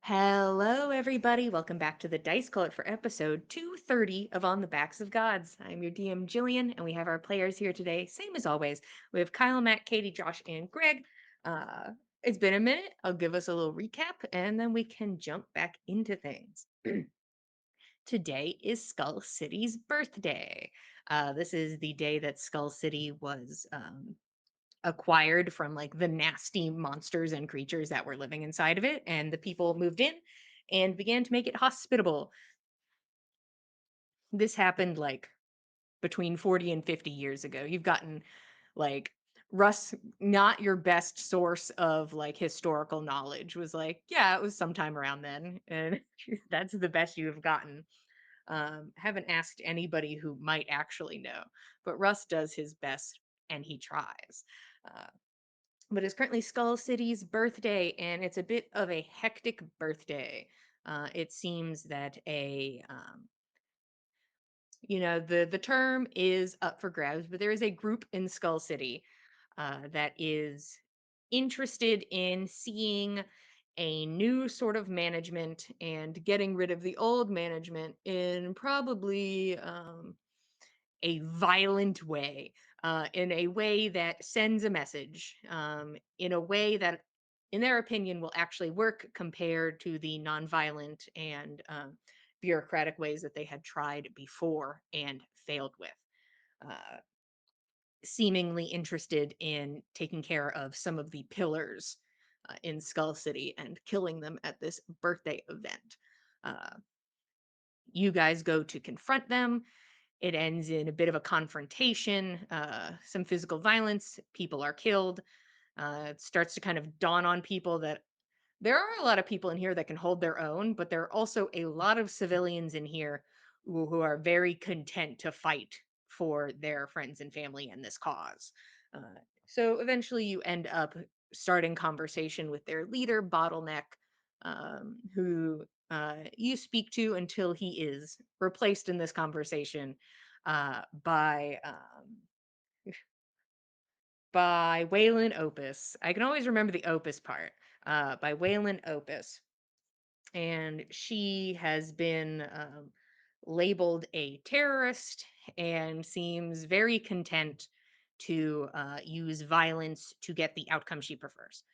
Hello, everybody. Welcome back to the Dice Cult for episode 230 of On the Backs of Gods. I'm your DM, Jillian, and we have our players here today. Same as always. We have Kyle, Matt, Katie, Josh, and Greg. Uh, it's been a minute. I'll give us a little recap, and then we can jump back into things. Today is Skull City's birthday. This is the day that Skull City was acquired from like the nasty monsters and creatures that were living inside of it, and the people moved in and began to make it hospitable. This happened like between 40 and 50 years ago. You've gotten like Russ, not your best source of like historical knowledge, was like, yeah, it was sometime around then, and that's the best you have gotten. Haven't asked anybody who might actually know, but Russ does his best and he tries. Uh, but it's currently Skull City's birthday, and it's a bit of a hectic birthday. It seems that the term is up for grabs, but there is a group in Skull City that is interested in seeing a new sort of management and getting rid of the old management in probably a violent way, in a way that sends a message, in a way that, in their opinion, will actually work compared to the nonviolent and bureaucratic ways that they had tried before and failed with. Uh, Seemingly interested in taking care of some of the pillars in Skull City and killing them at this birthday event. Uh, you guys go to confront them. It ends in a bit of a confrontation, some physical violence. People are killed. It starts to kind of dawn on people that there are a lot of people in here that can hold their own, but there are also a lot of civilians in here who are very content to fight for their friends and family and this cause. Uh, so eventually you end up starting conversation with their leader, Bottleneck, who you speak to until he is replaced in this conversation by Waylon Opus. I can always remember the Opus part. By Waylon Opus, and she has been labeled a terrorist and seems very content to use violence to get the outcome she prefers,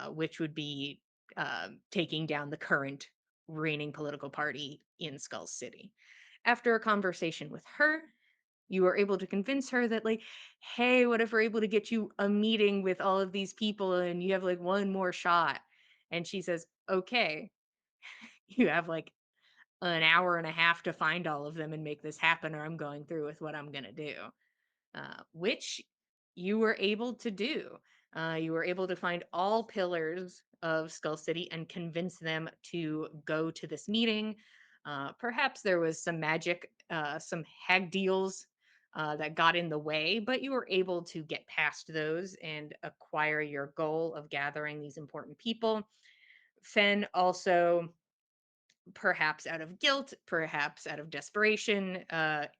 which would be taking down the current reigning political party in Skull City. After a conversation with her, you are able to convince her that, like, hey, what if we're able to get you a meeting with all of these people and you have like one more shot? And she says, okay. You have like an hour and a half to find all of them and make this happen, or I'm going through with what I'm going to do, which you were able to do. You were able to find all pillars of Skull City and convince them to go to this meeting. Perhaps there was some magic, some hag deals that got in the way, but you were able to get past those and acquire your goal of gathering these important people. Fenn also, perhaps out of guilt, perhaps out of desperation,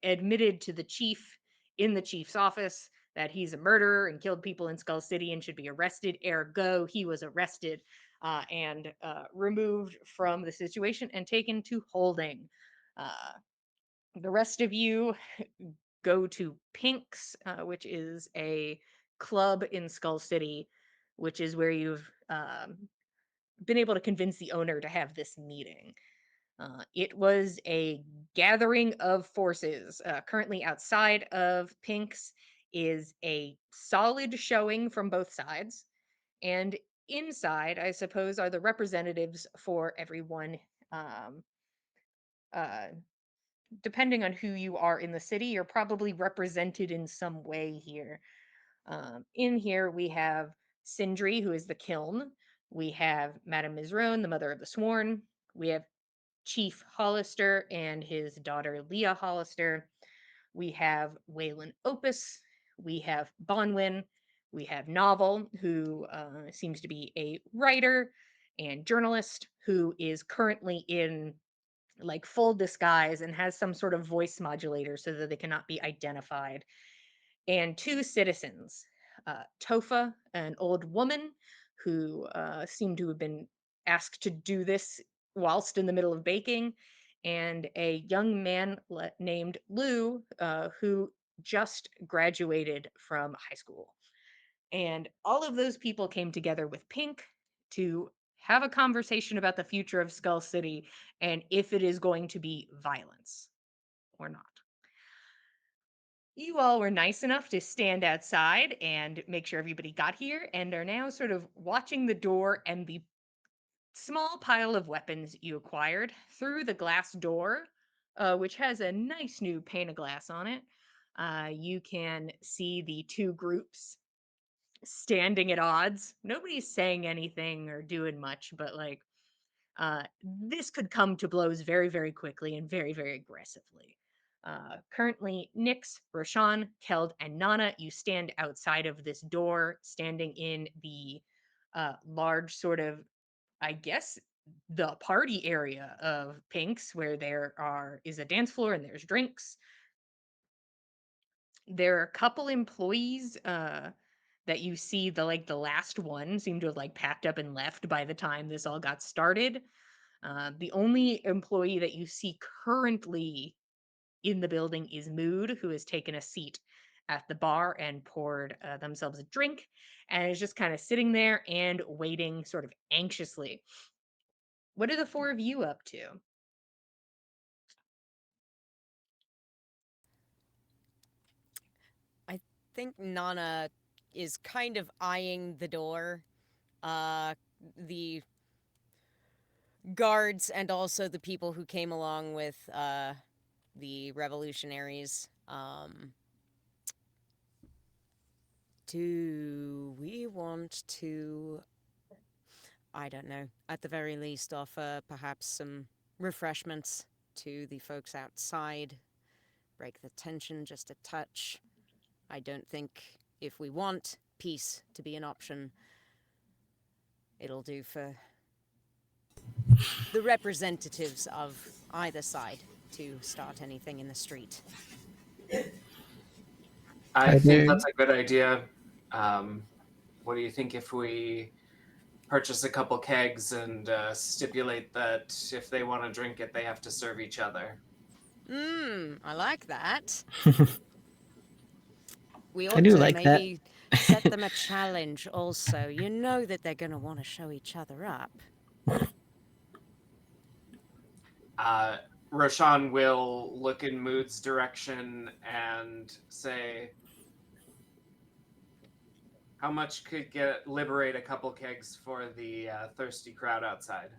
admitted to the chief in the chief's office that he's a murderer and killed people in Skull City and should be arrested. Ergo, he was arrested and removed from the situation and taken to holding. Uh, the rest of you go to Pink's, which is a club in Skull City, which is where you've been able to convince the owner to have this meeting. It was a gathering of forces. Currently, outside of Pink's is a solid showing from both sides. And inside, I suppose, are the representatives for everyone. Um, uh, Depending on who you are in the city, you're probably represented in some way here. In here, we have Sindri, who is the kiln. We have Madame Mizrone, the mother of the sworn. We have Chief Hollister and his daughter Leah Hollister. We have Waylon Opus. We have Bonwin. We have Novel, who seems to be a writer and journalist who is currently in like full disguise and has some sort of voice modulator so that they cannot be identified. And two citizens, Tofa, an old woman who seemed to have been asked to do this whilst in the middle of baking, and a young man named Lou, who just graduated from high school. And all of those people came together with Pink to have a conversation about the future of Skull City and if it is going to be violence or not. You all were nice enough to stand outside and make sure everybody got here and are now sort of watching the door and the small pile of weapons you acquired through the glass door, which has a nice new pane of glass on it. You can see the two groups standing at odds. Nobody's saying anything or doing much, but like this could come to blows very, very quickly and very, very aggressively. Currently, Nyx, Roshan, Keld, and Nana, you stand outside of this door, standing in the large sort of, I guess, the party area of Pink's, where is a dance floor and there's drinks. There are a couple employees that you see, the last one seemed to have like packed up and left by the time this all got started. The only employee that you see currently in the building is Mood, who has taken a seat at the bar and poured themselves a drink and is just kind of sitting there and waiting sort of anxiously. What are the four of you up to? I think Nana is kind of eyeing the door, uh, the guards, and also the people who came along with the revolutionaries. Do we want to, I don't know, at the very least, offer perhaps some refreshments to the folks outside? Break the tension just a touch. I don't think if we want peace to be an option, it'll do for the representatives of either side to start anything in the street. I Are think there that's a good idea. Um, what do you think if we purchase a couple kegs and stipulate that if they want to drink it, they have to serve each other? I like that. We I ought do to like that. maybe set them a challenge also. You know that they're going to want to show each other up. Uh, Roshan will look in Mood's direction and say, "How much could get liberate a couple kegs for the thirsty crowd outside?"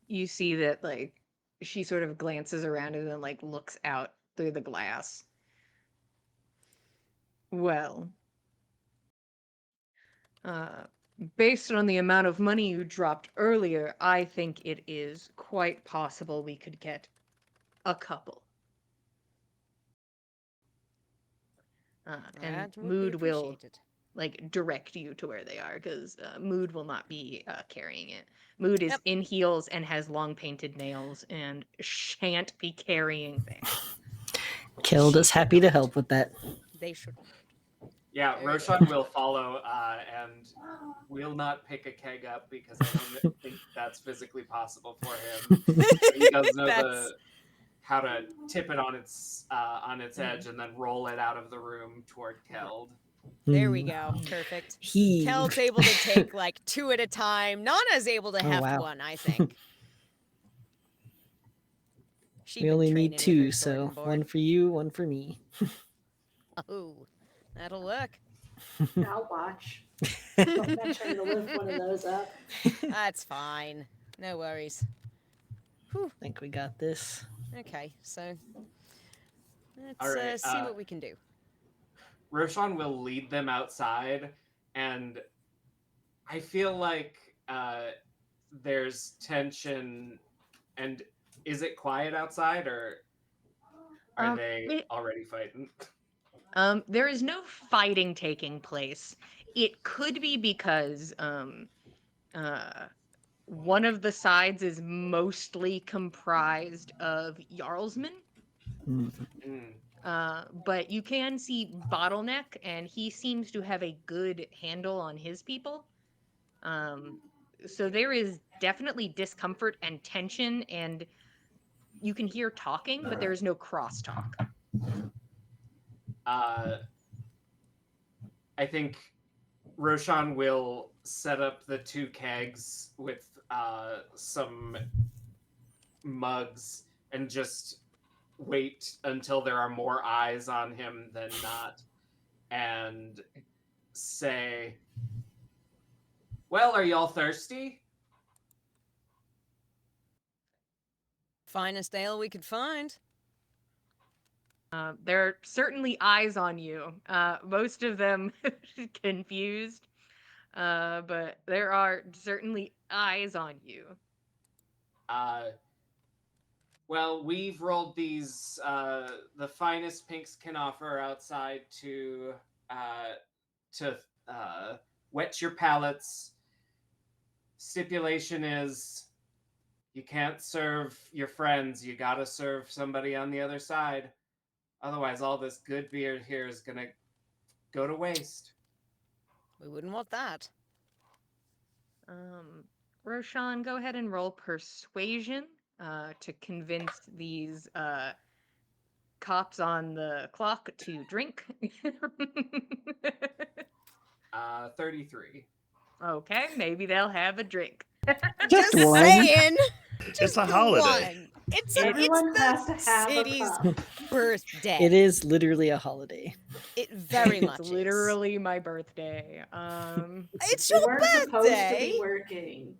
You see that like she sort of glances around and then like looks out through the glass. Well, uh, based on the amount of money you dropped earlier, I think it is quite possible we could get a couple. And That would be Mood will appreciated. like direct you to where they are because Mood will not be carrying it. Mood is Yep, in heels and has long painted nails and shan't be carrying things. Killed she is should happy to not. help with that. They should not. Yeah, Very good. Roshan will follow and will not pick a keg up because I don't think that's physically possible for him. But he does know That's. the how to tip it on its Mhm. edge and then roll it out of the room toward Keld. There we Hmm. go. Perfect. Heave. Kel's able to take like two at a time. Nana's able to Oh heft wow. one, I think. She'd We been only need training with her two, sword so and one board. for you, one for me. Oh, that'll work. I'll watch. Don't mention to lift one of those up. That's fine. No worries. Whew. Think we got this. Okay, so All let's right. see what we can do. Roshan will lead them outside, and I feel like there's tension. And is it quiet outside, or are Um, they it, already fighting? there is no fighting taking place. It could be because uh, one of the sides is mostly comprised of Jarlsmen. Hmm. Mm. But you can see Bottleneck, and he seems to have a good handle on his people. So there is definitely discomfort and tension, and you can hear talking, but there is no crosstalk. I think Roshan will set up the 2 kegs with some mugs and just wait until there are more eyes on him than not, and say, "Well, are y'all thirsty?" Finest ale we could find. There are certainly eyes on you. Most of them confused, but there are certainly eyes on you. Uh, well, we've rolled these, the finest Pinks can offer outside uh, to wet your palates. Stipulation is you can't serve your friends. You gotta serve somebody on the other side. Otherwise, all this good beer here is gonna go to waste. We wouldn't want that. Roshan, go ahead and roll persuasion to convince these cops on the clock to drink. 33. Okay, maybe they'll have a drink. Just one. saying. It's a holiday. One. It's Everyone the has to have a city's cup. birthday. It is literally a holiday. It very much It's is. literally my birthday. It's You your weren't supposed to birthday. be working.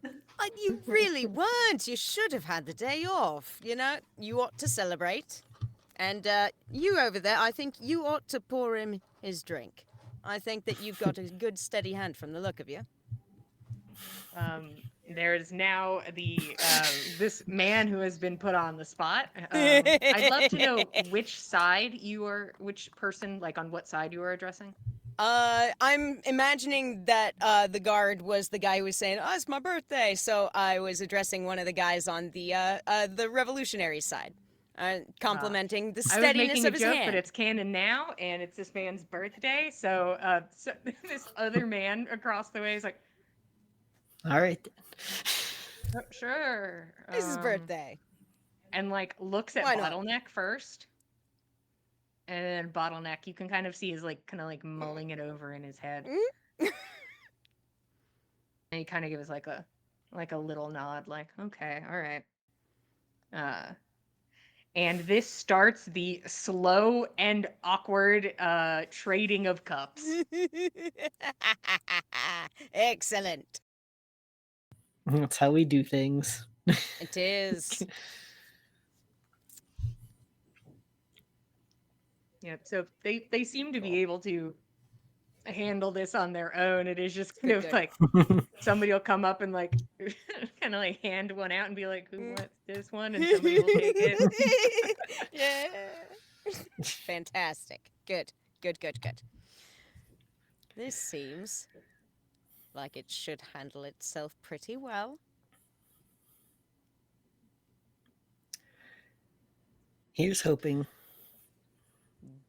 You really weren't. You should have had the day off. You know, you ought to celebrate. And you over there, I think you ought to pour him his drink. I think that you've got a good steady hand from the look of you. There's now the this man who has been put on the spot. I'd love to know which person, like on what side you are addressing. I'm imagining that the guard was the guy who was saying, "Oh, it's my birthday," so I was addressing one of the guys on the revolutionary side, complimenting the I was steadiness making a of his joke, hand. but it's canon now, and it's this man's birthday. So, so this other man across the way is like, All right. "Oh, sure. It's his birthday. And like looks at Why not? Bottleneck first. And then Bottleneck, you can kind of see is like kind of like mulling it over in his head. And he kind of gives like a little nod, like, okay, all right. And this starts the slow and awkward trading of cups. Excellent. That's how we do things. It is. Yep. So they seem to be able to handle this on their own. It is just kind Good, of good. like somebody will come up and like kind of like hand one out and be like, "Who wants this one?" And somebody will take it. Yeah. Fantastic. Good. Good, good, good. This seems like it should handle itself pretty well. Here's hoping.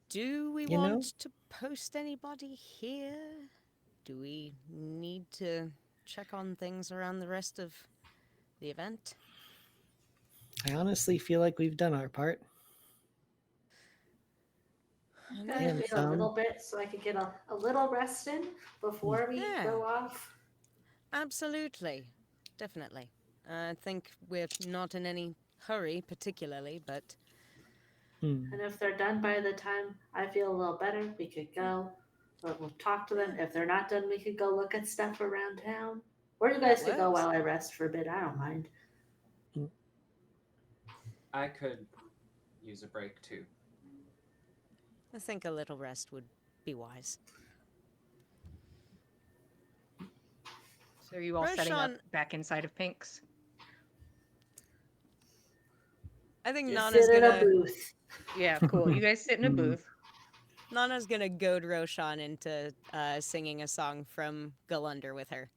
Do we You know? want to post anybody here? Do we need to check on things around the rest of the event? I honestly feel like we've done our part. I'm gonna And wait a some. little bit so I could get a little rest in before we Yeah. go off. Absolutely. Definitely. I think we're not in any hurry, particularly, but Hmm. And if they're done by the time I feel a little better, we could go. Or we'll talk to them. If they're not done, we could go look at stuff around town. Or you guys could go works. while I rest for a bit. I don't mind. I could use a break too. I think a little rest would be wise. So are you all setting up Roshan- back inside of Pink's? I think Just Nana's Sit in a gonna booth. Yeah, cool. You guys sit in a Mhm. booth. Nana's gonna goad Roshan into singing a song from Gulunder with her.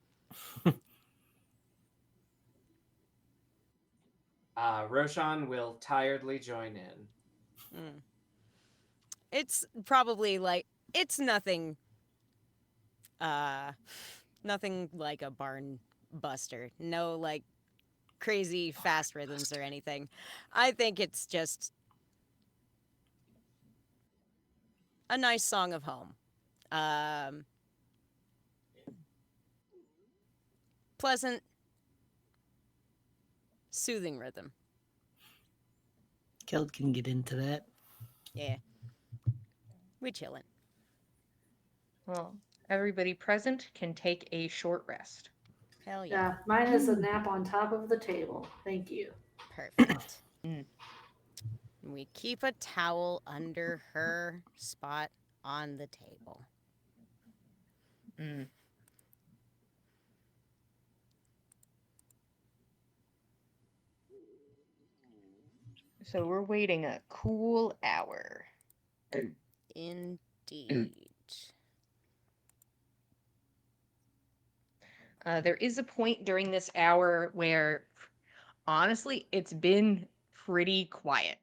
Roshan will tiredly join in. It's probably like it's nothing nothing like a barn buster. No like crazy fast rhythms or anything. I think it's just a nice song of home. Um Pleasant, soothing rhythm. Keld can get into that. Yeah. We chillin'. Well, everybody present can take a short rest. Hell yeah. Yeah, mine is a nap on top of the table. Thank you. Perfect. Mm. We keep a towel under her spot on the table. Mm. So we're waiting a cool hour. Indeed. There is a point during this hour where, honestly, it's been pretty quiet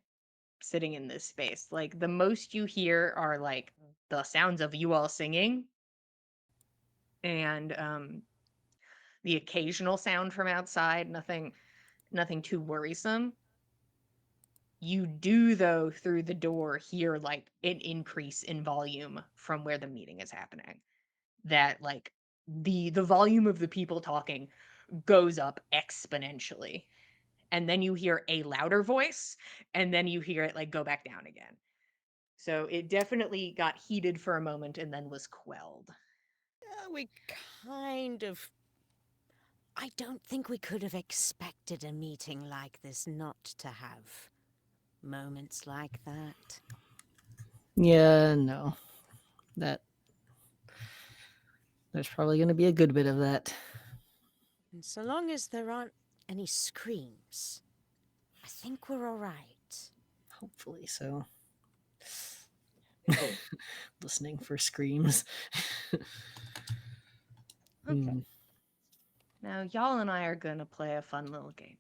sitting in this space. Like, the most you hear are like the sounds of you all singing and the occasional sound from outside. Nothing too worrisome. You do, though, through the door hear like an increase in volume from where the meeting is happening. That like the volume of the people talking goes up exponentially. And then you hear a louder voice, and then you hear it like go back down again. So it definitely got heated for a moment and then was quelled. We kind of. I don't think we could have expected a meeting like this not to have moments like that. Yeah, no. That there's probably going to be a good bit of that. And so long as there aren't any screams, I think we're all right. Hopefully so. Listening for screams. Okay. Hmm. Now, y'all and I are going to play a fun little game.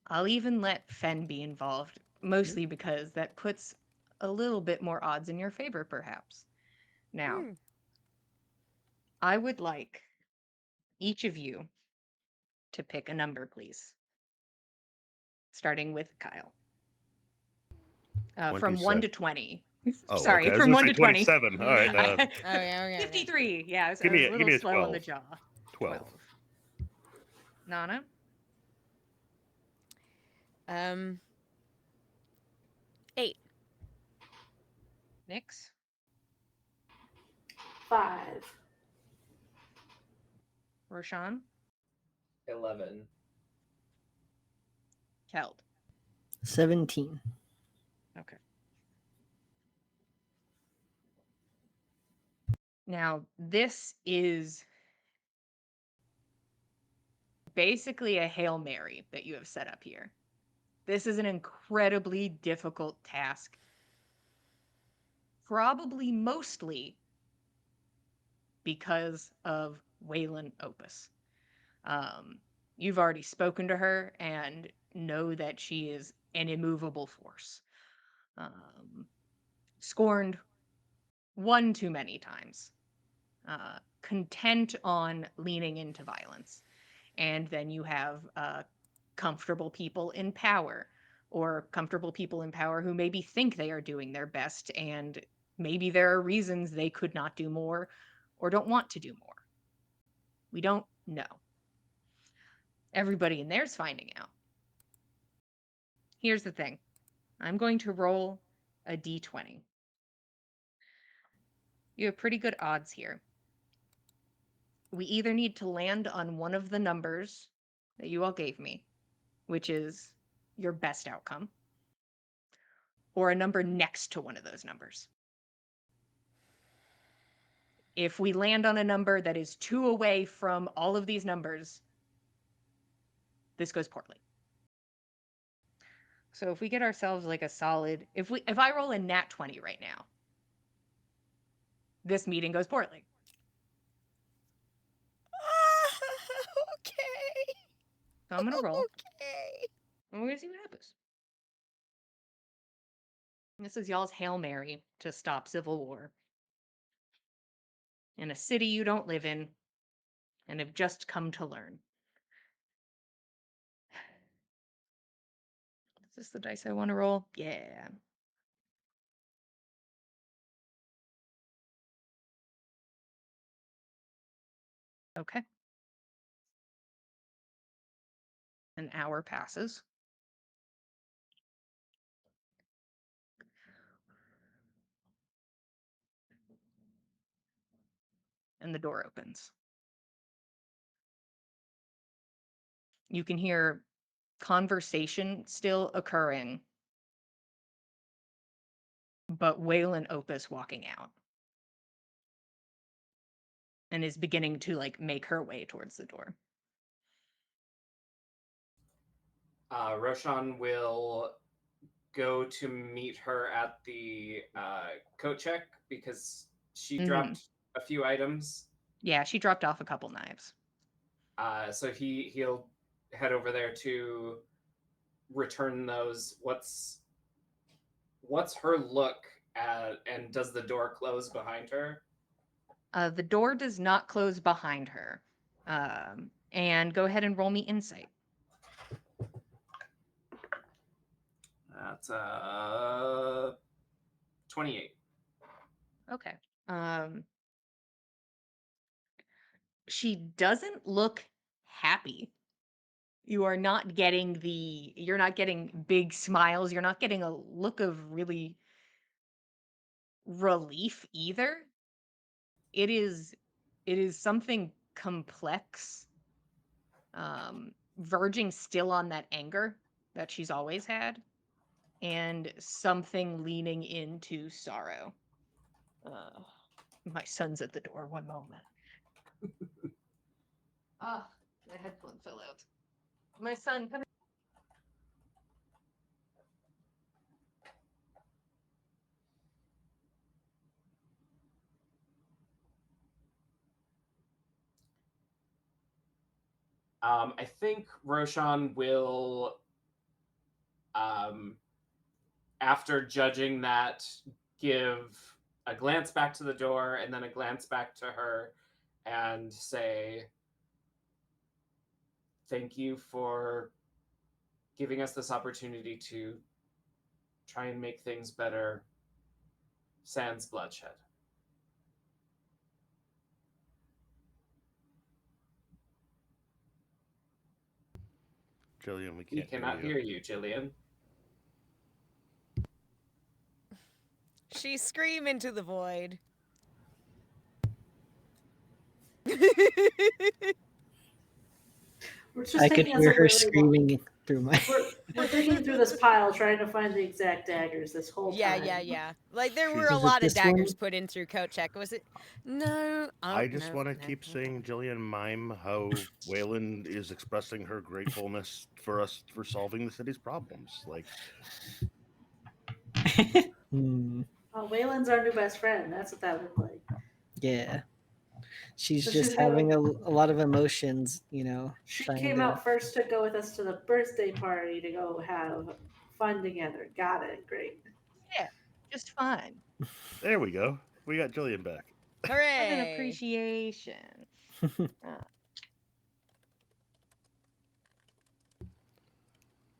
I'll even let Fenn be involved, mostly because that puts a little bit more odds in your favor, perhaps. Now, I would like each of you to pick a number, please. Starting with Kyle. From 1 to 20. Oh, Sorry, okay. I was from going 1 to to say 20. 27. All right. Okay. 53. Yeah, I was Give a me a little slow on the 12. jaw. 12. Nana? 8. Nix? 5. Roshan? 11. Keld? 17. Okay. Now, this is basically a Hail Mary that you have set up here. This is an incredibly difficult task. Probably mostly because of Waylon Opus. You've already spoken to her and know that she is an immovable force. Scorned one too many times. Content on leaning into violence. And then you have comfortable people in power, or comfortable people in power who maybe think they are doing their best, and maybe there are reasons they could not do more or don't want to do more. We don't know. Everybody in there's finding out. Here's the thing. I'm going to roll a d20. You have pretty good odds here. We either need to land on one of the numbers that you all gave me, which is your best outcome, or a number next to one of those numbers. If we land on a number that is 2 away from all of these numbers, this goes poorly. So if we get ourselves like a solid, if I roll a nat 20 right now, this meeting goes poorly. Okay. So I'm going to roll, Okay. and we're going to see what happens. This is y'all's Hail Mary to stop civil war in a city you don't live in and have just come to learn. Is this the dice I want to roll? Yeah. Okay. An hour passes. And the door opens. You can hear conversation still occurring, but Waylon Opus walking out and is beginning to like make her way towards the door. Roshan will go to meet her at the coat check because she Mhm. dropped a few items. Yeah, she dropped off a couple knives. So he'll head over there to return those. What's her look at, and does the door close behind her? The door does not close behind her. And go ahead and roll me insight. That's 28. Okay. She doesn't look happy. You're not getting big smiles. You're not getting a look of really relief either. It is something complex, verging still on that anger that she's always had, and something leaning into sorrow. Uh, my son's at the door. One moment. Ah, my headphone fell out. My son, come. I think Roshan will, after judging that, give a glance back to the door and then a glance back to her and say, thank you for giving us this opportunity to try and make things better, sans bloodshed. Jillian, we We can't hear cannot you. hear you, Jillian. She scream into the void. We're just I could taking us hear a her really long. screaming through my. We're digging through this pile trying to find the exact daggers this whole Yeah, time. yeah. Like there were She's- a Was it lot of this daggers one? put in through coat check. Was it? No. Oh, I just no, want to no, keep no. saying, Jillian, mime how Wayland is expressing her gratefulness for us for solving the city's problems. Like, Hmm. Oh, Waylon's our new best friend. That's what that looked like. Yeah. She's So just she's having gonna. a lot of emotions, She trying came to. out first to go with us to the birthday party to go have fun together. Got it. Great. Yeah, just fine. there we go. We got Jillian back. As an Hooray! appreciation. Uh,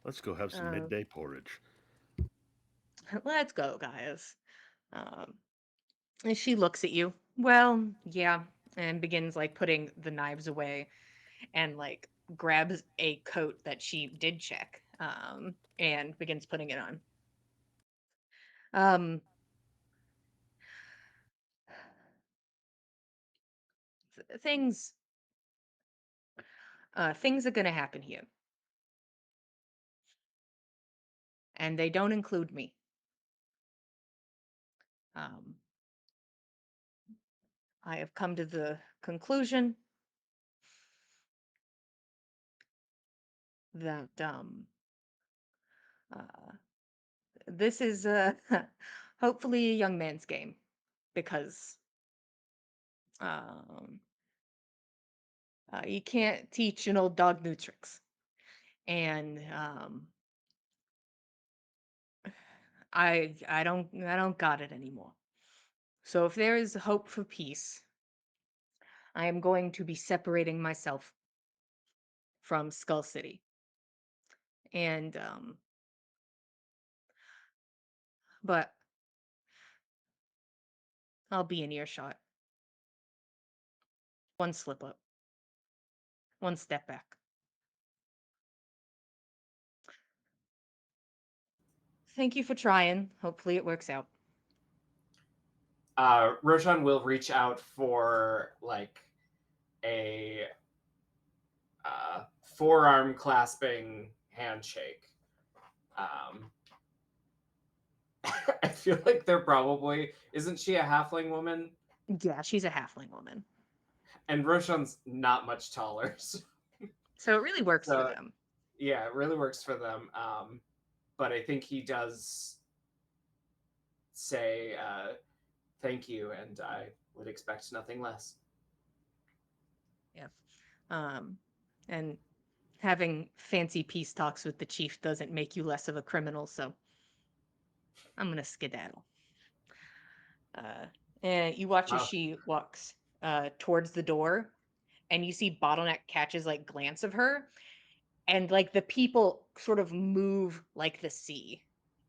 Let's go have some uh, midday porridge. let's go, guys. Um, and she looks at you. Well, yeah, and begins like putting the knives away and like grabs a coat that she did check, and begins putting it on. Um, things things are gonna happen here, and they don't include me. Um, I have come to the conclusion that uh, this is hopefully a young man's game because um, you can't teach an old dog new tricks. And I don't got it anymore. So if there is hope for peace, I am going to be separating myself from Skull City. And but I'll be in earshot. One slip up, one step back. Thank you for trying. Hopefully it works out. Roshan will reach out for like a forearm clasping handshake. Um, I feel like they're probably isn't she a halfling woman? Yeah, she's a halfling woman. And Roshan's not much taller. So it really works for So them. yeah, it really works for them. But I think he does say thank you, and I would expect nothing less. Yeah. And having fancy peace talks with the chief doesn't make you less of a criminal, so I'm gonna skedaddle. And you watch as Wow. she walks towards the door, and you see Bottleneck catches like glance of her, and like the people sort of move like the sea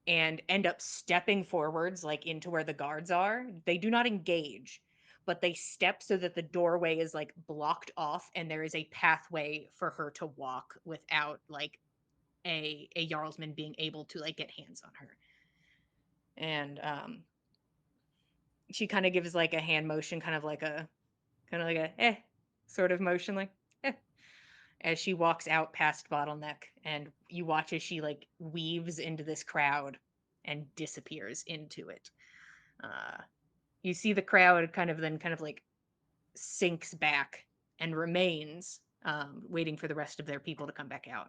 and end up stepping forwards like into where the guards are. They do not engage, but they step so that the doorway is like blocked off and there is a pathway for her to walk without like a Jarlsman being able to like get hands on her. And she kind of gives like a hand motion, kind of like a sort of motion, like eh, as she walks out past Bottleneck, and you watch as she like weaves into this crowd and disappears into it. Uh, you see the crowd kind of like sinks back and remains, waiting for the rest of their people to come back out.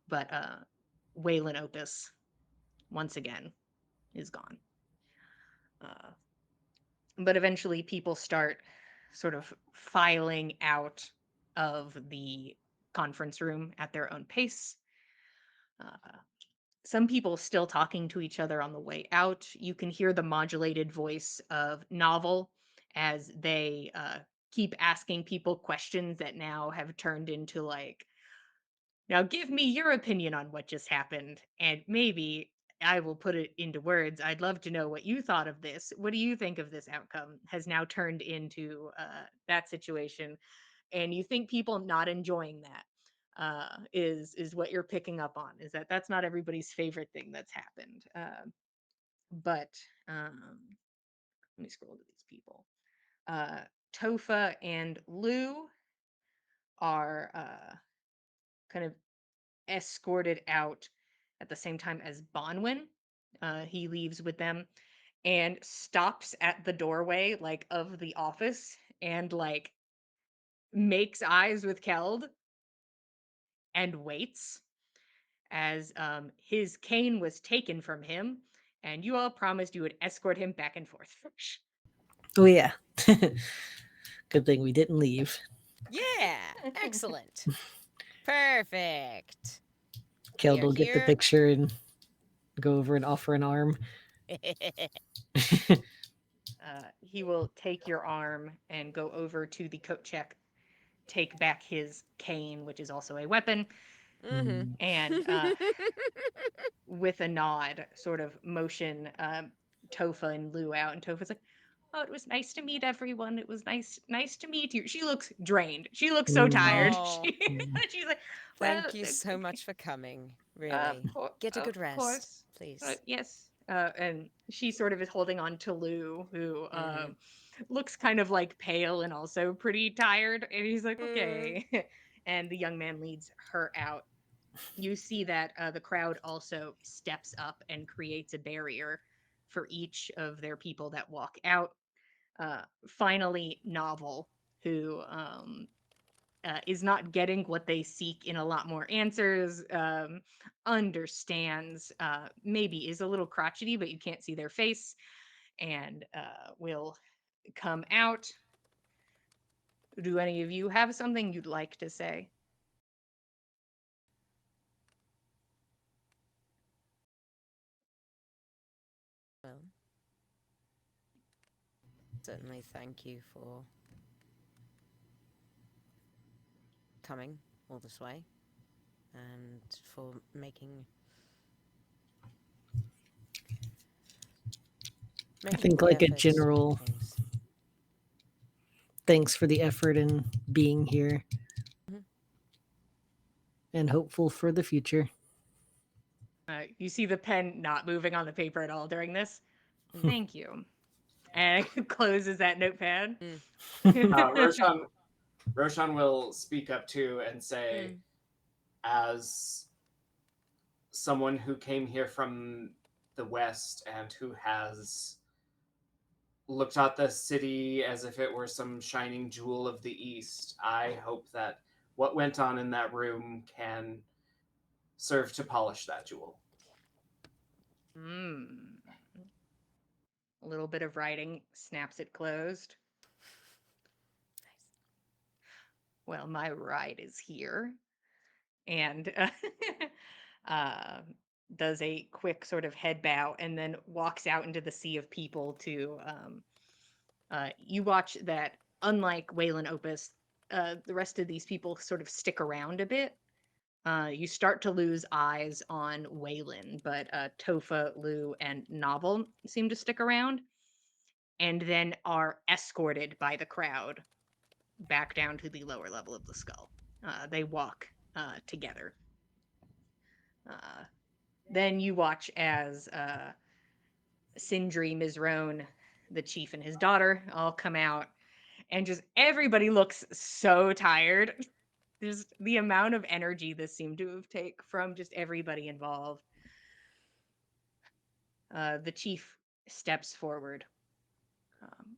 But Waylon Opus, once again, is gone. Uh, but eventually, people start sort of filing out of the conference room at their own pace. Uh, some people still talking to each other on the way out. You can hear the modulated voice of Novel as they keep asking people questions that now have turned into like, now give me your opinion on what just happened. And maybe I will put it into words. I'd love to know what you thought of this. What do you think of this outcome? Has now turned into that situation. And you think people not enjoying that is what you're picking up on, is that that's not everybody's favorite thing that's happened. But let me scroll to these people. uh Tofa and Lou are kind of escorted out at the same time as Bonwin. He leaves with them and stops at the doorway like of the office and like makes eyes with Keld and waits as his cane was taken from him, and you all promised you would escort him back and forth. Oh yeah. Good thing we didn't leave. Yeah, excellent. Perfect. Keld We are will get the here. picture and go over and offer an arm. He will take your arm and go over to the coat check, take back his cane, which is also a weapon, Mm-hmm. and with a nod, sort of motion Tofa and Lou out. And Tofa's like, "Oh, it was nice to meet everyone. It was nice to meet you." She looks drained. She looks so tired. Oh, She's like, "Well, thank you so much for coming. of Really. Get a good of rest, course, please. yes." And she sort of is holding on to Lou, who Mm-hmm. looks kind of like pale and also pretty tired. And he's like, Mm. "Okay." And the young man leads her out. You see that the crowd also steps up and creates a barrier for each of their people that walk out. Finally, Novel, who is not getting what they seek in a lot more answers, understands, maybe is a little crotchety, but you can't see their face, and will come out. Do any of you have something you'd like to say? Certainly thank you for coming all this way and for I making think the like a effort to do general things. thanks for the effort in being here Mhm. and hopeful for the future. You see the pen not moving on the paper at all during this. Mm. Thank you. And closes that notepad. Roshan will speak up too and say, Mm. as someone who came here from the West and who has looked at the city as if it were some shining jewel of the East, I hope that what went on in that room can serve to polish that jewel. Mm. A little bit of writing, snaps it closed. Well, my ride is here. And uh, does a quick sort of head bow and then walks out into the sea of people to you watch that unlike Waylon Opus, the rest of these people sort of stick around a bit. You start to lose eyes on Waylon, but Tofa, Lou, and Novel seem to stick around and then are escorted by the crowd back down to the lower level of the skull. They walk together. Uh, then you watch as Sindri, Mizrone, the chief, and his daughter all come out, and just everybody looks so tired. Just the amount of energy this seemed to have taken from just everybody involved. The chief steps forward. Um,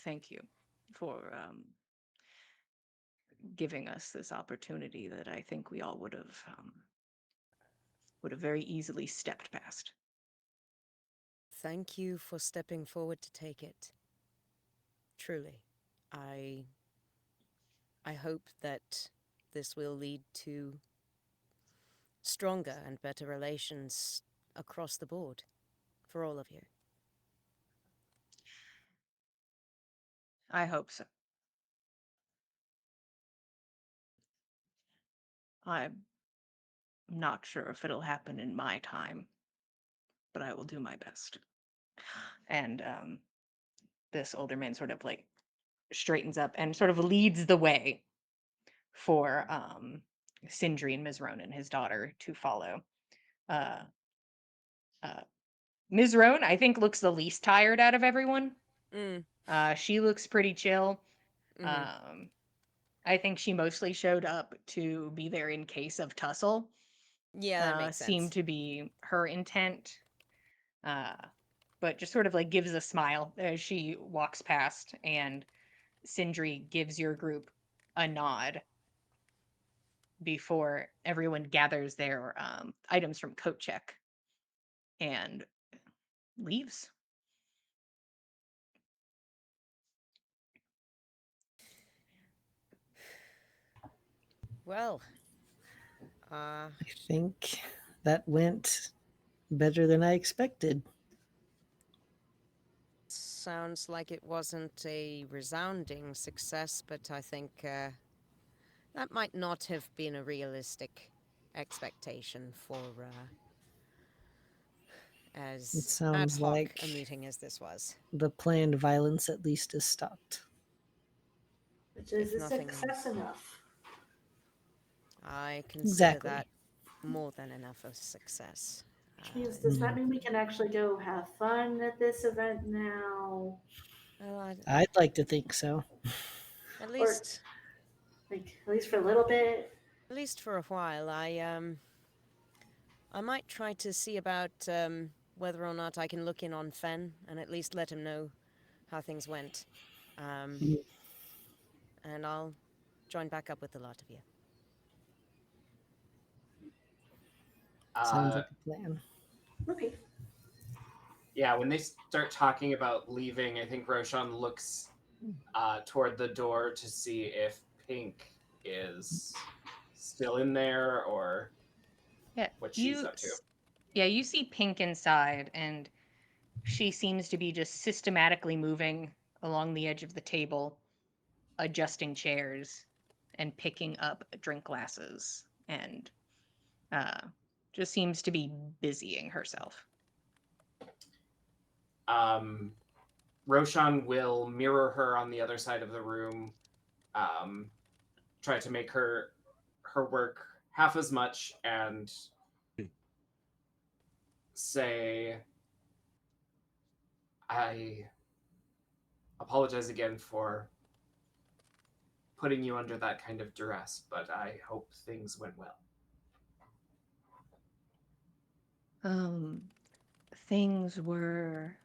Thank you for giving us this opportunity that I think we all would have very easily stepped past. Thank you for stepping forward to take it. Truly. I hope that this will lead to stronger and better relations across the board for all of you. I hope so. I'm not sure if it'll happen in my time, but I will do my best. And this older man sort of like straightens up and sort of leads the way for Sindri and Mizrone and his daughter to follow. Uh, uh, Mizrone, I think, looks the least tired out of everyone. Mm. She looks pretty chill. Mm-hmm. I think she mostly showed up to be there in case of tussle. Yeah, that makes sense. Seemed to be her intent. But just sort of like gives a smile as she walks past, and Sindri gives your group a nod before everyone gathers their items from coat check and leaves. Well, I think that went better than I expected. sounds like it wasn't a resounding success, but I think that might not have been a realistic expectation for It as ad sounds hoc like a meeting as this was. the planned violence at least is stopped. Which is If a nothing, success enough. I consider Exactly. that more than enough of success. Does that mean we can actually go have fun at this event now? Well, I'd like to think so. at Or least, like at least for a little bit? at least for a while, I might try to see about whether or not I can look in on Fenn and at least let him know how things went. Mm. And I'll join back up with the lot of you. Sounds Uh, like a plan. Okay. yeah, when they start talking about leaving, I think Roshan looks toward the door to see if Pink is still in there or Yeah, what she's up to. yeah, you see Pink inside, and she seems to be just systematically moving along the edge of the table, adjusting chairs and picking up drink glasses, and uh, just seems to be busying herself. Um, Roshan will mirror her on the other side of the room, um, try to make her work half as much, and say, I apologize again for putting you under that kind of duress, but I hope things went well. Um, things were,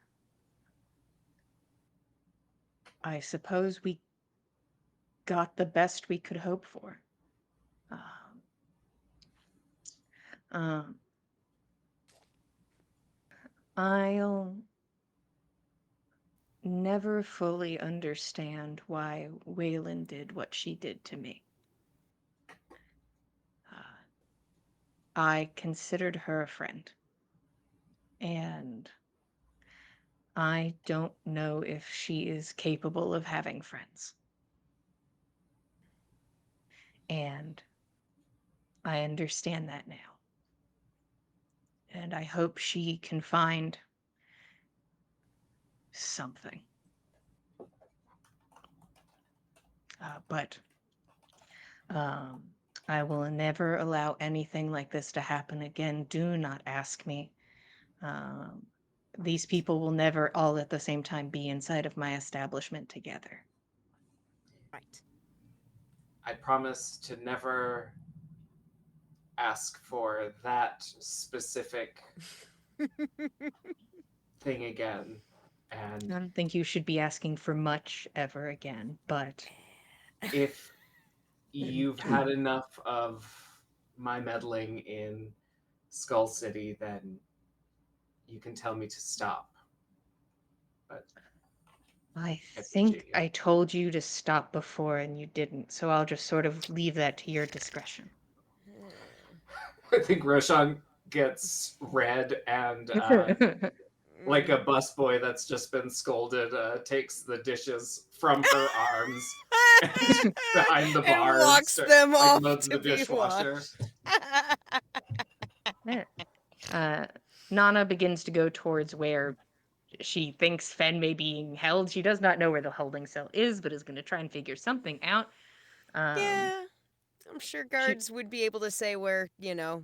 I suppose we got the best we could hope for. Um, um, I'll never fully understand why Waylon did what she did to me. Uh, I considered her a friend, and I don't know if she is capable of having friends. And I understand that now. And I hope she can find something. But um, I will never allow anything like this to happen again. Do not ask me. Um, these people will never all at the same time be inside of my establishment together. Right. I promise to never ask for that specific thing again. I And don't think you should be asking for much ever again, but if you've had enough of my meddling in Skull City, then you can tell me to stop. But I I think appreciate you. I told you to stop before and you didn't, so I'll just sort of leave that to your discretion. I think Roshan gets red and like a busboy that's just been scolded, takes the dishes from her arms behind the bar and walks start, them like off loads to the be dishwasher. washed. Nana begins to go towards where she thinks Fenn may be being held. She does not know where the holding cell is, but is going to try and figure something out. Yeah, I'm sure guards would be able to say where, Yeah.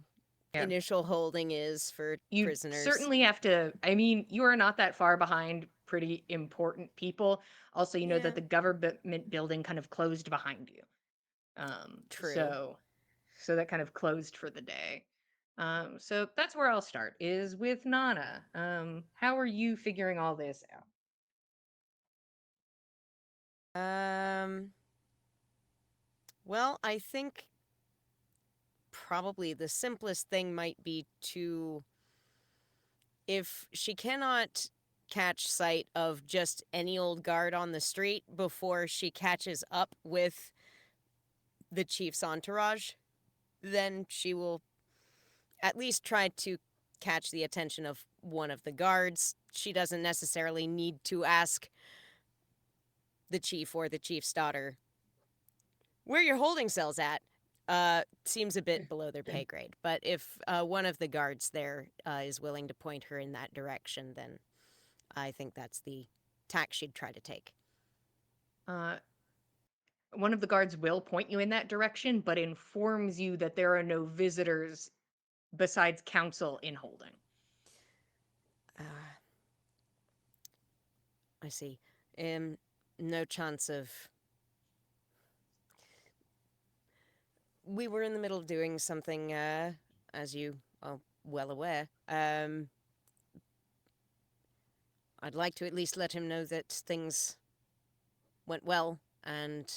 initial holding is for You prisoners. certainly have to. I mean, you are not that far behind pretty important people. Also, you know Yeah. that the government building kind of closed behind you. True. So that kind of closed for the day. So that's where I'll start, is with Nana. How are you figuring all this out? Well, I think probably the simplest thing might be to, if she cannot catch sight of just any old guard on the street before she catches up with the chief's entourage, then she will at least try to catch the attention of one of the guards. She doesn't necessarily need to ask the chief or the chief's daughter where your holding cell's at. Seems a bit below their pay grade. But if one of the guards there is willing to point her in that direction, then I think that's the tack she'd try to take. One of the guards will point you in that direction, but informs you that there are no visitors besides council in holding. I see. No chance of... We were in the middle of doing something, as you are well aware. I'd like to at least let him know that things went well and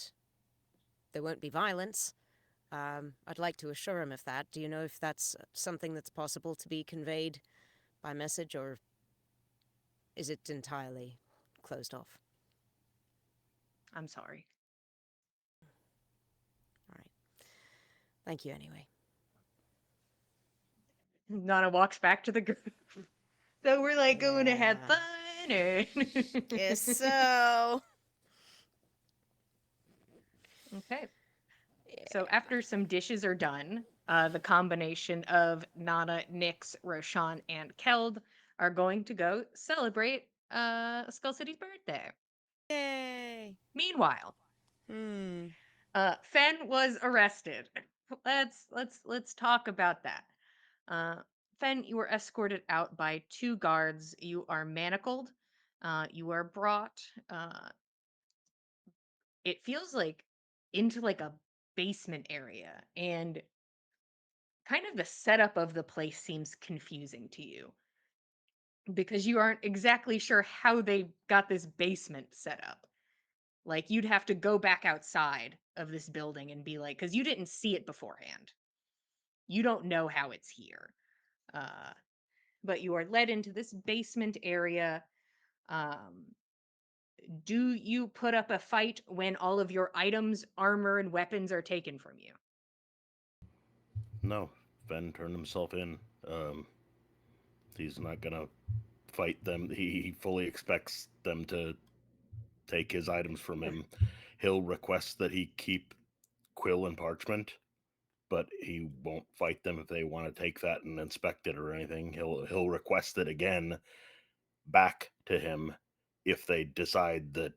there won't be violence. I'd like to assure him of that. Do you know if that's something that's possible to be conveyed by message, or is it entirely closed off? I'm sorry. All right. Thank you anyway. Nana walks back to the group. So we're like going to have Yeah. fun, or Guess so. okay. So Yeah. after some dishes are done, the combination of Nana, Nyx, Roshan, and Keld are going to go celebrate Skull City's birthday. Yay. Meanwhile, Hmm. Fenn was arrested. Let's talk about that. Uh, Fenn, you were escorted out by two guards. You are manacled. You are brought. It feels like into like a basement area, and kind of the setup of the place seems confusing to you because you aren't exactly sure how they got this basement set up. Like you'd have to go back outside of this building and be like, because you didn't see it beforehand. You don't know how it's here. Uh, but you are led into this basement area. Um, do you put up a fight when all of your items, armor, and weapons are taken from you? No, Ben turned himself in. He's not gonna fight them. He fully expects them to take his items from him. He'll request that he keep quill and parchment, but he won't fight them if they want to take that and inspect it or anything. He'll request it again back to him if they decide that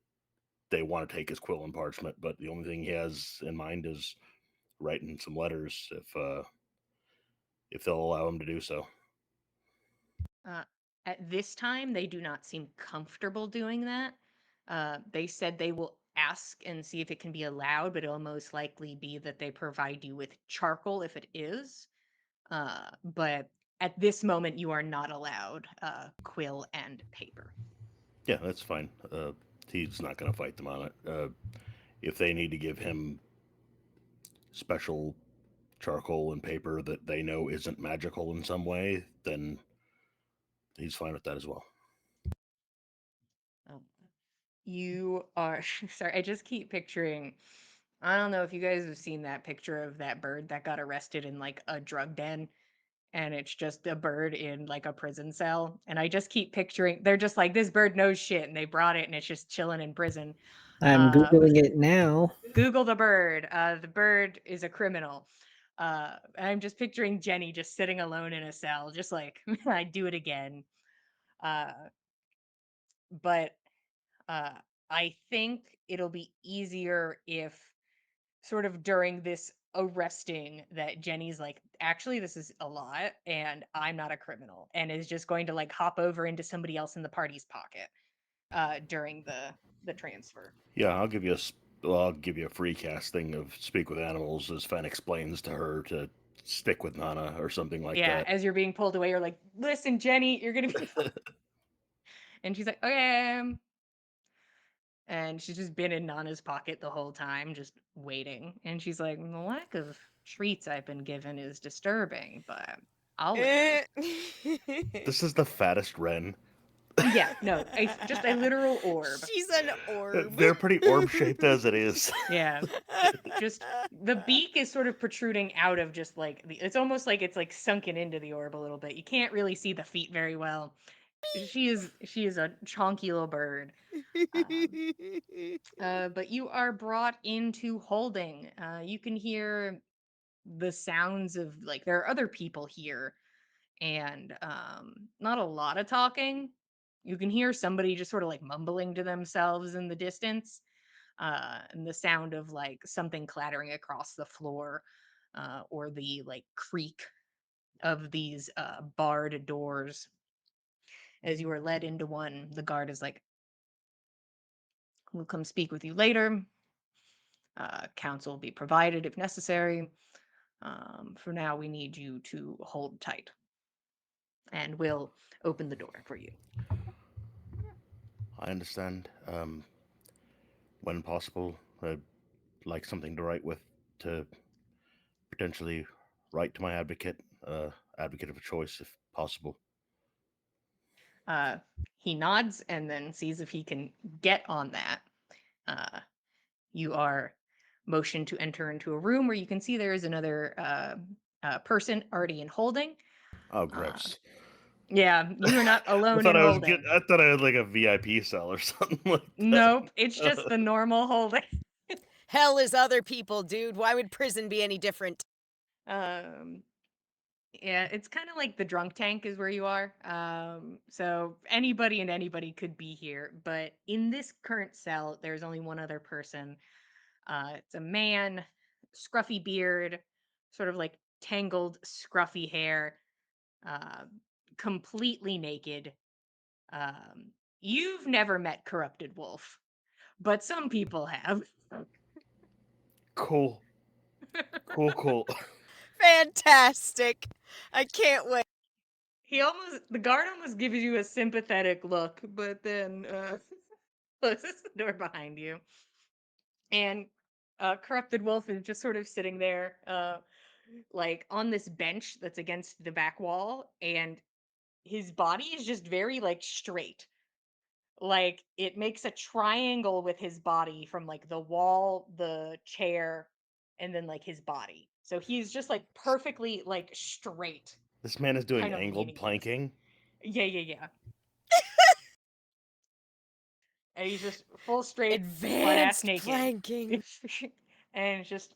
they want to take his quill and parchment. But the only thing he has in mind is writing some letters if they'll allow him to do so. Uh, at this time, they do not seem comfortable doing that. They said they will ask and see if it can be allowed, but it'll most likely be that they provide you with charcoal if it is. But at this moment, you are not allowed quill and paper. Yeah, that's fine. He's not going to fight them on it. If they need to give him special charcoal and paper that they know isn't magical in some way, then he's fine with that as well. Um, you are sorry. I just keep picturing. I don't know if you guys have seen that picture of that bird that got arrested in like a drug den, and it's just a bird in like a prison cell. And I just keep picturing they're just like this bird knows shit, and they brought it, and it's just chilling in prison. I'm Um, Googling it now. Google the bird. The bird is a criminal. I'm just picturing Jenny just sitting alone in a cell, just like I do it again. Uh, but uh, I think it'll be easier if sort of during this arresting that Jenny's like, actually, this is a lot, and I'm not a criminal, and is just going to like hop over into somebody else in the party's pocket during the transfer. Yeah, I'll give you a free casting of Speak with Animals as Fenn explains to her to stick with Nana or something like Yeah, that. as you're being pulled away, you're like, listen, Jenny, you're gonna be fine. And she's like, okay. And she's just been in Nana's pocket the whole time, just waiting. And she's like, the lack of treats I've been given is disturbing, but I'll live. This is the fattest wren. Yeah, no, just a literal orb. She's an orb. They're pretty orb shaped as it is. Yeah, just the beak is sort of protruding out of just like it's almost like it's like sunken into the orb a little bit. You can't really see the feet very well. She is a chonky little bird. Um, but you are brought into holding. You can hear the sounds of like there are other people here, and not a lot of talking. You can hear somebody just sort of like mumbling to themselves in the distance, and the sound of like something clattering across the floor, or the like creak of these barred doors. As you are led into one, the guard is like, "We'll come speak with you later. Counsel will be provided if necessary. For now, we need you to hold tight, and we'll open the door for you." I understand. When possible, I'd like something to write with to potentially write to my advocate of choice if possible. Uh, he nods and then sees if he can get on that. Uh, you are motioned to enter into a room where you can see there is another person already in holding. Oh, Uh, gross. Yeah, you are not I alone in thought I was get. holding. I thought I had like a VIP cell or something like that. Nope, it's just the normal holding. Hell is other people, dude. Why would prison be any different? Um, yeah, it's kind of like the drunk tank is where you are. So anybody and anybody could be here, but in this current cell, there's only one other person. It's a man, scruffy beard, sort of like tangled, scruffy hair, uh, completely naked. Um, you've never met Corrupted Wolf, but some people have. Cool, cool. Fantastic. I can't wait. The guard almost gives you a sympathetic look, but then closes the door behind you. And Corrupted Wolf is just sort of sitting there, like on this bench that's against the back wall, and his body is just very like straight. Like it makes a triangle with his body from like the wall, the chair, and then like his body. So he's just like perfectly like straight, This man is doing kind of angled leaning against. planking. Yeah. And he's just full straight, butt ass Advanced naked. planking. And it's just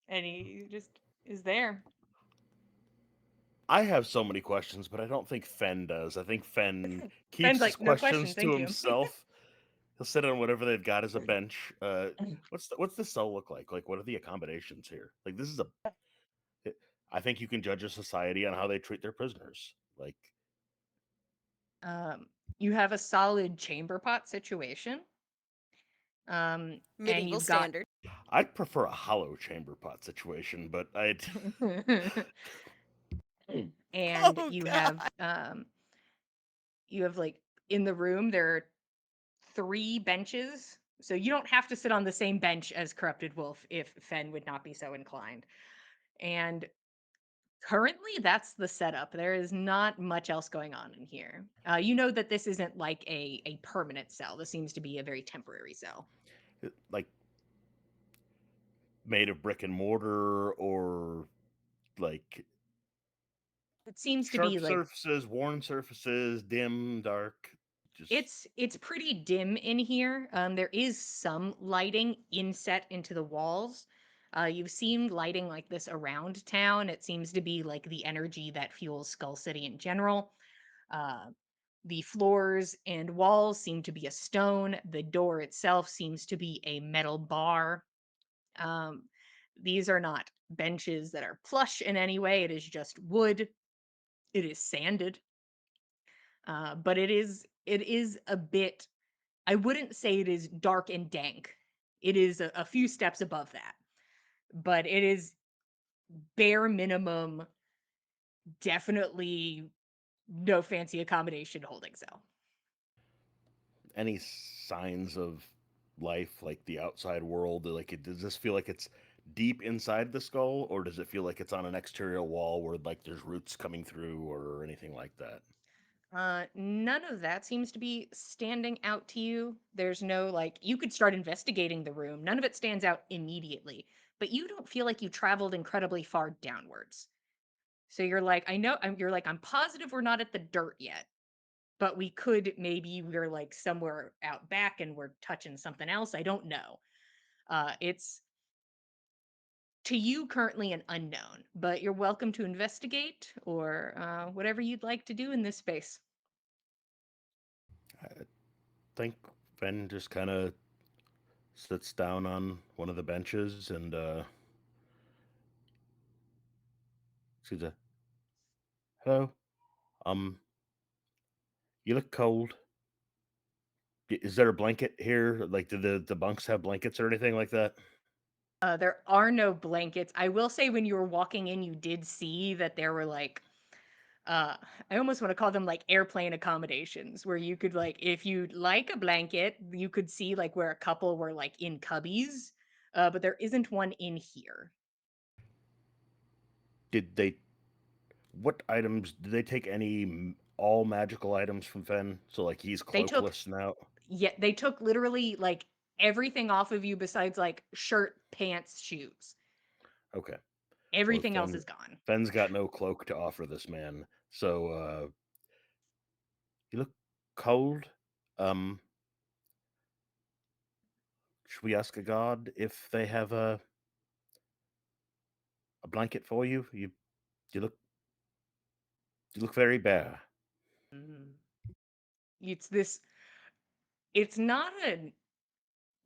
and he just is there. I have so many questions, but I don't think Fenn does. I think Fenn Fenn's keeps his like, no question, questions to thank you. himself. He'll sit on whatever they've got as a bench. What's the cell look like? Like, what are the accommodations here? Like, this is a. I think you can judge a society on how they treat their prisoners. Like, um, you have a solid chamber pot situation. And Medieval you've got standard. I'd prefer a hollow chamber pot situation, but I'd. and Oh you god. have like in the room there are 3 benches. So you don't have to sit on the same bench as Corrupted Wolf if Fenn would not be so inclined. And currently, that's the setup. There is not much else going on in here. You know that this isn't like a permanent cell. This seems to be a very temporary cell. Like, made of brick and mortar or like It seems to be sharp like surfaces, worn surfaces, dim, dark. Just it's pretty dim in here. There is some lighting inset into the walls. You've seen lighting like this around town. It seems to be like the energy that fuels Skull City in general. Uh, the floors and walls seem to be a stone. The door itself seems to be a metal bar. Um, these are not benches that are plush in any way. It is just wood. It is sanded, but it is a bit. I wouldn't say it is dark and dank. It is a few steps above that, but it is bare minimum. Definitely no fancy accommodation holding cell. any signs of life, like the outside world? Like, does this feel like it's deep inside the skull, or does it feel like it's on an exterior wall where like there's roots coming through or anything like that? None of that seems to be standing out to you. There's no like you could start investigating the room. None of it stands out immediately, but you don't feel like you traveled incredibly far downwards. So you're like, I know, you're like, I'm positive we're not at the dirt yet, but we could maybe we're like somewhere out back and we're touching something else. I don't know. It's to you currently an unknown, but you're welcome to investigate or whatever you'd like to do in this space. I think Ben just kind of sits down on one of the benches and sees a hello. Um, you look cold. Is there a blanket here? Like, do the bunks have blankets or anything like that? There are no blankets. I will say when you were walking in, you did see that there were like uh I almost want to call them like airplane accommodations where you could like if you'd like a blanket, you could see like where a couple were like in cubbies. But there isn't one in here. Did they? What items did they take? All magical items from Fen? So like he's They took cloakless now. they took literally like everything off of you besides like shirt, pants, shoes. Okay. Everything else is gone. Fenn's got no cloak to offer this man, so you look cold. Um, should we ask a god if they have a blanket for you? You look very bare. Mm. It's this. It's not a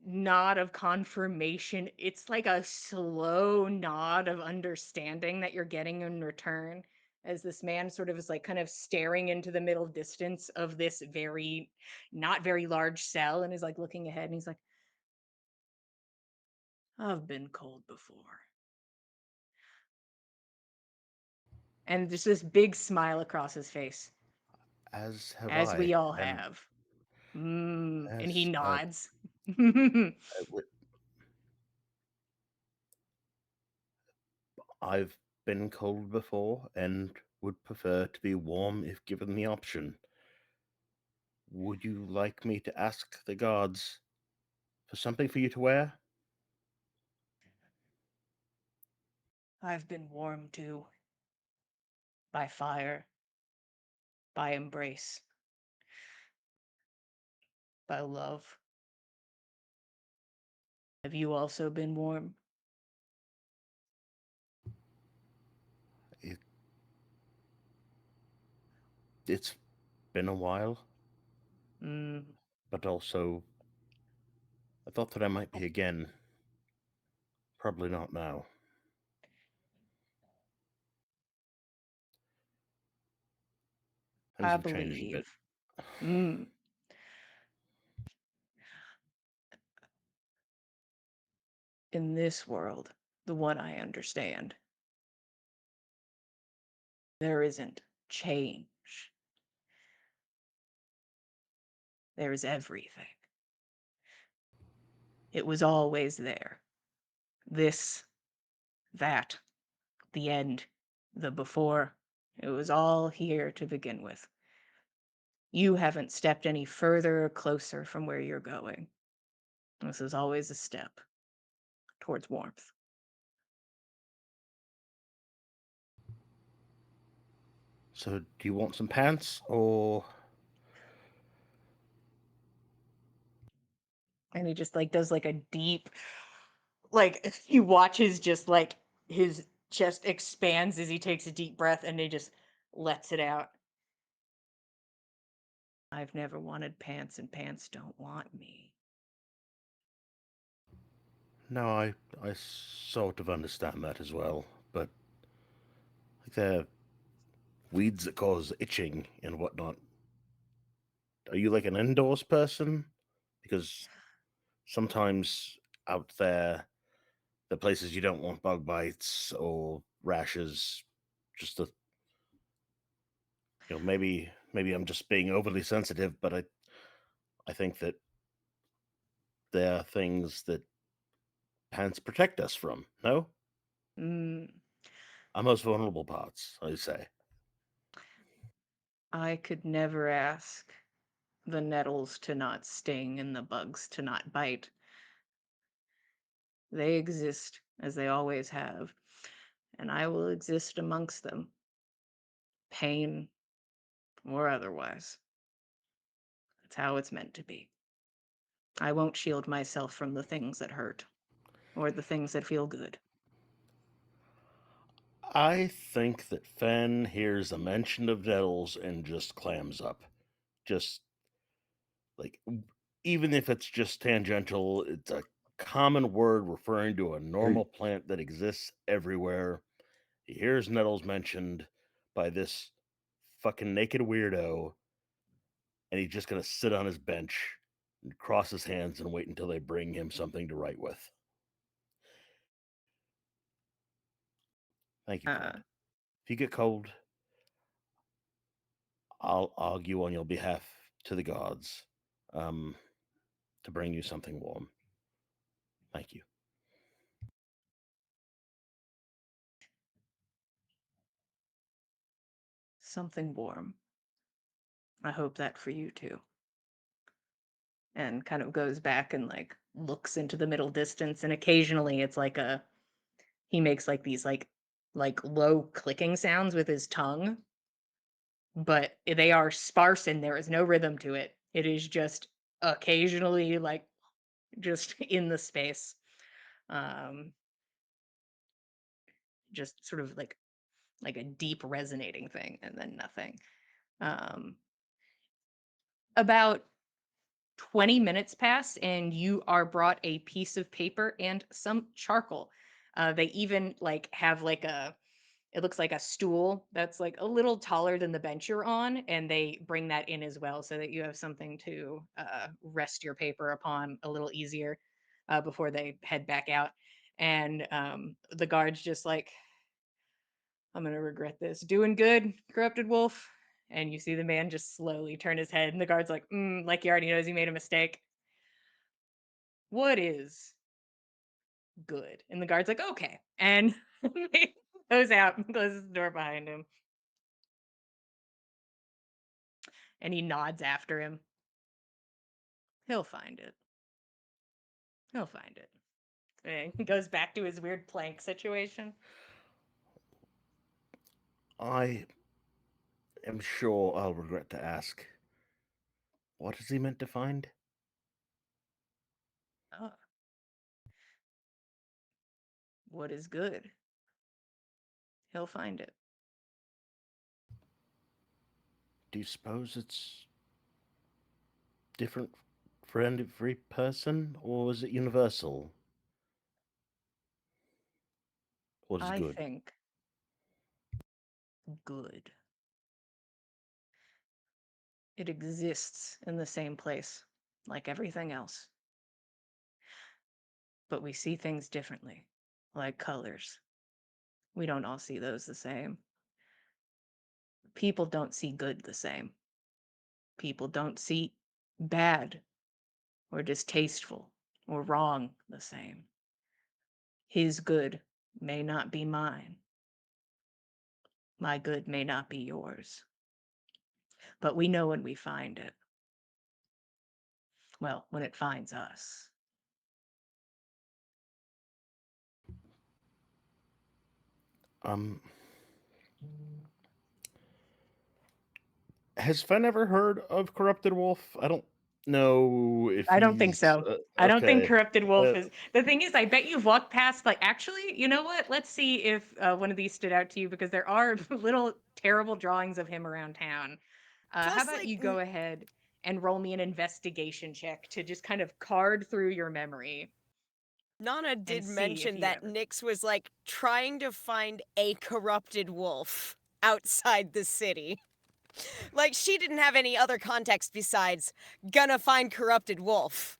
nod of confirmation. It's like a slow nod of understanding that you're getting in return as this man sort of is like kind of staring into the middle distance of this very not very large cell and is like looking ahead and he's like, I've been cold before. And there's this big smile across his face, As have as we I, all and have. And he as nods. w- I've been cold before, and would prefer to be warm if given the option. Would you like me to ask the gods for something for you to wear? I've been warmed too by fire, by embrace, by love. Have you also been warm? It, it's been a while, Mm, but also I thought that I might be again. Probably not now. Things I have changed a bit. believe. Mm, in this world, the one I understand, there isn't change. There is everything. It was always there. This, that, the end, the before. It was all here to begin with. You haven't stepped any further or closer from where you're going. This is always a step towards warmth. So, do you want some pants or? And he just like does like a deep, like he watches just like his chest expands as he takes a deep breath and he just lets it out. I've never wanted pants and pants don't want me. No, I sort of understand that as well, but like they're weeds that cause itching and whatnot. Are you like an indoors person? Because sometimes out there, the places you don't want bug bites or rashes, just to maybe I'm just being overly sensitive, but I think that there are things that pants protect us from. No, Mm, our most vulnerable parts, I say. I could never ask the nettles to not sting and the bugs to not bite. They exist as they always have, and I will exist amongst them, pain or otherwise. That's how it's meant to be. I won't shield myself from the things that hurt or the things that feel good. I think that Fenn hears a mention of nettles and just clams up. Just like, even if it's just tangential, it's a common word referring to a normal plant that exists everywhere. He hears nettles mentioned by this fucking naked weirdo, and he's just gonna sit on his bench and cross his hands and wait until they bring him something to write with. Thank you, Uh, friend. If you get cold, I'll argue on your behalf to the gods, um, to bring you something warm. Thank you. something warm. I hope that for you too. And kind of goes back and like looks into the middle distance and occasionally it's like a he makes like these like like low clicking sounds with his tongue, but they are sparse and there is no rhythm to it. It is just occasionally like just in the space. Um just sort of like a deep resonating thing and then nothing. Um about 20 minutes pass and you are brought a piece of paper and some charcoal. They even like have like a it looks like a stool that's like a little taller than the bench you're on, and they bring that in as well so that you have something to rest your paper upon a little easier before they head back out. And the guard's just like, I'm gonna regret this. Doing good, corrupted wolf. And you see the man just slowly turn his head, and the guard's like he already knows he made a mistake. What is good? And the guard's like, okay. And he goes out and closes the door behind him. And he nods after him. He'll find it. He'll find it. And he goes back to his weird plank situation. I am sure I'll regret to ask. What is he meant to find? Oh, what is good? He'll find it. Do you suppose it's different for every person, or is it universal? What is I good? think good. It exists in the same place, like everything else. But we see things differently, like colors. We don't all see those the same. People don't see good the same. People don't see bad or distasteful or wrong the same. His good may not be mine. My good may not be yours. But we know when we find it. Well, when it finds us. Um, has Fenn ever heard of Corrupted Wolf? I don't know if I don't think he's so. I don't think okay. Corrupted Wolf Uh, is. The thing is, I bet you've walked past, like, actually, you know what? Let's see if one of these stood out to you because there are little terrible drawings of him around town. How Plus, about like, you go ahead and roll me an investigation check to just kind of card through your memory Nana and did see if mention you that ever. Nyx was like trying to find a corrupted wolf outside the city. Like she didn't have any other context besides gonna find corrupted wolf.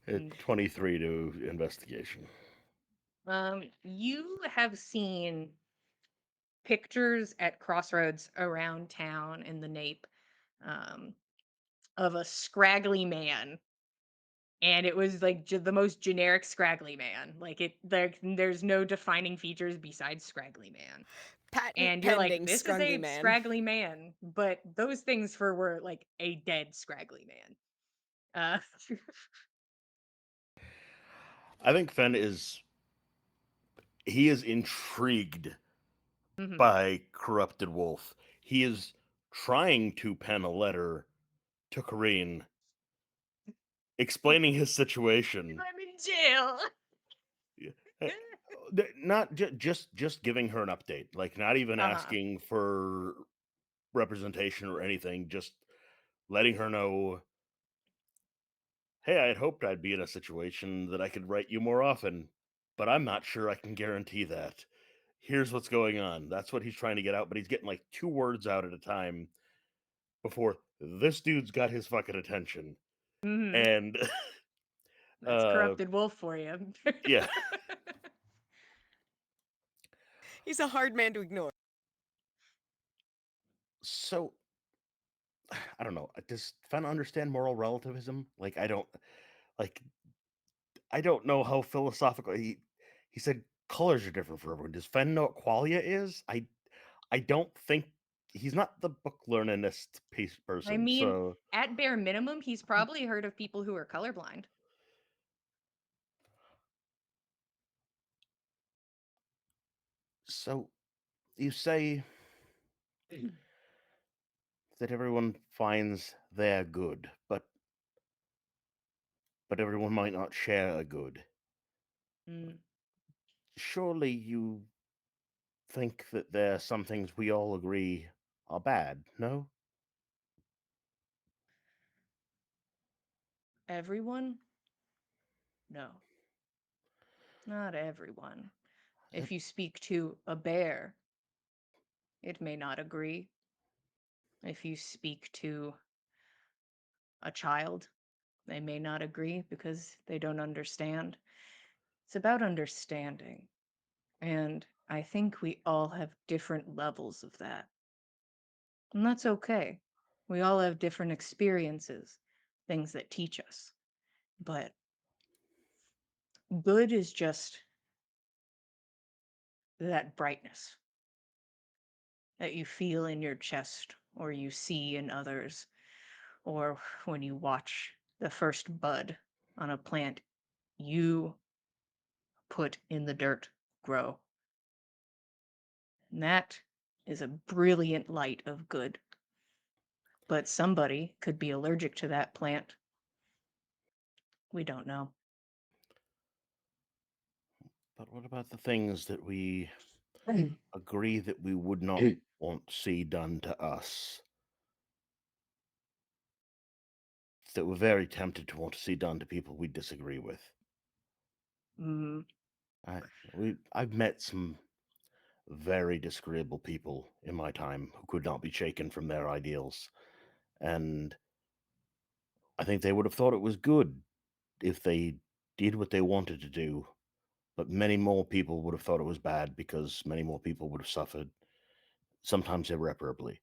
Mm. 23 to investigation. You have seen pictures at crossroads around town in the Nape um, of a scraggly man, and it was like the most generic scraggly man. Like there's no defining features besides scraggly man. Patent And you're like, pending, this is Scrungly a Man. scraggly man, but those things for were like a dead scraggly man. I think Fenn is he is intrigued Mhm. by Corrupted Wolf. He is trying to pen a letter to Kareen explaining his situation. I'm in jail. Yeah. Eh, Not just giving her an update, like not even Uh-huh. asking for representation or anything, just letting her know, hey, I had hoped I'd be in a situation that I could write you more often, but I'm not sure I can guarantee that. Here's what's going on. That's what he's trying to get out, but he's getting like 2 words out at a time before this dude's got his fucking attention. Hmm. And That's uh corrupted wolf for you. yeah. He's a hard man to ignore. So I don't know. Does Fenn understand moral relativism? Like like I don't know how philosophical he said colors are different for everyone. Does Fenn know what qualia is? I don't think he's not the book learningest piece I person. mean, at bare minimum, he's probably heard of people who are colorblind. So you say that everyone finds their good, but everyone might not share a good. Mm, Surely you think that there are some things we all agree are bad, no? everyone? No, not everyone. Uh, If you speak to a bear, it may not agree. If you speak to a child, they may not agree because they don't understand. It's about understanding. And I think we all have different levels of that. And that's okay. We all have different experiences, things that teach us. But good is just that brightness that you feel in your chest or you see in others, or when you watch the first bud on a plant you put in the dirt grow. And that is a brilliant light of good. But somebody could be allergic to that plant. We don't know. But what about the things that we Mm. agree that we would not want to see done to us? That we're very tempted to want to see done to people we disagree with. Mm, I've met some very disagreeable people in my time who could not be shaken from their ideals, and I think they would have thought it was good if they did what they wanted to do, but many more people would have thought it was bad because many more people would have suffered, sometimes irreparably.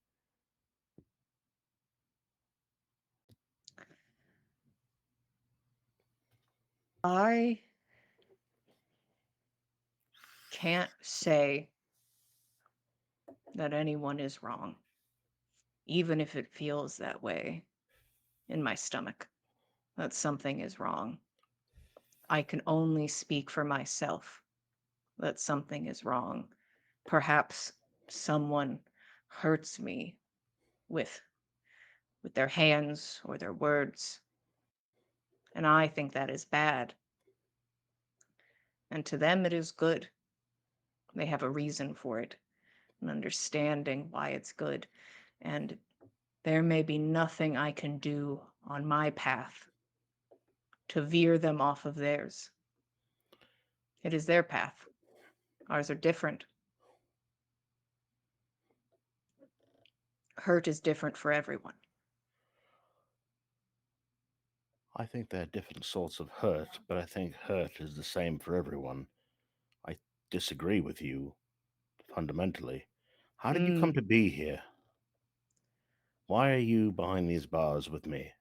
I can't say that anyone is wrong, even if it feels that way in my stomach, that something is wrong. I can only speak for myself that something is wrong. Perhaps someone hurts me with their hands or their words, and I think that is bad. And to them it is good. They have a reason for it, an understanding why it's good. And there may be nothing I can do on my path to veer them off of theirs. It is their path. Ours are different. Hurt is different for everyone. I think there are different sorts of hurt, but I think hurt is the same for everyone. I disagree with you fundamentally. How did you come Mm, to be here? Why are you behind these bars with me?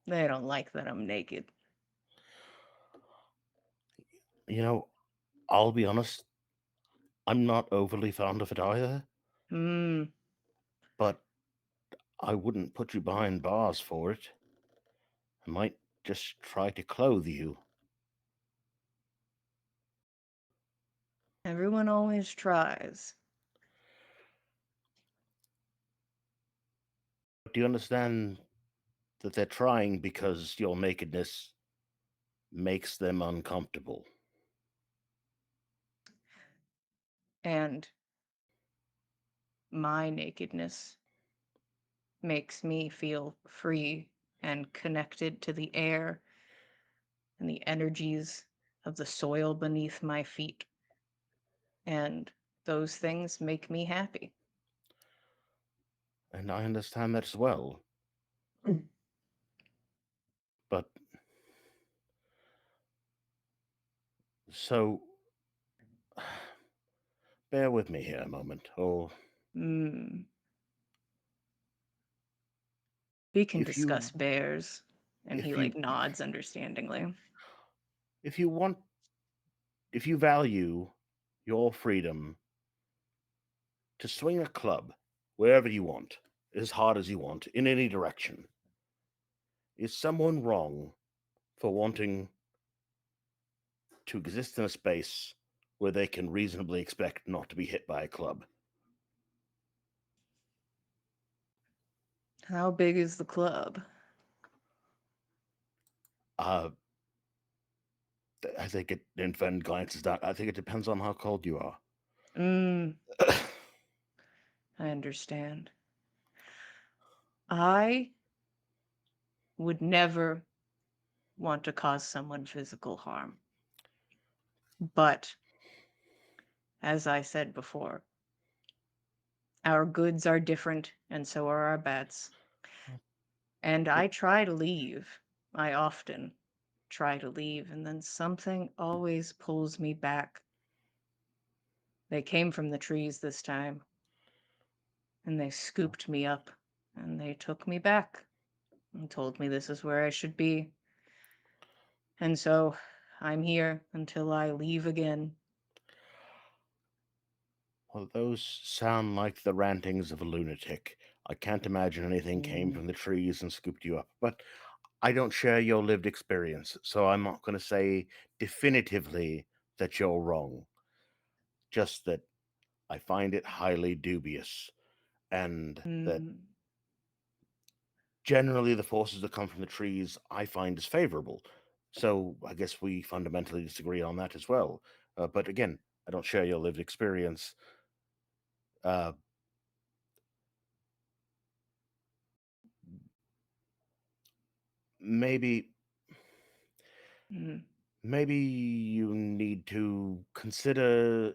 they don't like that I'm naked. You know, I'll be honest, I'm not overly fond of it either, Mm, but I wouldn't put you behind bars for it. I might just try to clothe you. everyone always tries. Do you understand that they're trying because your nakedness makes them uncomfortable? And my nakedness makes me feel free and connected to the air and the energies of the soil beneath my feet. And those things make me happy. And I understand that as well. Mm. But so bear with me here a moment. Or Mm. We can if you discuss bears. And he if like you nods understandingly. if you want if you value your freedom to swing a club wherever you want, as hard as you want, in any direction, Is someone wrong for wanting to exist in a space where they can reasonably expect not to be hit by a club? How big is the club? Uh, I think it, and Fenn glances down, I think it depends on how cold you are. Mm, I understand. I would never want to cause someone physical harm. But, as I said before, our goods are different, and so are our bets. And I try to leave. I often try to leave, and then something always pulls me back. They came from the trees this time, and they scooped me up, and they took me back and told me this is where I should be. And so I'm here until I leave again. Well, those sound like the rantings of a lunatic. I can't imagine anything came from the trees and scooped you up, but I don't share your lived experience, so I'm not going to say definitively that you're wrong. Just that I find it highly dubious, and that Mm, generally the forces that come from the trees I find as favorable. So I guess we fundamentally disagree on that as well. But again, I don't share your lived experience. Uh, maybe mm, maybe you need to consider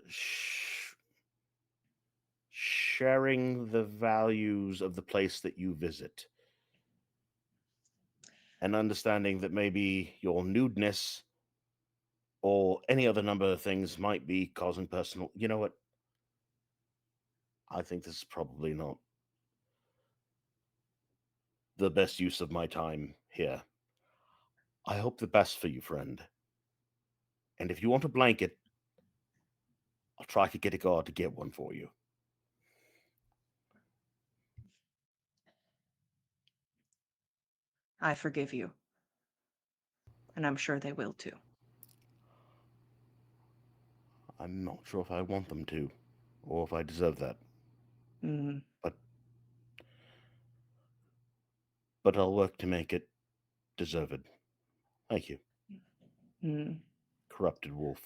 sharing the values of the place that you visit, and understanding that maybe your nudeness or any other number of things might be causing personal. You know what? I think this is probably not the best use of my time here. I hope the best for you, friend. And if you want a blanket, I'll try to get a guard to get one for you. I forgive you, and I'm sure they will too. I'm not sure if I want them to, or if I deserve that. Mm, But but I'll work to make it deserved. Thank you, mm. corrupted wolf.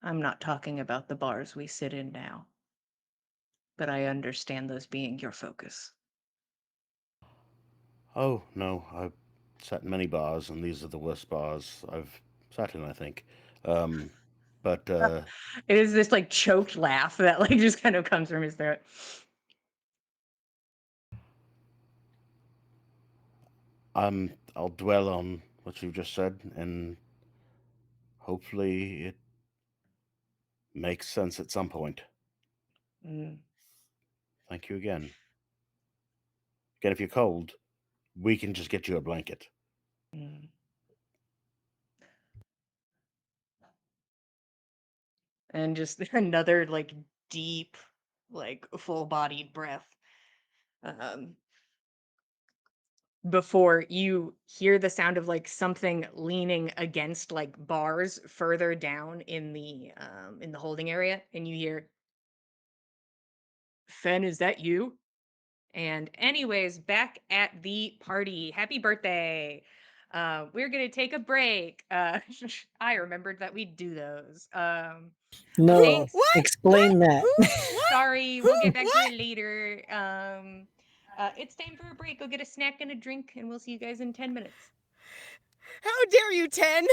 I'm not talking about the bars we sit in now, but I understand those being your focus. Oh no, I've sat in many bars, and these are the worst bars I've sat in, I think. Um, but It is this like choked laugh that like just kind of comes from his throat. I'll dwell on what you've just said, and hopefully it makes sense at some point. Mm, Thank you again. Again, if you're cold, we can just get you a blanket. mm. And just another like deep, like full-bodied breath. Um, before you hear the sound of like something leaning against like bars further down in the holding area, and you hear, Fen, is that you? And anyways, back at the party. Happy birthday. We're gonna take a break. I remembered that we do those. No, Thanks. What? What? explain that. Who? What? Sorry, we'll Who? get back to What? it later. It's time for a break. Go get a snack and a drink, and we'll see you guys in 10 minutes. How dare you, Ten?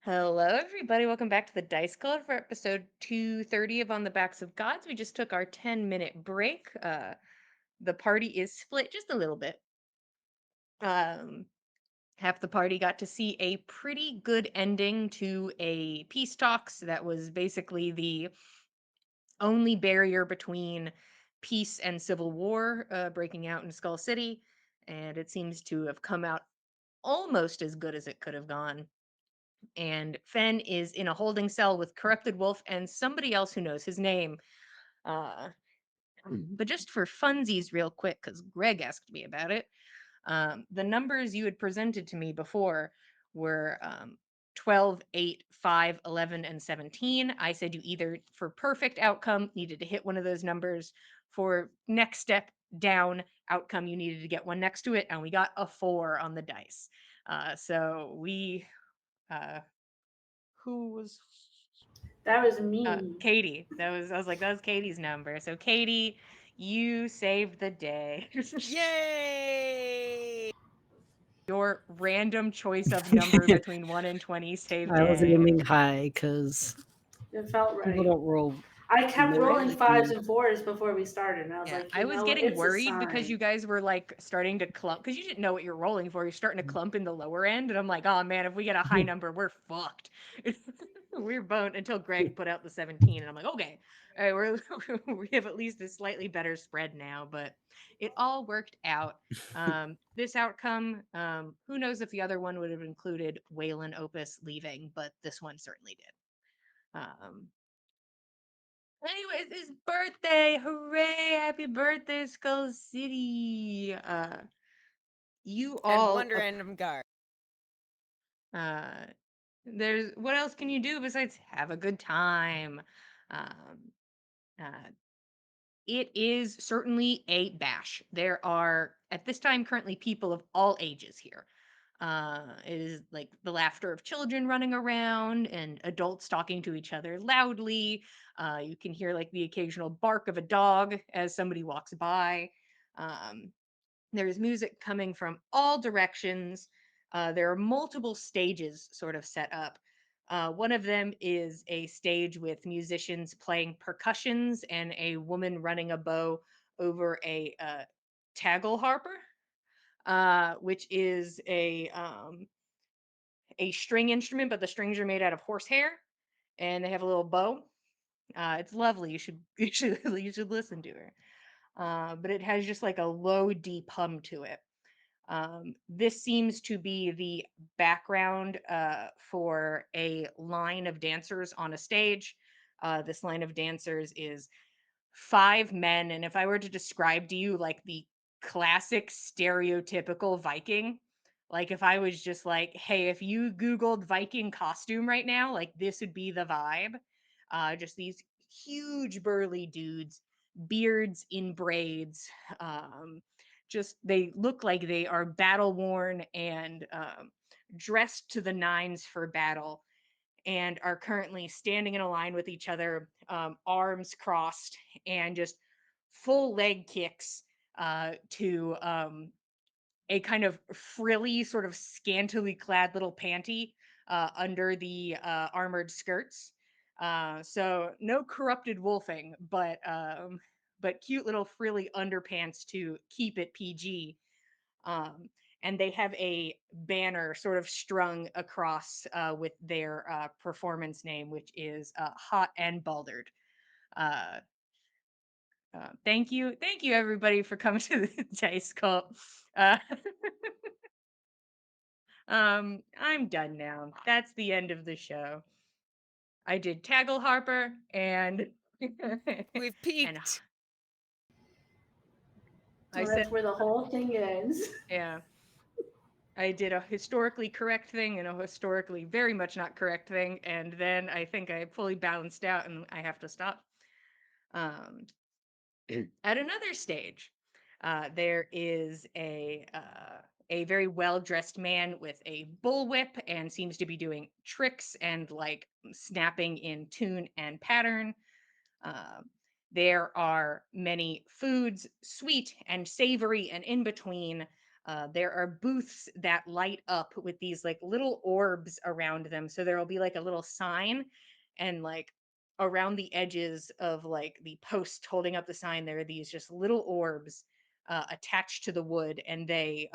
Hello, everybody. Welcome back to the Dice Club for episode 230 of On the Backs of Gods. We just took our 10-minute break. The party is split just a little bit. Half the party got to see a pretty good ending to a peace talks that was basically the only barrier between peace and civil war breaking out in Skull City. And it seems to have come out almost as good as it could have gone. And Fenn is in a holding cell with Corrupted Wolf and somebody else who knows his name. Uh, but just for funsies, real quick, because Greg asked me about it, the numbers you had presented to me before were 12, 8, 5, 11, and 17. I said you either, for perfect outcome, needed to hit one of those numbers. For next step down outcome, you needed to get one next to it, and we got a 4 on the dice. So we who was That was me. Katie. I was like, that was Katie's number. So Katie, you saved the day. Yay! Your random choice of number between 1 and 20 saved I was day. aiming high because It felt people right. don't roll. I kept low rolling like 5s me. and 4s before we started, and I was Yeah, like, I you was know, getting it's a worried because sign. you guys were like starting to clump because you didn't know what you're rolling for. You're starting to clump in the lower end, and I'm like, oh man, if we get a high number, we're fucked. We're boned until Greg put out the 17, and I'm like, okay, all right, we have at least a slightly better spread now, but it all worked out. This outcome, who knows if the other one would have included Waylon Opus leaving, but this one certainly did. Anyways, his birthday! Hooray! Happy birthday, Skull City! You And all, one random guard. uh, there's what else can you do besides have a good time? Um, uh, it is certainly a bash. There are at this time currently people of all ages here. It is like the laughter of children running around and adults talking to each other loudly. You can hear like the occasional bark of a dog as somebody walks by. Um, there's music coming from all directions. There are multiple stages sort of set up. One of them is a stage with musicians playing percussions and a woman running a bow over a taggle harper, which is a string instrument, but the strings are made out of horsehair, and they have a little bow. It's lovely. You should listen to her. But it has just like a low, deep hum to it. This seems to be the background for a line of dancers on a stage. This line of dancers is 5 men, and if I were to describe to you like the classic stereotypical Viking, like if I was just like, hey, if you Googled Viking costume right now, like this would be the vibe. Just these huge burly dudes, beards in braids. Just they look like they are battle worn and dressed to the nines for battle and are currently standing in a line with each other, arms crossed, and just full leg kicks to a kind of frilly, sort of scantily clad little panty under the armored skirts. So no corrupted wolfing, but cute little frilly underpants to keep it PG. Um, and they have a banner sort of strung across with their performance name, which is Hot and Baldered. Uh, thank you, everybody, for coming to the Dice Cult. Uh, I'm done now. That's the end of the show. I did Taggle Harper and We've and peaked. I And said, that's where the whole thing ends. yeah. I did a historically correct thing and a historically very much not correct thing, and then I think I fully balanced out and I have to stop. Um, at another stage, there is a very well dressed man with a bullwhip and seems to be doing tricks and like snapping in tune and pattern. Um, there are many foods, sweet and savory and in between, There are booths that light up with these like little orbs around them. So there will be like a little sign, and like around the edges of like the post holding up the sign, there are these just little orbs attached to the wood, and they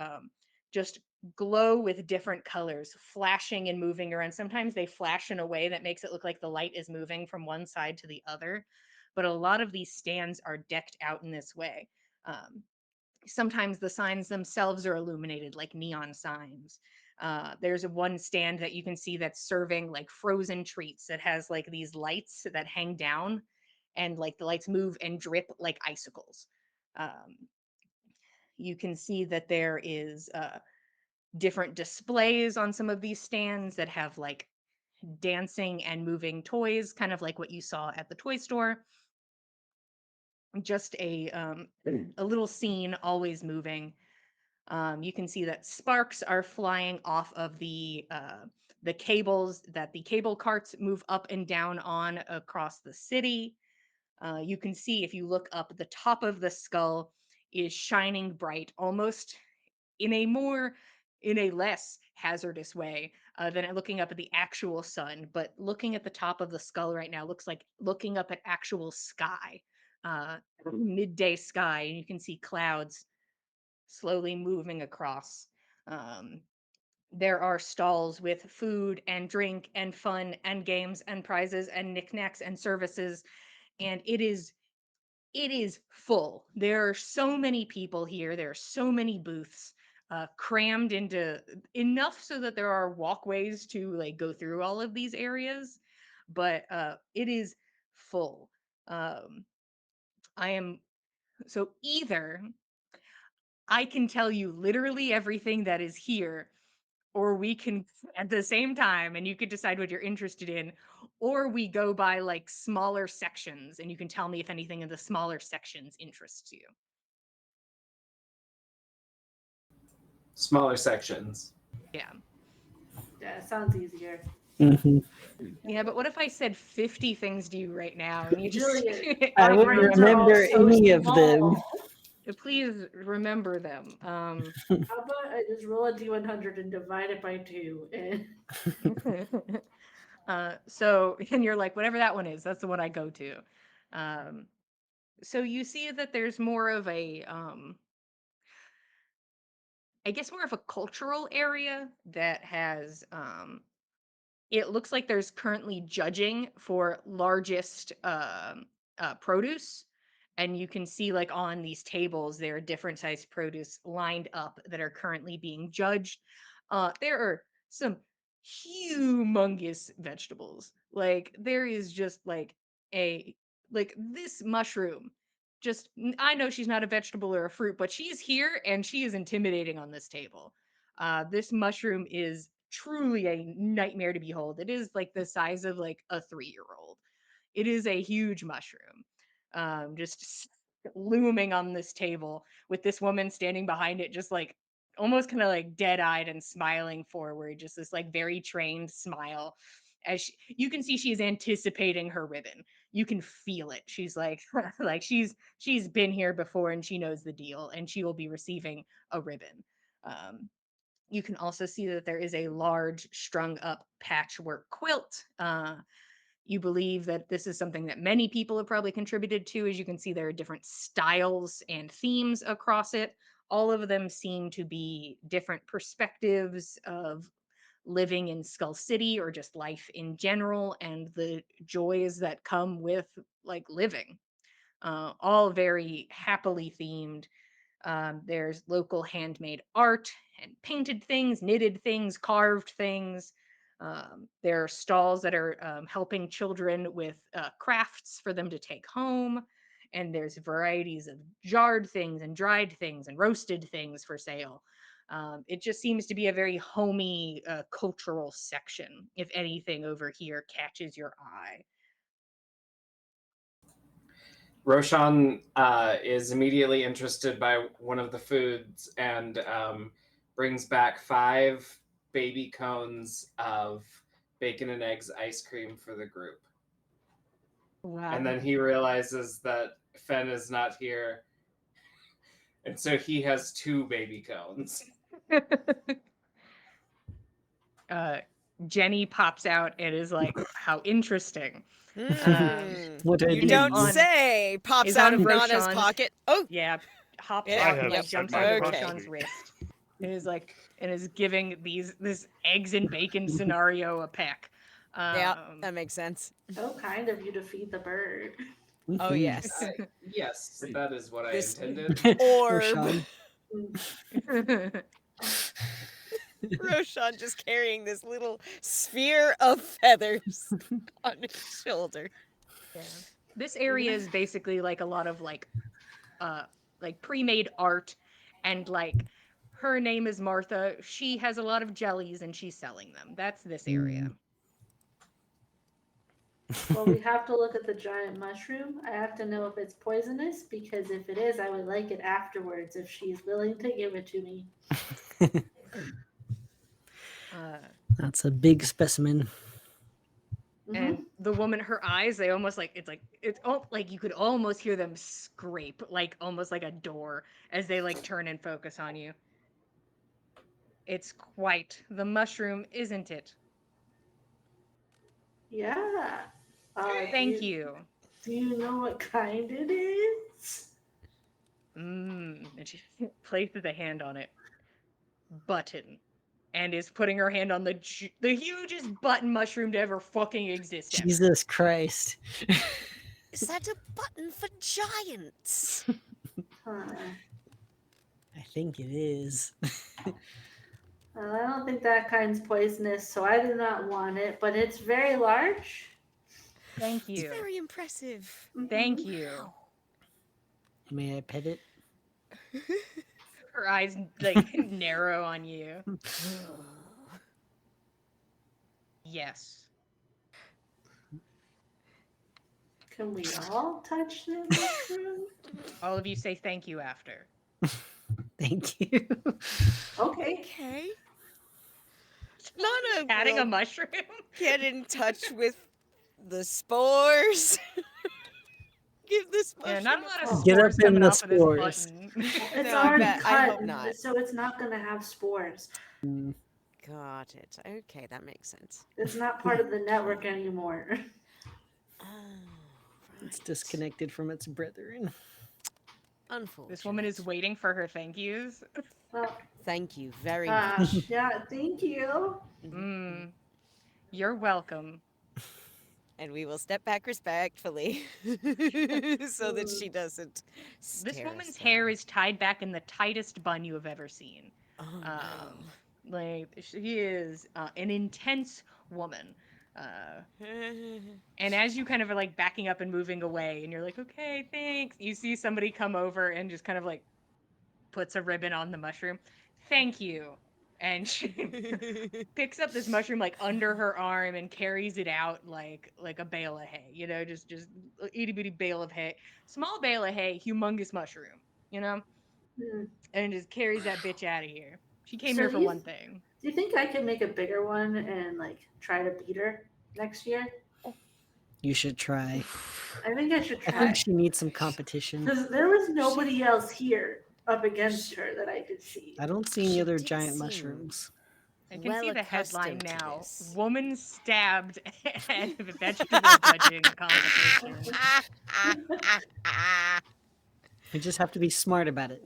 just glow with different colors, flashing and moving around. Sometimes they flash in a way that makes it look like the light is moving from one side to the other. But a lot of these stands are decked out in this way. Sometimes the signs themselves are illuminated like neon signs. There's one stand that you can see that's serving like frozen treats that has like these lights that hang down, and like the lights move and drip like icicles. Um, you can see that there is different displays on some of these stands that have like dancing and moving toys, kind of like what you saw at the toy store. Just a little scene always moving. You can see that sparks are flying off of the cables that the cable carts move up and down on across the city. You can see if you look up, the top of the skull is shining bright, almost in a more in a less hazardous way than looking up at the actual sun. But looking at the top of the skull right now looks like looking up at actual sky, midday sky, and you can see clouds slowly moving across. Um, there are stalls with food and drink and fun and games and prizes and knickknacks and services, and it is full. There are so many people here. There are so many booths crammed into enough so that there are walkways to like go through all of these areas, but it is full. Um, I am so either I can tell you literally everything that is here, or we can at the same time, and you could decide what you're interested in, or we go by like smaller sections and you can tell me if anything in the smaller sections interests you. Smaller sections. Yeah. Yeah, it sounds easier. Hmm. Yeah, but what if I said 50 things to you right now and you just Julian, I our wouldn't brains are all remember so any of them. small. please remember them. How about I just roll a d100 and divide it by 2? And So and you're like, whatever that one is, that's the one I go to. So you see that there's more of a I guess more of a cultural area that has it looks like there's currently judging for largest produce, and you can see like on these tables there are different sized produce lined up that are currently being judged. There are some humongous vegetables. Like there is just a like this mushroom, just I know she's not a vegetable or a fruit, but she's here and she is intimidating on this table. This mushroom is truly a nightmare to behold. It is like the size of like a 3-year-old. It is a huge mushroom, just looming on this table with this woman standing behind it, just like almost kind of like dead-eyed and smiling forward, just this like very trained smile. As you can see, she's anticipating her ribbon. You can feel it. She's like, like she's been here before and she knows the deal, and she will be receiving a ribbon. Um, you can also see that there is a large strung up patchwork quilt. You believe that this is something that many people have probably contributed to. As you can see, there are different styles and themes across it. All of them seem to be different perspectives of living in Skull City or just life in general and the joys that come with like living. All very happily themed. There's local handmade art and painted things, knitted things, carved things. There are stalls that are helping children with crafts for them to take home. And there's varieties of jarred things and dried things and roasted things for sale. It just seems to be a very homey cultural section, if anything over here catches your eye. Roshan is immediately interested by one of the foods and brings back 5 baby cones of bacon and eggs ice cream for the group. Wow. And then he realizes that Fenn is not here And so he has 2 baby cones. Jenny pops out and is like, "How interesting." What are You is don't these? say. Pops is out on of Nana's Roshan's- pocket. Oh, Yeah, hops Yeah, out I and have like yep, jumps my onto okay. Roshan's wrist. And is like, and is giving this eggs and bacon scenario a peck. Yeah, that makes sense. So kind of you to feed the bird. Oh, yes. Yes, that is what I This- intended. Orb. Roshan. Roshan just carrying this little sphere of feathers on his shoulder. Yeah. This area is basically like a lot of like pre-made art, and like her name is Martha. She has a lot of jellies and she's selling them. That's this area. Well, we have to look at the giant mushroom. I have to know if it's poisonous, because if it is, I would like it afterwards if she's willing to give it to me. That's a big specimen. And the woman, her eyes, they almost like it's like you could almost hear them scrape, like almost like a door, as they like turn and focus on you. It's quite the mushroom, isn't it? Yeah. Thank you. Do you know what kind it is? And she places a hand on it. Button. And is putting her hand on the hugest button mushroom to ever fucking exist ever. Jesus Christ. Is that a button for giants? Huh. I think it is. Well, I don't think that kind's poisonous, so I do not want it, but it's very large. Thank It's you. very impressive. Thank you. May I pet it? Her eyes like narrow on you. Yes. Can we all touch the mushroom? All of you say thank you after. Thank you. Okay. Okay. Nana Adding a will mushroom? get in touch with the spores. Give this Yeah, mushroom not a lot of Oh. Get spores up in coming the off of this spores. button. It's No, I already bet- cut, I hope not. so it's not going to have spores. Got it. Okay, that makes sense. It's not part of the network anymore. Oh, It's right. disconnected from its brethren. Unfortunate. This woman is waiting for her thank yous. Well, Thank you very much. yeah, thank you. You're welcome. And we will step back respectfully so that she doesn't stare This woman's us hair down. is tied back in the tightest bun you have ever seen. Oh, Like she is an intense woman. no. And as you kind of are like backing up and moving away, and you're like, okay, thanks. You see somebody come over and just kind of like puts a ribbon on the mushroom. Thank you. And she picks up this mushroom like under her arm and carries it out like a bale of hay, you know, just itty bitty bale of hay, small bale of hay, humongous mushroom, you know, Hmm. and just carries that bitch out of here. She came So here for you- one thing. Do you think I can make a bigger one and like try to beat her next year? You should try. I think I should I try. think she needs some competition. Because there was nobody else here up against her that I could see. I don't see any She other did giant seem mushrooms. I can well see the headline accustomed to now: this. "Woman stabbed at a vegetable judging competition." You just have to be smart about it.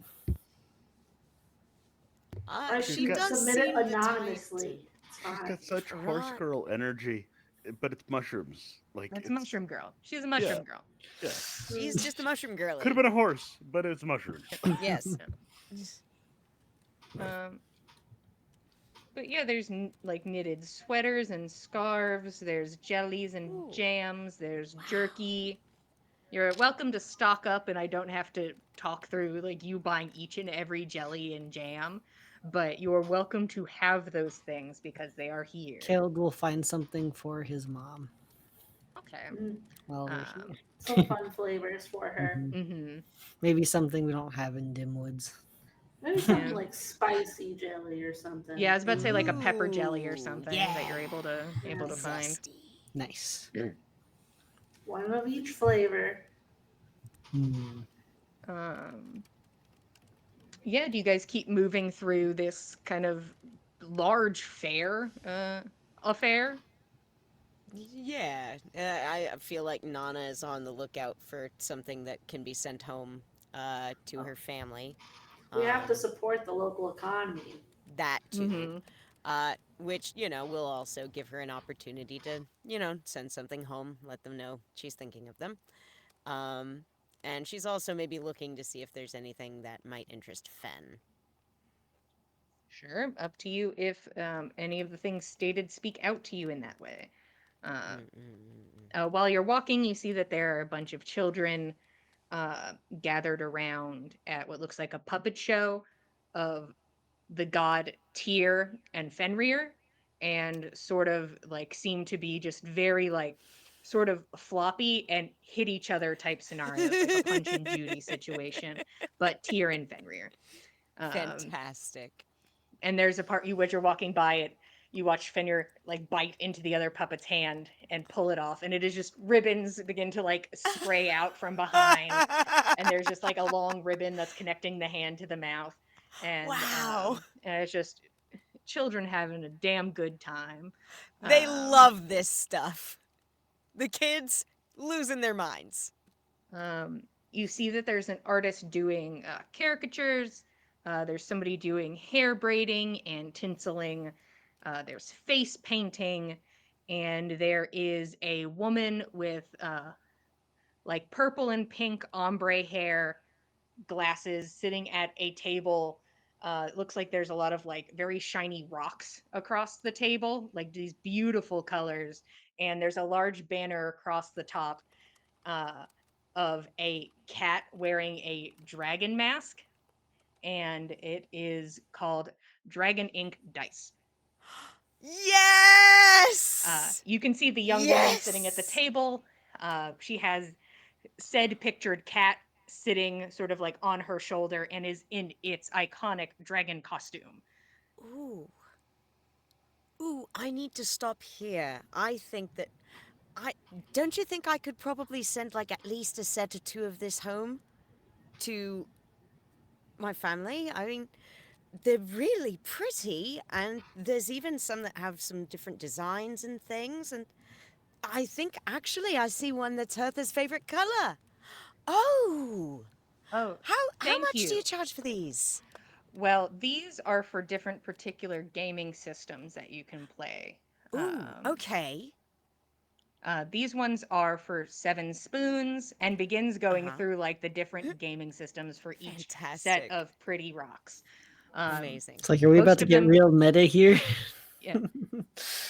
I She can does submit seem it the type anonymously. It's She's fine. got such horse Right. girl energy, but it's mushrooms. Like That's it's, Mushroom Girl. She's a Mushroom Girl. Yeah, She's just a mushroom girly. could have been a horse, but it's mushrooms. Yes. But yeah, there's like knitted sweaters and scarves. There's jellies and Ooh. jams. There's jerky. You're welcome to stock up, and I don't have to talk through like you buying each and every jelly and jam. But you're welcome to have those things because they are here. Caleb will find something for his mom Okay. while we're Um, here. Some fun flavors for her. Mhm. Mm-hmm. Maybe something we don't have in Dimwoods. Maybe something Yeah. like spicy jelly or something. Yeah, I was about to say like a pepper jelly or Ooh, something that you're yeah. able to find. Zesty. Nice. One of each flavor. Hmm. Um, Yeah, do you guys keep moving through this kind of large fair affair? Yeah, I feel like Nana is on the lookout for something that can be sent home to Oh, her family. we have to Um, support the local economy. that too. Mm-hmm. Which, will also give her an opportunity to, send something home, let them know she's thinking of them. Um, and she's also maybe looking to see if there's anything that might interest Fenn. Sure, up to you if any of the things stated speak out to you in that way. Uh, Mm-mm-mm. while you're walking, you see that there are a bunch of children uh, gathered around at what looks like a puppet show of the god Tyr and Fenrir, and sort of like seem to be just very like sort of floppy and hit each other type scenarios, like a Punch and Judy situation, but Tyr and Fenrir. Um, Fantastic. and there's a part you as you're walking by it, you watch Fenrir like bite into the other puppet's hand and pull it off, and it is just ribbons begin to like spray out from behind, and there's just like a long ribbon that's connecting the hand to the mouth, Wow. and it's just children having a damn good time. They Um, love this stuff. The kids losing their minds. you see that there's an artist doing caricatures. There's somebody doing hair braiding and tinseling. There's face painting, and there is a woman with like purple and pink ombre hair, glasses, sitting at a table. It looks like there's a lot of like very shiny rocks across the table, like these beautiful colors. And there's a large banner across the top uh, of a cat wearing a dragon mask, and it is called Dragon Ink Dice. Yes! You can see the young woman sitting at the Yes! table. She has said pictured cat sitting sort of like on her shoulder and is in its iconic dragon costume. Ooh. Ooh, I need to stop here. I think that I don't you think I could probably send like at least a set or two of this home to my family? I mean, they're really pretty, and there's even some that have some different designs and things, and I think actually I see one that's Hertha's favorite color. Oh, Oh, how thank much do you you. charge for these? Well, these are for different particular gaming systems that you can play. Ooh, okay. These ones are for seven spoons and begins going Uh-huh. through like the different gaming systems for each set Fantastic. of pretty rocks. Um, Amazing. It's like, are we about most to of get them, real meta here? yeah,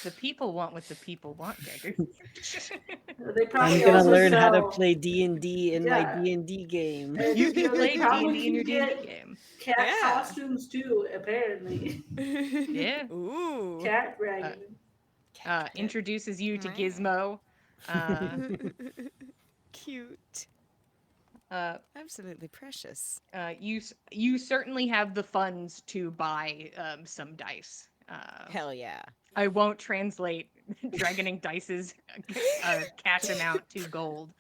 the people want what the people want, Gregor. They I'm probably gonna also learn how to sell, play D&D in my yeah, D&D game. and You can they play probably D&D in can your D&D get game. cat Yeah. costumes too. Apparently, Yeah. Ooh. cat Uh, dragon. introduces you to Meow. Gizmo. Uh, Cute. uh, Absolutely precious. you certainly have the funds to buy some dice. Hell yeah. I won't translate Dragoning Dice's cash amount to gold.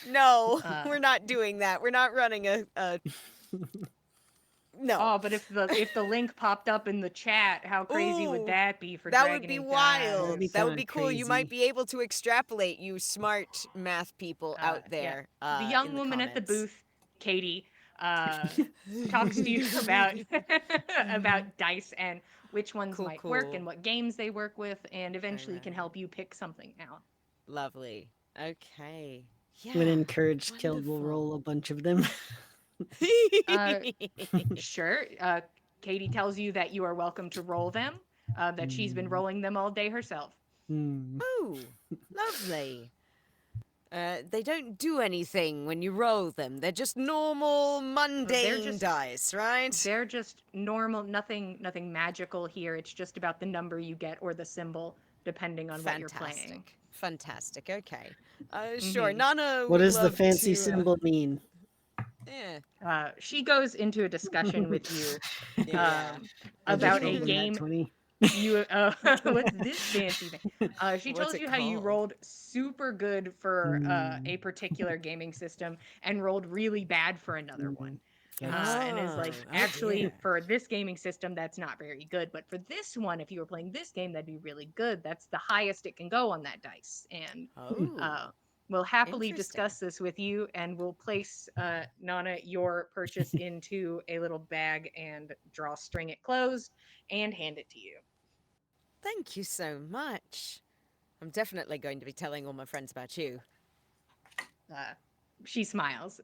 No, Uh, we're not doing that. We're not running a no. oh, but if the link popped up in the chat, how crazy would Ooh, that be for that would be Dragoning That'd wild. be Dice? That kind would of be cool. You might crazy. be able to extrapolate, you smart math people out Yeah, there the in young the woman at the comments. booth, Katie, talks to you about about dice and which ones Cool, might work cool. and what games they work with, and All eventually can right. help you pick something out. Lovely. Okay. When Yeah. encouraged, Keld will Wonderful. roll a bunch of them. Uh, sure. Katie tells you that you are welcome to roll them. That she's been Hmm. rolling them all day herself. Hmm. Oh, lovely. They don't do anything when you roll them. They're just normal, They're mundane just dice, right? they're just normal, nothing magical here. It's just about the number you get or the symbol, depending on what you're playing. Fantastic. Fantastic. Okay. Sure. Hmm Nana What would does the love fancy to. symbol mean? Yeah. She goes into a discussion with you Yeah. I just about Yeah. a rolled a nat game 20. you what's this fancy thing? She What's tells it you how you called? rolled super good for Hmm. a particular gaming system and rolled really bad for another Hmm. one. And is like, Oh, actually, dear. for this gaming system, that's not very good. But for this one, if you were playing this game, that'd be really good. That's the highest it can go on that dice. And Oh, we'll happily interesting. discuss this with you, and we'll place, Nana, your purchase into a little bag and drawstring it closed and hand it to you. Thank you so much. I'm definitely going to be telling all my friends about you. Uh, she smiles.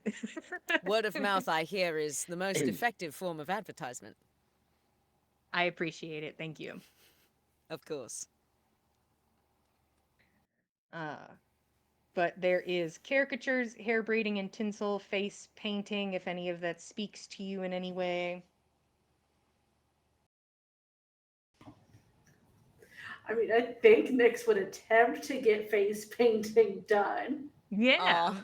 Word of mouth, I hear, is the most effective form of advertisement. I appreciate it. Thank you. Of course. Uh, but there is caricatures, hair braiding, and tinsel, face painting, if any of that speaks to you in any way. I mean, I think Nyx would attempt to get face painting done. Yeah. Aw.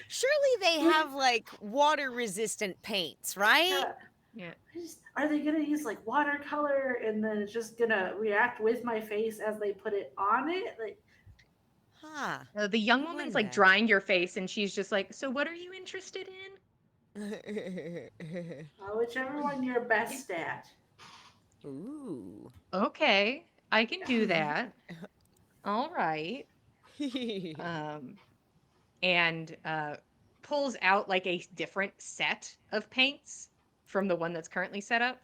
Surely they have, like, water-resistant paints, right? Yeah. Are they gonna use like watercolor and then it's just gonna react with my face as they put it on it? Like, Huh. The young I woman's like wonder. drying your face, and she's just like, "So, what are you interested in?" whichever one you're best at. Ooh. Okay, I can do that. All right. Um, and pulls out like a different set of paints from the one that's currently set up.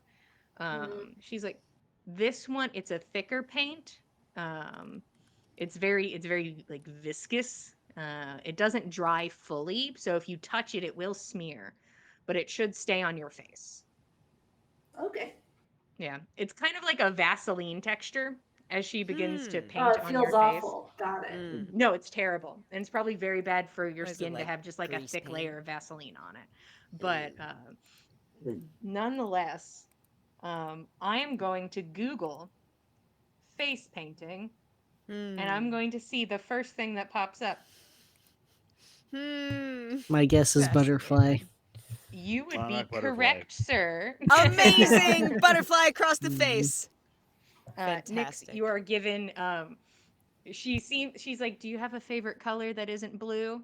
She's like, this one, it's a thicker paint. Um, it's very like viscous. It doesn't dry fully, so if you touch it, it will smear, but it should stay on your face. Okay. Yeah, it's kind of like a Vaseline texture as she begins to Hmm. Oh, paint it on your feels face. awful. Got it. Mm. No, it's terrible. And it's probably very bad for your What is it, skin to like have just like a grease thick paint? layer of Vaseline on it. But nonetheless, I am going to Google face painting, and I'm Hmm. going to see the first thing that pops up. Hmm. My guess is butterfly. Fascinating. You would be Monarch butterfly. correct, sir. Amazing! Butterfly across the Mhm. face. Nyx, Fantastic. you are given. She's like, do you have a favorite color that isn't blue?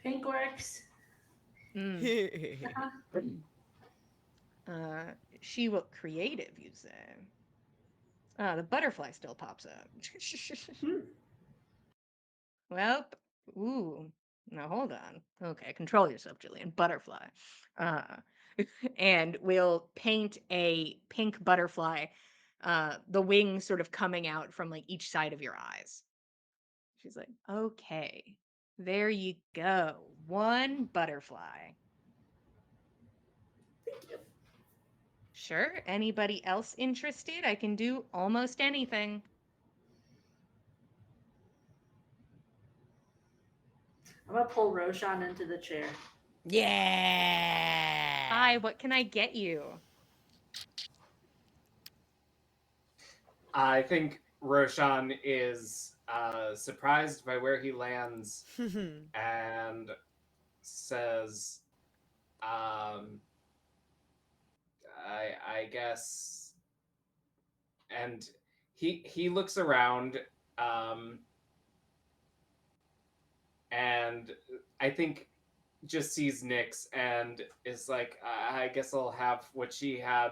Pink works. Mm. Uh, she will creative, you say. The butterfly still pops up. Hmm. Well, ooh. Now hold on. Okay, control yourself, Jillian. Butterfly. Uh, and we'll paint a pink butterfly, the wings sort of coming out from like each side of your eyes. She's like, okay, there you go. One butterfly. Thank you. Sure. Anybody else interested? I can do almost anything. I'm gonna pull Roshan into the chair. Yeah. Hi, what can I get you? I think Roshan is surprised by where he lands and says, I guess, and he looks around, um, and I think just sees Nyx and is like, I guess I'll have what she had.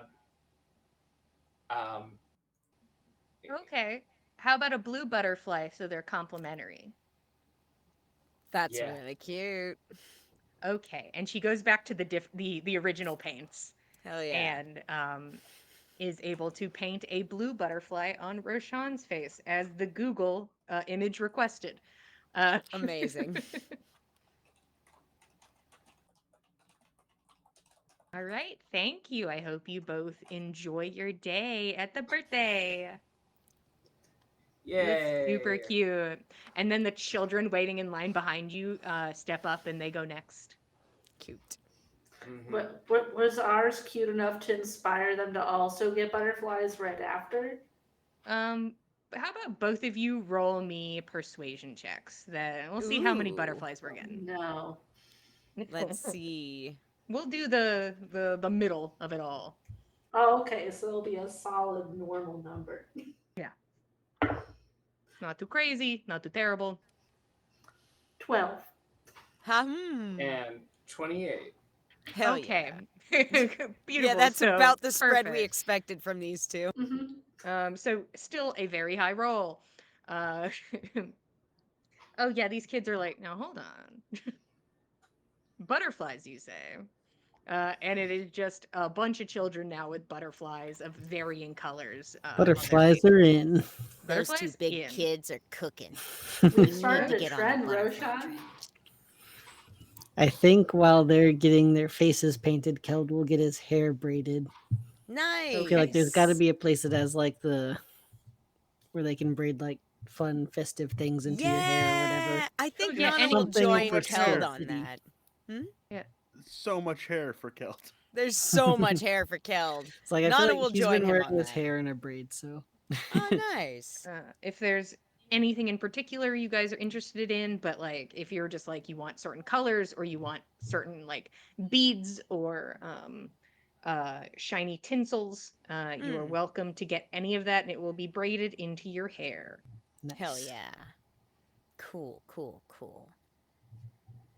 Um, Okay. How about a blue butterfly so they're complementary? That's Yeah. really cute. Okay. And she goes back to the original paints Hell yeah. and is able to paint a blue butterfly on Roshan's face as the Google image requested. Amazing. All right. Thank you. I hope you both enjoy your day at the birthday. It was super Yay! cute. And then the children waiting in line behind you step up and they go next. Cute. Mhm. What was ours cute enough to inspire them to also get butterflies right after? How about both of you roll me persuasion checks? Then we'll see how many Ooh. butterflies we're getting. No. Let's see. We'll do the middle of it all. Oh, okay, so it'll be a solid normal number. Yeah. Not too crazy, not too terrible. 12. Hmm. And 28. Hell Okay. yeah. Beautiful. Yeah, that's so about the spread we perfect. expected from these two. So still a very high roll. Uh, oh yeah, these kids are like, now hold on. Butterflies, you say? And it is just a bunch of children now with butterflies of varying colors on their Butterflies faces. are in. Those two Butterflies big in. kids are cooking. We've You started need to the get on trend, the butterfly Roshan. train. I think while they're getting their faces painted, Keld will get his hair braided. Nice. I feel like there's got to be a place that has like where they can braid like fun festive things into your hair or whatever. Yeah, I think yeah, Nana any- will Something join for Keld Skull on City. that. Yeah. So much hair for Kelt. There's so much hair for Keld. It's like I Nana feel will like he's join been him wearing on his that. hair in a braid, so Oh, nice. If there's anything in particular you guys are interested in, but like if you're just like you want certain colors or you want certain like beads or shiny tinsels, you are welcome to get any of that and it will be braided into your hair. nice. Hell yeah. Cool, cool, cool.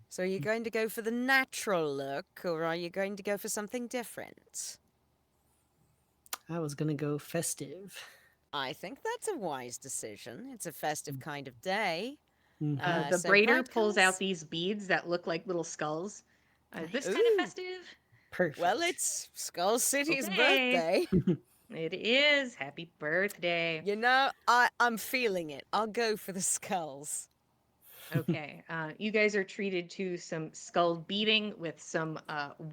So are you going to go for the natural look or are you going to go for something different? I was gonna go festive. I think that's a wise decision. It's a festive kind of day. Mhm. The So braider bright pulls colours. out these beads that look like little skulls. This kind of Ooh. festive? Perfect. Well, it's Skull City's Okay. birthday. It is. Happy birthday. You know, I'm feeling it. I'll go for the skulls. Okay. You guys are treated to some skull beading with some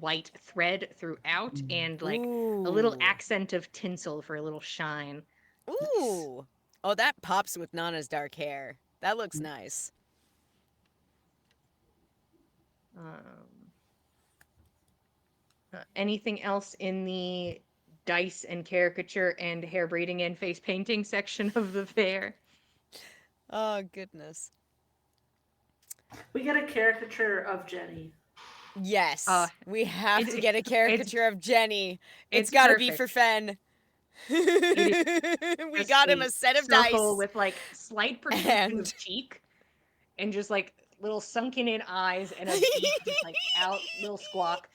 white thread throughout and like a little Ooh. accent of tinsel for a little shine. Ooh. Oh, that pops with Nana's dark hair. That looks nice. Um, anything else in the dice and caricature and hair braiding and face painting section of the fair? Oh, goodness. We get a caricature of Jenny. Yes. We have it's- to get a caricature of Jenny. It's it's got to be for perfect. Fenn. We Just got him a set of circle dice. with like slight protrusion And of cheek and just like little sunken in eyes and a beak just like out, little squawk.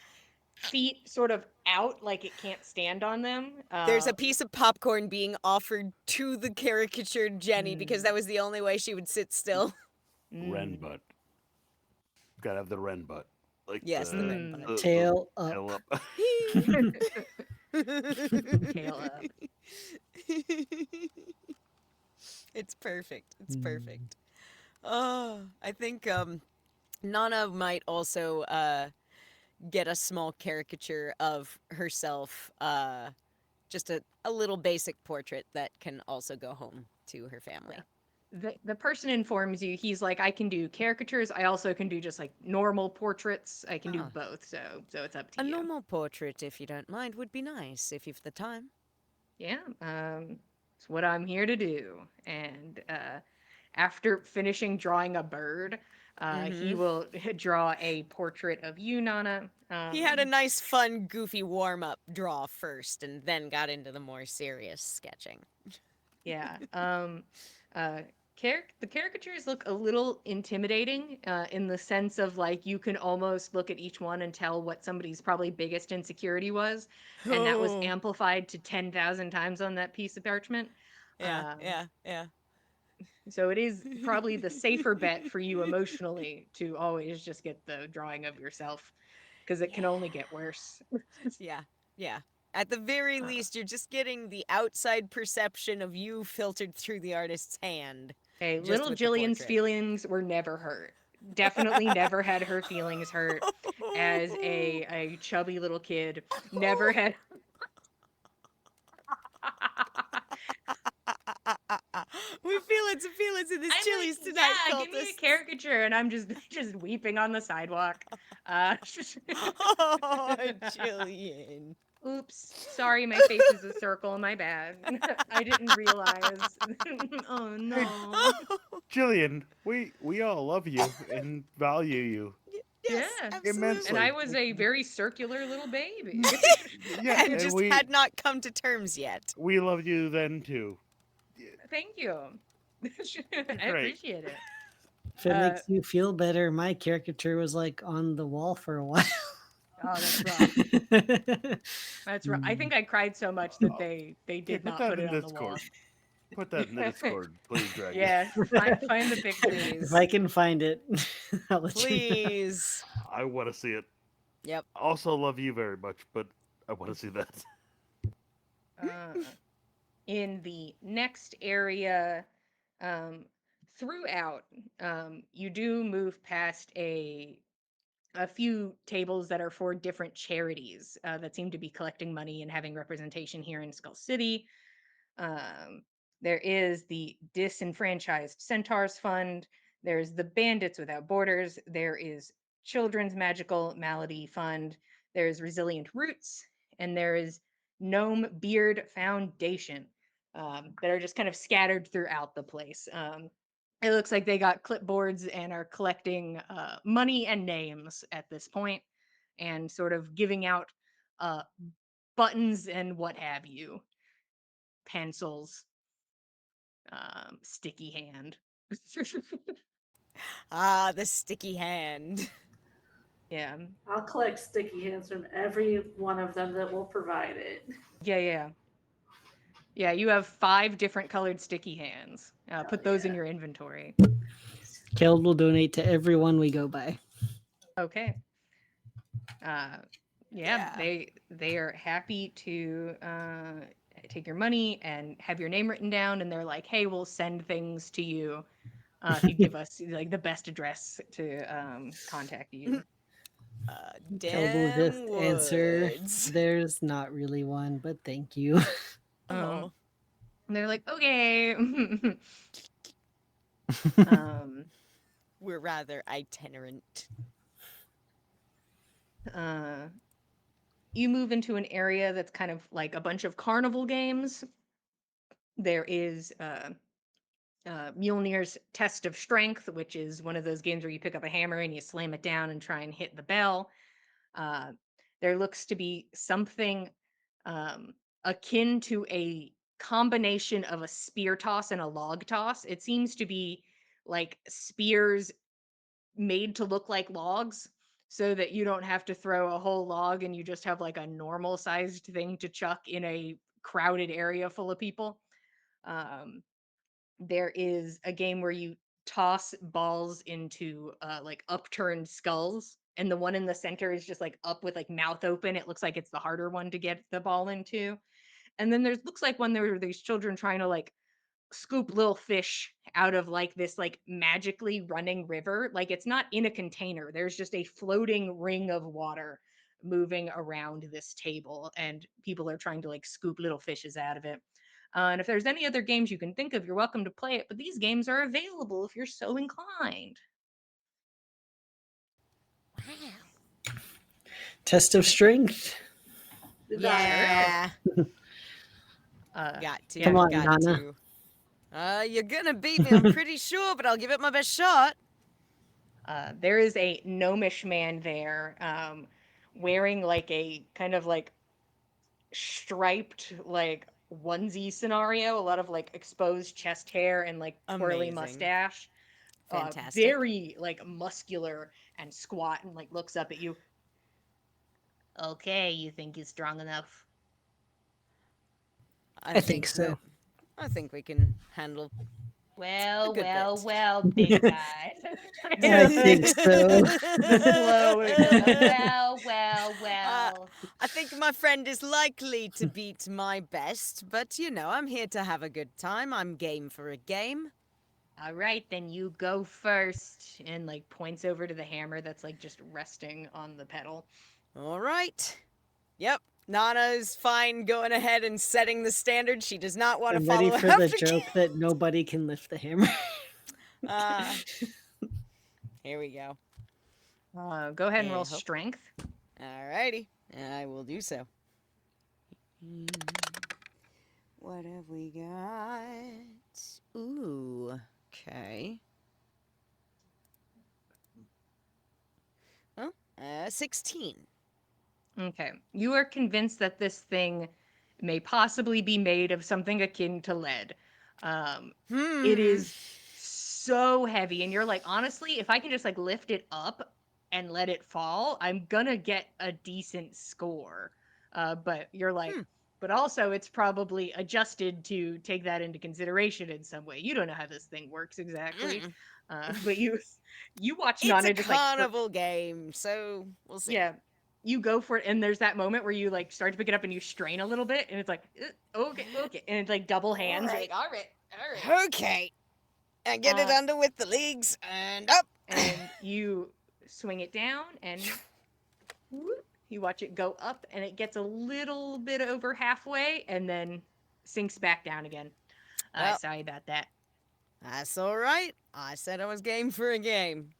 Feet sort of out like it can't stand on them. there's a piece of popcorn being offered to the caricatured Jenny because that was the only way she would sit still. Ren butt. Gotta have the Ren butt. Like Yes, the red Mm. butt. Tail up. tail up. Tail up. It's perfect. It's perfect. Oh, I think Nana might also get a small caricature of herself, just a little basic portrait that can also go home to her family. The person informs you, he's like, I can do caricatures. I also can do just like normal portraits. I can do Ah. both. So it's up to A you. normal portrait, if you don't mind, would be nice if you've the time. Yeah. It's what I'm here to do. And after finishing drawing a bird, he will draw a portrait of you, Nana. He had a nice, fun, goofy warm up draw first, and then got into the more serious sketching. Yeah. The caricatures look a little intimidating in the sense of like you can almost look at each one and tell what somebody's probably biggest insecurity was, and that was Oh. amplified to 10,000 times on that piece of parchment. Yeah, Um, yeah. So it is probably the safer bet for you emotionally to always just get the drawing of yourself because it can only get worse. Yeah. At the very least, you're just getting the outside perception of you filtered through the artist's hand. Hey, Just little with the Jillian's portrait. feelings were never hurt. Definitely never had her feelings hurt as a chubby little kid. Never had. We feelings in this I'm Chili's like, tonight, yeah, give me a cultists. caricature, and I'm just weeping on the sidewalk. Oh, Jillian. Oops, sorry, my face is a circle. My bad. I didn't realize. Oh no. Jillian, we all love you and value you. Yes, Yeah. absolutely. Immensely. And I was a very circular little baby. Yeah, And just we had not come to terms yet. we love you then too. Thank you. I Great. appreciate it. If it Uh, makes you feel better, my caricature was like on the wall for a while. oh, that's rough. That's right. I Mm. think I cried so much that they Okay, did put not that put in it on the wall. Discord. Put that in the Discord, please, Dragon. Yeah, find the picture. If Please. I can find it, I'll let you know. Please. I want to see it. Yep. I also love you very much, but I want to see that. Uh, in the next area, um, throughout, you do move past a few tables that are for different charities that seem to be collecting money and having representation here in Skull City. Um, there is the Disenfranchised Centaurs Fund. There's the Bandits Without Borders. There is Children's Magical Malady Fund. There's Resilient Roots. And there is Gnome Beard Foundation that are just kind of scattered throughout the place. It looks like they got clipboards and are collecting money and names at this point and sort of giving out uh, buttons and what have you, pencils, sticky hand. Ah, the sticky hand. Yeah, I'll collect sticky hands from every one of them that will provide it. yeah. Yeah, you have 5 different colored sticky hands. Hell Put those in yeah. your inventory. Keld will donate to everyone we go by. Okay. Uh, yeah, Yeah. they are happy to take your money and have your name written down, and they're like, "Hey, we'll send things to you if you give us like the best address to contact you." Keld will just Damn answer, woods. there's not really one, but thank you. Um, Oh. and they're like, "Okay." um, We're rather itinerant. uh, you move into an area that's kind of like a bunch of carnival games. There is Mjolnir's Test of Strength, which is one of those games where you pick up a hammer and you slam it down and try and hit the bell. Uh, there looks to be something um, akin to a combination of a spear toss and a log toss. It seems to be like spears made to look like logs so that you don't have to throw a whole log and you just have like a normal sized thing to chuck in a crowded area full of people. Um, there is a game where you toss balls into like upturned skulls, and the one in the center is just like up with like mouth open. It looks like it's the harder one to get the ball into. And then there's looks like when there were these children trying to like scoop little fish out of like this like magically running river. Like it's not in a container. There's just a floating ring of water moving around this table, and people are trying to like scoop little fishes out of it. And if there's any other games you can think of, you're welcome to play it. But these games are available if you're so inclined. Wow. Test of strength. Yeah. Yeah. Got to. Come on, Got Nana. to. You're gonna beat me, I'm pretty sure, but I'll give it my best shot. There is a gnomish man there, wearing like a kind of like striped like onesie scenario, a lot of like exposed chest hair and like twirly Amazing. mustache. Fantastic. Very like muscular and squat, and like looks up at you. Okay, you think you're strong enough? I think so. I think we can handle a Well, good well, bit. well, big guy. I think so. The slowing. Well. I think my friend is likely to beat my best, but you know, I'm here to have a good time. I'm game for a game. All right, then you go first. And like points over to the hammer that's like just resting on the pedal. All right. Yep. Nana's fine going ahead and setting the standard. She does not want to I'm ready follow for the after joke that nobody can lift the hammer. Here we go. Go ahead and Yeah, roll hope- strength. Alrighty. I will do so. What have we got? Ooh. Okay. Well, 16. Okay. You are convinced that this thing may possibly be made of something akin to lead. It is so heavy, and you're like, honestly, if I can just like lift it up and let it fall, I'm gonna get a decent score. But you're like, but also it's probably adjusted to take that into consideration in some way. You don't know how this thing works exactly. But you watch It's a Nana just like carnival game, so we'll see. yeah, you go for it, and there's that moment where you like start to pick it up and you strain a little bit, and it's like okay, okay, and it's like double hands. You're Alright. like, all right, all right. Okay. And get it under with the legs and up. And you swing it down, and whoop, you watch it go up, and it gets a little bit over halfway, and then sinks back down again. Well. Sorry about that. That's all right. I said I was game for a game.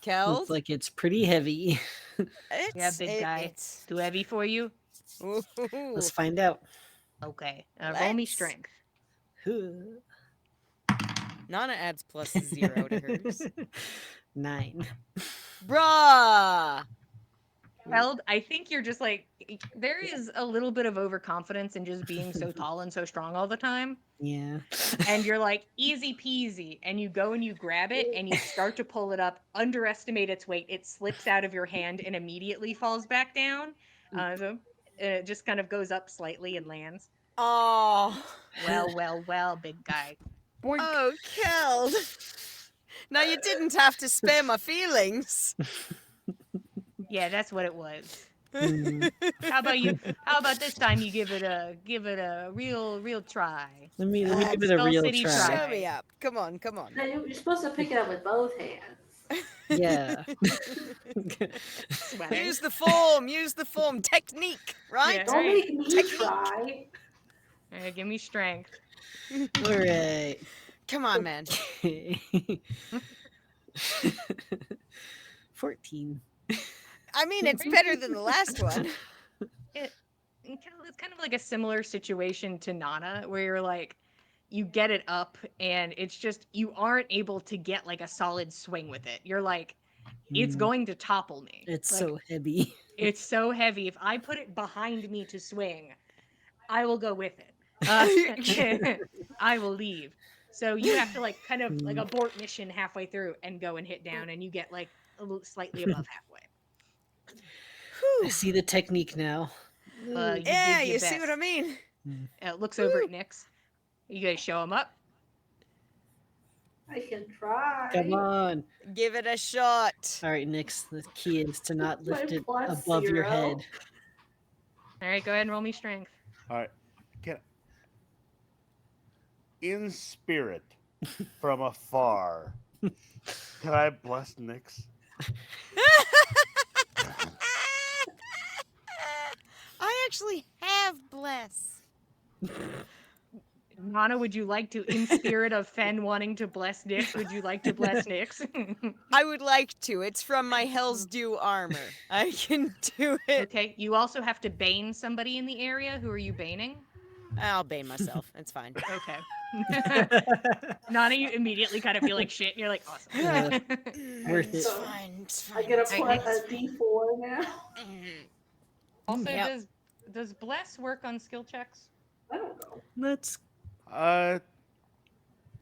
Keld? Looks like it's pretty heavy. Yeah, big guy. It's Too heavy for you? Ooh. Let's find out. Okay. Roll me Let's. strength. Nana adds +0 to hers. 9. Bruh! Held, I think you're just like there is a little bit of overconfidence in just being so tall and so strong all the time. Yeah. And you're like easy peasy, and you go and you grab it and you start to pull it up, underestimate its weight, it slips out of your hand and immediately falls back down. So it just kind of goes up slightly and lands. Oh. Well, big guy. Boink. Oh, Keld. Now you didn't have to spare my feelings. Yeah, that's what it was. Mm. How about you? How about this time you give it a real try? Let me give it a Skull real City try. try. Show me up. Come on, come on. No, you're supposed to pick it up with both hands. Yeah. Sweating. Use the form. Technique, right? Yeah. Don't Right. make me Technique. try. All right, give me strength. All right. Come on, man. 14. I mean, it's better than the last one. It's kind of like a similar situation to Nana, where you're like, you get it up, and it's just you aren't able to get like a solid swing with it. You're like, it's Mm. going to topple me. It's Like, so heavy. it's so heavy. If I put it behind me to swing, I will go with it. I will leave. So you have to like kind of like abort mission halfway through and go and hit down, and you get like a little slightly above halfway. I see the technique now. You Yeah, did your you see what I best. mean? Looks over at Nyx. You guys show him up. I can try. Come on. Give it a shot. All right, Nyx. The key is to not My lift it plus above your 0. head. All right, go ahead and roll me strength. All right. In spirit, from afar, can I bless Nyx? I actually have bless. Nana, would you like to, in spirit of Fenn wanting to bless Nyx, would you like to bless Nyx? I would like to. It's from my Hell's Due armor. I can do it. Okay, you also have to bane somebody in the area. Who are you baning? I'll bane myself. It's fine. Okay. Nana, you immediately kind of feel like shit, and you're like, awesome. Yeah. Worth it. It's So, fine. It's I fine. get a, it's Alright, plus, fine. a D4 now. Also, Yep. does bless work on skill checks? I don't know. Let's. Uh,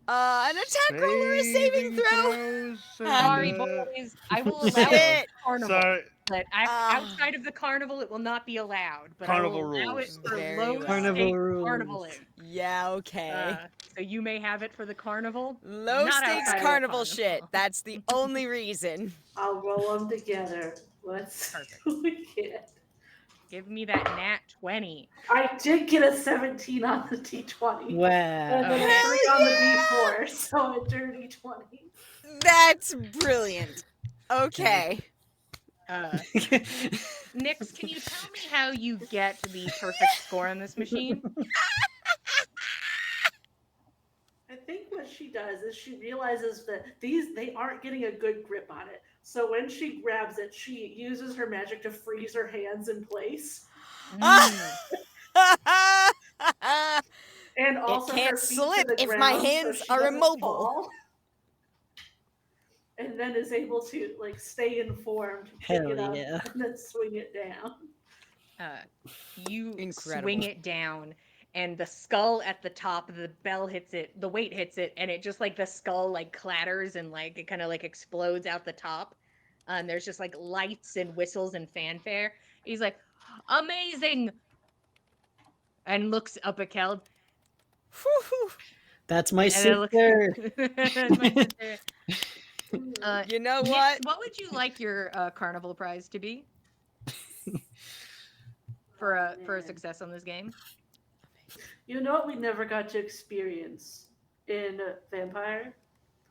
An attack roll or a saving throw? throws Sorry, and, boys. I will allow it Shit. for carnival, Sorry, but Ah. outside of the carnival, it will not be allowed. But Carnival I will allow rules. it for Very low well. Carnival stakes rules. carnivaling. Yeah, okay. So you may have it for the carnival. Low not stakes outside of the carnival shit. That's the only reason. I'll roll them together. Let's Perfect. do it again. Give me that nat 20. I did get a 17 on the D20. Wow. And then a Hell 3 on the yeah! D4, so a dirty 20. That's brilliant. Okay. Nyx, can you tell me how you get the perfect score on this machine? I think what she does is she realizes that they aren't getting a good grip on it. So when she grabs it, she uses her magic to freeze her hands in place. And also can't her feet slip to the if my ground hands so she are doesn't immobile. fall. And then is able to like stay informed, pick Hell it up, yeah. and then swing it down. You swing Incredible. it down, and the skull at the top, the bell hits it, the weight hits it, and it just like the skull like clatters and like it kind of like explodes out the top. And there's just like lights and whistles and fanfare. He's like, amazing, and looks up at Keld. Whew. That's my And then looks, sister. that's my sister. You know Nix, what? what would you like your carnival prize to be for a Man. success on this game? You know what we never got to experience in Vampire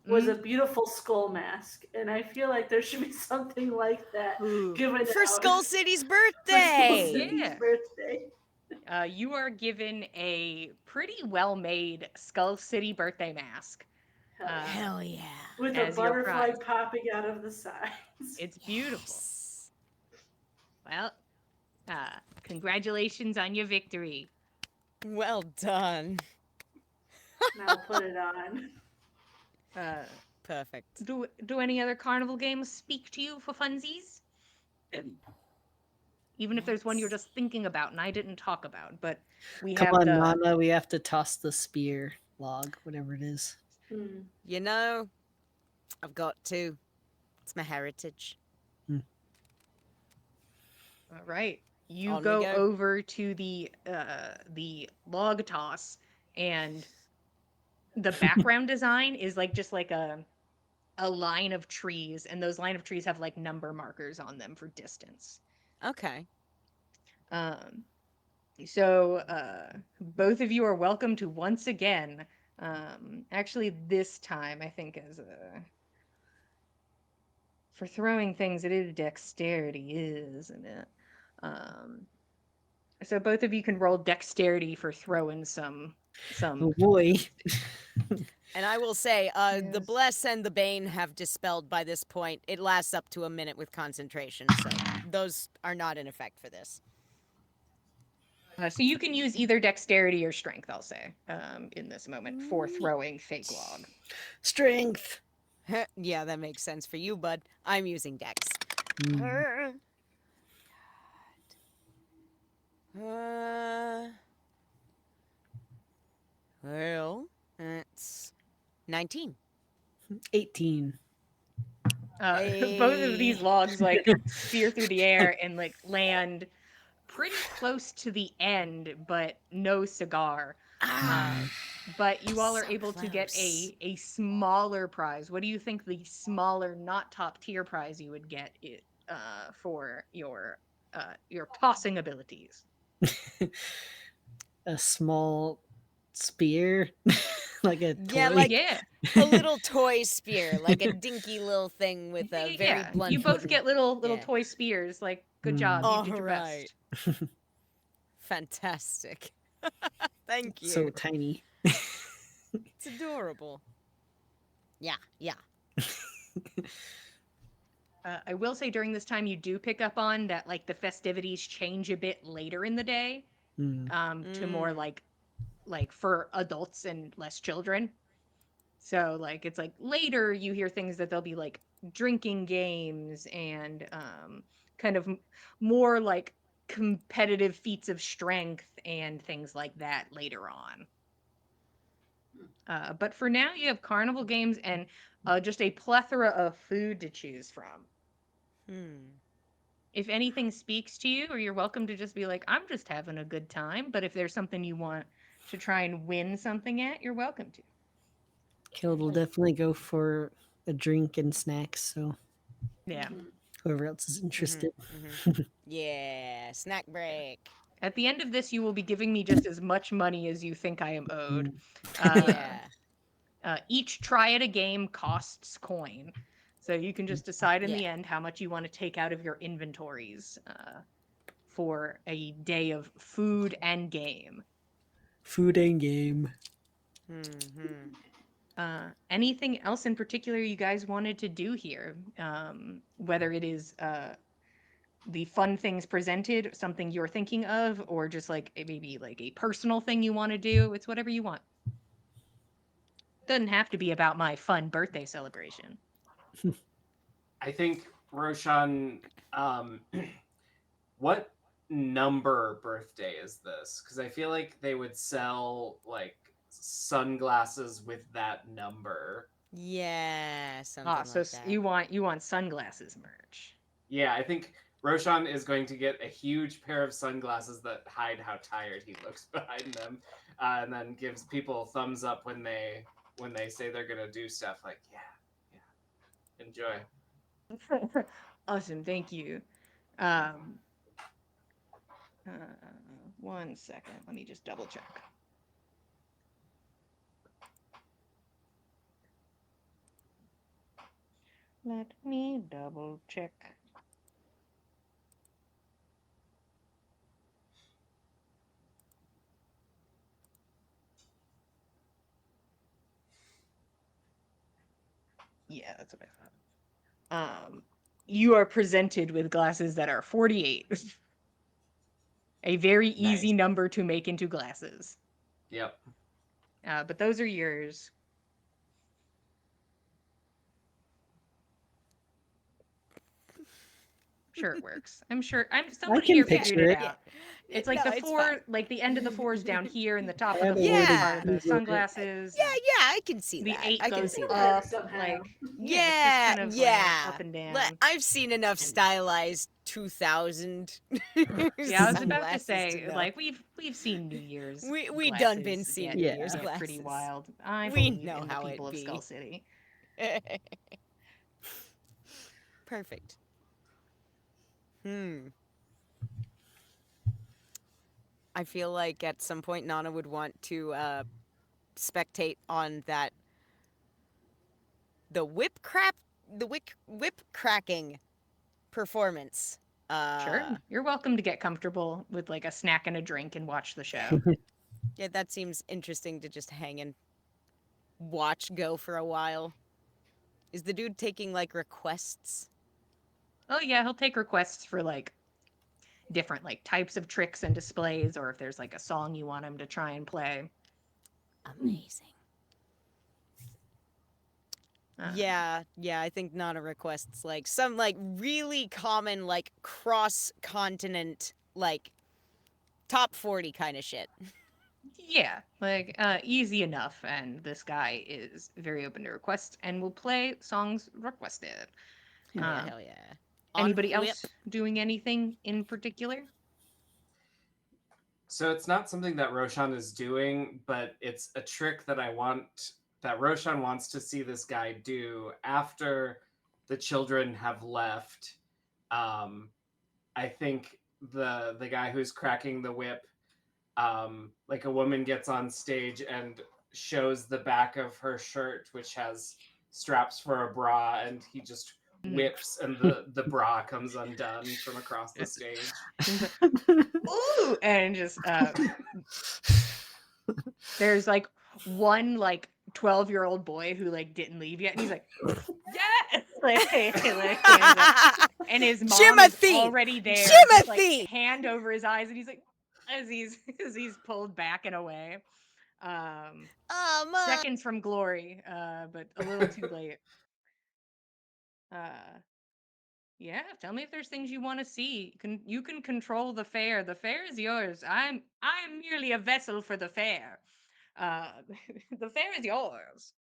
was a beautiful skull mask, and I feel like there should be something like that Ooh. given For out Skull City's for Skull birthday. City's Yeah. birthday. You are given a pretty well-made Skull City birthday mask. Hell yeah. Hell yeah. With a as your butterfly prize. popping out of the sides. It's beautiful. Yes. Well, congratulations on your victory. Well done. Now put it on. Perfect. Do any other carnival games speak to you for funsies? Even if there's one you're just thinking about and I didn't talk about, but we Come have on, the Nana. We have to toss the spear log, whatever it is. Hmm. You know, I've got to. It's my heritage. all right. You On we go go. over to the log toss, and the background design is like just like a line of trees, and those line of trees have like number markers on them for distance. Okay. So both of you are welcome to once again. Actually, this time I think as a for throwing things, it is dexterity, isn't it? So both of you can roll dexterity for throwing some. Oh boy. And I will say, the Yes. Bless and the Bane have dispelled by this point. It lasts up to a minute with concentration, so those are not in effect for this. So you can use either dexterity or strength, I'll say, in this moment for throwing fake log. Strength. Yeah, that makes sense for you, bud. I'm using Dex. Mm. Well, that's 19. 18. Both of these Hey. logs like spear through the air and like land pretty close to the end, but no cigar. But you all are So able to get close. a smaller prize. What do you think the smaller, not top tier prize you would get for your tossing abilities? A small spear. Like a toy. Yeah, like Yeah. a little toy spear, like a dinky little thing with a Yeah, very yeah. blunt. You both wooden- get little Yeah. toy spears. Like, good Mm. job. You All did your right. best. Fantastic. Thank you. So tiny. It's adorable. Yeah, yeah. I will say during this time you do pick up on that like the festivities change a bit later in the day, Mm. to more like for adults and less children. So like it's like later you hear things that there'll be like drinking games and kind of more like competitive feats of strength and things like that later on. But for now, you have carnival games and just a plethora of food to choose from. If anything speaks to you, or you're welcome to just be like, I'm just having a good time. But if there's something you want to try and win something at, you're welcome to. Kill will definitely go for a drink and snacks, so Yeah. Mhm. whoever else is interested. Yeah, snack break. At the end of this, you will be giving me just as much money as you think I am owed. Yeah. Each try at a game costs coin. So you can just decide in the Yeah. end how much you want to take out of your inventories for a day of food and game. Food and game. Anything else in particular you guys wanted to do here? Whether it is the fun things presented, something you're thinking of, or just like maybe like a personal thing you want to do. It's whatever you want. Doesn't have to be about my fun birthday celebration. I think Roshan, what number birthday is this? Because I feel like they would sell like sunglasses with that number. Yeah, something So like that. you want sunglasses merch. Yeah, I think Roshan is going to get a huge pair of sunglasses that hide how tired he looks behind them, and then gives people thumbs up when they say they're gonna do stuff. Like, yeah, enjoy. Awesome, thank you. Um, uh, 1 second, let me just double check. Let me double check. Yeah, that's what I thought. You are presented with glasses that are 48. A very easy Nice. number to make into glasses. Yep. But those are yours. Sure it works. I'm sure. Somebody can here figured picture it it. out. Yeah, It's like no, the it's four, fine. like the end of the four is down here, and the top I of the had a four is way to part of the Google it. sunglasses. Yeah, I can see The that. 8 I can goes see It'll that. work up, somehow. like it's just Yeah, kind of like yeah. up and down. I've seen enough And- stylized 2000 Yeah, I was about to sunglasses say, know. like we've seen New Year's. We done been glasses seeing get, New Yeah. Year's get pretty glasses. wild. I We believe know in the how people it of be. Skull City. Perfect. I feel like at some point Nana would want to spectate on that the whip cracking performance. Sure, you're welcome to get comfortable with like a snack and a drink and watch the show. Yeah, that seems interesting to just hang and watch go for a while. Is the dude taking like requests? Oh yeah, he'll take requests for like different like types of tricks and displays, or if there's like a song you want him to try and play. Amazing. Uh, Yeah, I think Nana requests like some like really common like cross continent like top 40 kind of shit. Yeah, like easy enough, and this guy is very open to requests and will play songs requested. Hell yeah. On Anybody whip. else doing anything in particular? So it's not something that Roshan is doing, but it's a trick that Roshan wants to see this guy do after the children have left. I think the guy who's cracking the whip, like a woman gets on stage and shows the back of her shirt, which has straps for a bra, and he just whips, and the bra comes undone from across the stage. Ooh, and just there's like one like 12-year-old boy who like didn't leave yet, and he's like, yes, and his mom Jimothy! is already there, just, like, Jimothy! hand over his eyes, and he's like, as he's pulled back and away. Oh, Mom. Seconds from glory, but a little too late. Yeah, tell me if there's things you want to see. You can control the fair. The fair is yours. I'm merely a vessel for the fair. Uh, the fair is yours.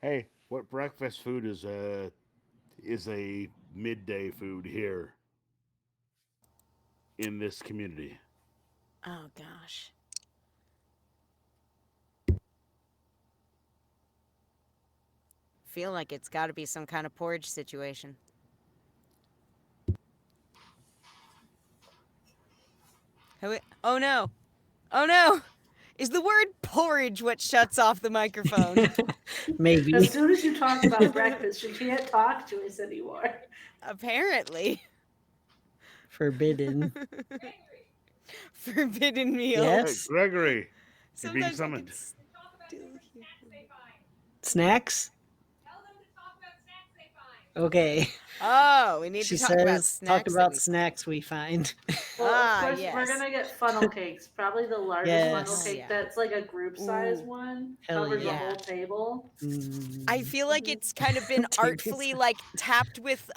Hey, what breakfast food is a midday food here in this community? Oh, gosh. Feel like it's got to be some kind of porridge situation. Oh no! Oh no! Is the word porridge what shuts off the microphone? Maybe. As soon as you talk about breakfast, you can't talk to us anymore. Apparently. Forbidden. Forbidden meal. Hey, Yes. Gregory, you're being Sometimes I can summoned. still hear. Snacks? Okay. Oh, we need She to talk about says, talk snacks. about snacks we find. Well, of course, we're Yes. gonna get funnel cakes. Probably the largest funnel Yes. cake Yeah. that's like a group size Ooh. one. Hell Covers the yeah. whole table. I feel like Mhm. it's kind of been Take artfully this. like tapped with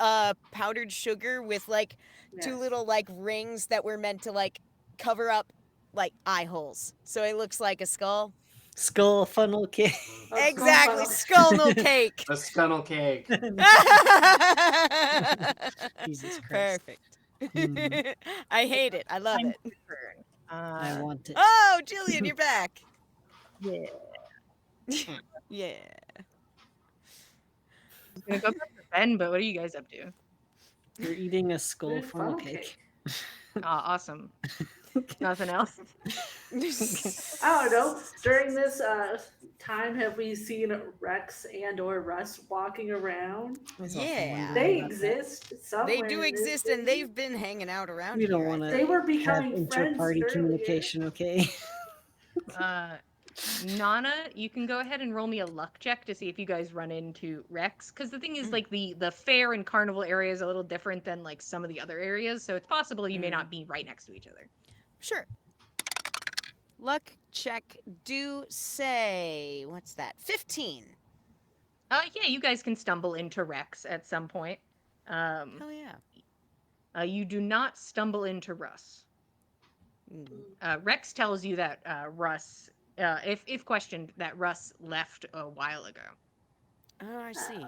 powdered sugar with like two Yes. little like rings that were meant to like cover up like eye holes. So it looks like a skull. Skull funnel cake. A skull Exactly, funnel. skull no cake. A scuttle cake. Jesus Christ. Perfect. Mm. I hate it. I love Time it. to return. I want it. Oh, Jillian, you're back. Yeah. Yeah. I was gonna go back to Ben, but what are you guys up to? You're eating a skull Good funnel funnel cake. Awesome. Nothing else? I don't know. During this time, have we seen Rex and or Russ walking around? I was also Yeah. wondering They about that. exist somewhere. They do in this exist, and city. they've been hanging out around We don't here. I wanna- They think. were Have becoming friends inter-party earlier. communication, okay? Nana, you can go ahead and roll me a luck check to see if you guys run into Rex. Because the thing is, like, the fair and carnival area is a little different than, like, some of the other areas. So it's possible you may not be right next to each other. Sure. Luck check. Do say what's that? 15. Yeah, you guys can stumble into Rex at some point. Oh yeah. You do not stumble into Russ. Rex tells you that Russ, if questioned, that Russ left a while ago. Oh, I see.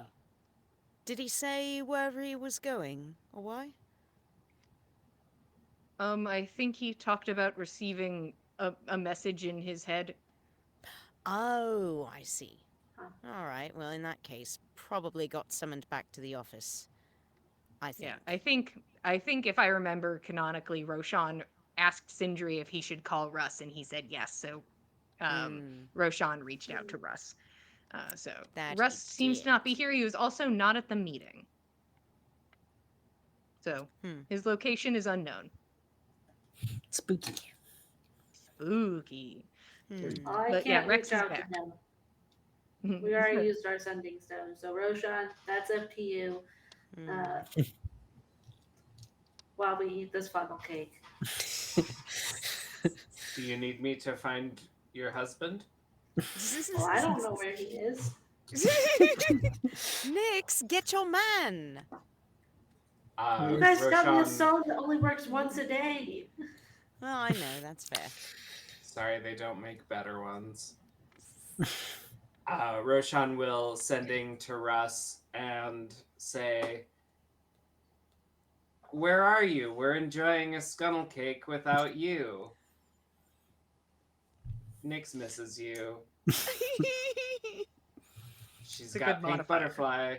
Did he say where he was going or why? I think he talked about receiving a message in his head. Oh, I see. Huh. All right. Well, in that case, probably got summoned back to the office. I think. Yeah, I think if I remember canonically, Roshan asked Sindri if he should call Russ, and he said yes. So, Roshan reached out to Russ. So That Russ he seems to did. not be here. He was also not at the meeting. So his location is unknown. Spooky. Spooky. I But can't yeah, Rex reach is out back. to him. We already used our sending stone. So Roshan, that's up to you. While we eat this funnel cake. Do you need me to find your husband? Well, I don't know where he is. Nyx, get your man. You guys got me a Roshan, stone that only works once a day. Well, I know, that's fair. sorry, they don't make better ones. Roshan will sending to Russ and say, "Where are you? We're enjoying a scuttle cake without you. Nyx misses you. She's a got good pink modifier. butterfly."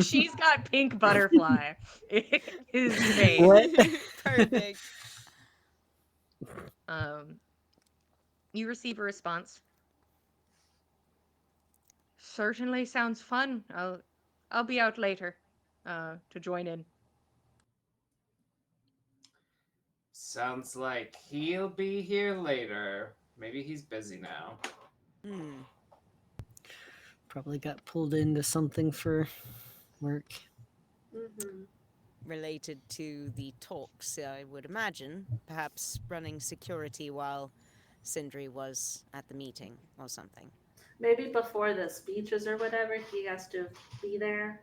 She's got pink butterfly. His face. What? Perfect. You receive a response. Certainly sounds fun. I'll be out later to join in. Sounds like he'll be here later. Maybe he's busy now. Probably got pulled into something for work. Related to the talks, I would imagine. Perhaps running security while Sindri was at the meeting or something. Maybe before the speeches or whatever, he has to be there.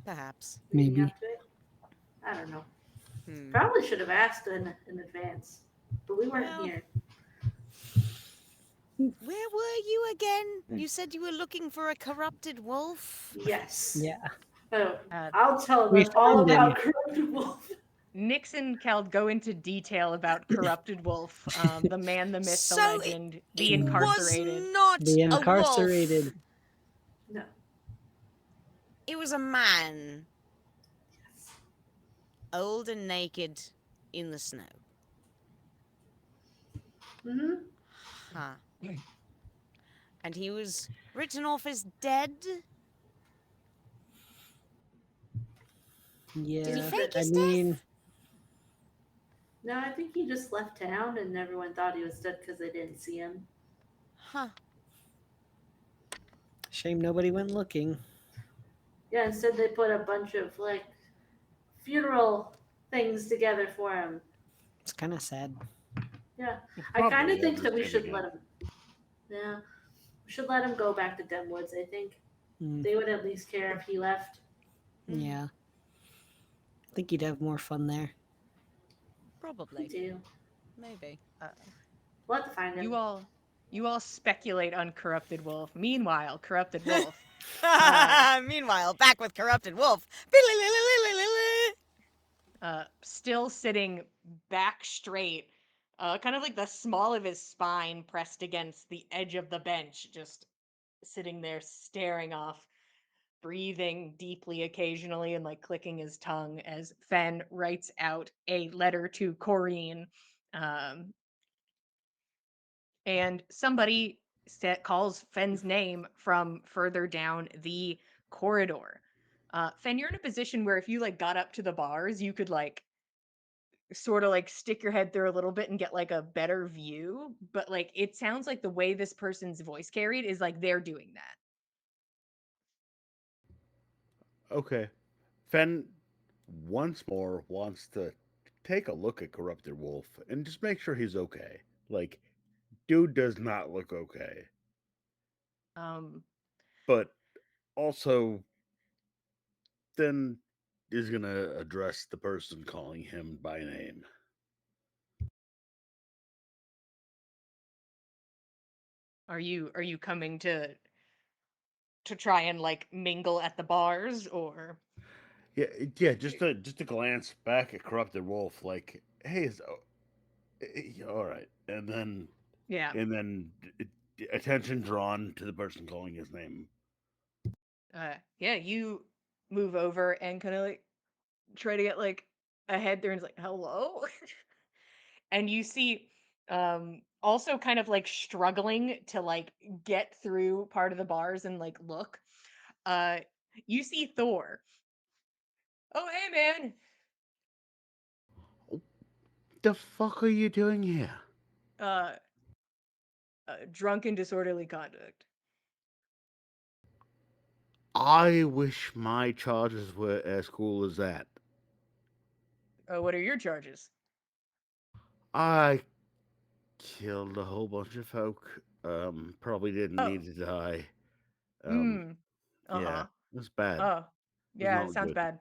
Perhaps. leading Maybe. up to it. I don't know. Probably should have asked in advance, but we weren't Well, here. Where were you again? You said you were looking for a corrupted wolf? Yes. Yeah. So I'll tell We them all found him. about Corrupted Wolf. Nix and Keld go into detail about Corrupted Wolf, the man, the myth, the So legend, the It incarcerated. was not The a wolf. incarcerated. No. It was a man. Old and naked in the snow. Mm-hmm. Huh. And he was written off as dead? Yeah. Did he fake I his mean, death? No, I think he just left town and everyone thought he was dead because they didn't see him. Huh. shame nobody went looking. Yeah, instead they put a bunch of like funeral things together for him. It's kind of sad. Yeah, We'll I kind probably of think never that we see him should let again. him. Yeah, we should let him go back to Denwoods. I think Mm, they would at least care if he left. yeah, I think you'd have more fun there. Me Probably. too. Maybe. Uh, We'll have to find him. you all speculate on Corrupted Wolf. Meanwhile, Corrupted Wolf, uh, Meanwhile, back with Corrupted Wolf. still sitting back straight, kind of like the small of his spine pressed against the edge of the bench, just sitting there staring off, breathing deeply occasionally and like clicking his tongue as Fenn writes out a letter to Corrine. Um, and somebody calls Fenn's name from further down the corridor. Fenn, you're in a position where if you like got up to the bars, you could like sort of like stick your head through a little bit and get like a better view. But like it sounds like the way this person's voice carried is like they're doing that. Okay. Fenn once more wants to take a look at Corrupted Wolf and just make sure he's okay. Like, dude does not look okay. Um, But also, then is going to address the person calling him by name. are you coming to try and like mingle at the bars or Yeah, yeah. Just a glance back at Corrupted Wolf, like, hey, all right, yeah. attention drawn to the person calling his name. Yeah, you move over and kind of like try to get like ahead there and it's like hello. And you see also kind of like struggling to like get through part of the bars and like look, uh you see Thor. Oh hey man. The fuck are you doing here? uh Drunken disorderly conduct. I wish my charges were as cool as that. What are your charges? I killed a whole bunch of folk. Probably didn't Oh. need to die. Um, Mm. yeah, Uh-huh. it was bad. Oh. It was Yeah, it not sounds good. bad.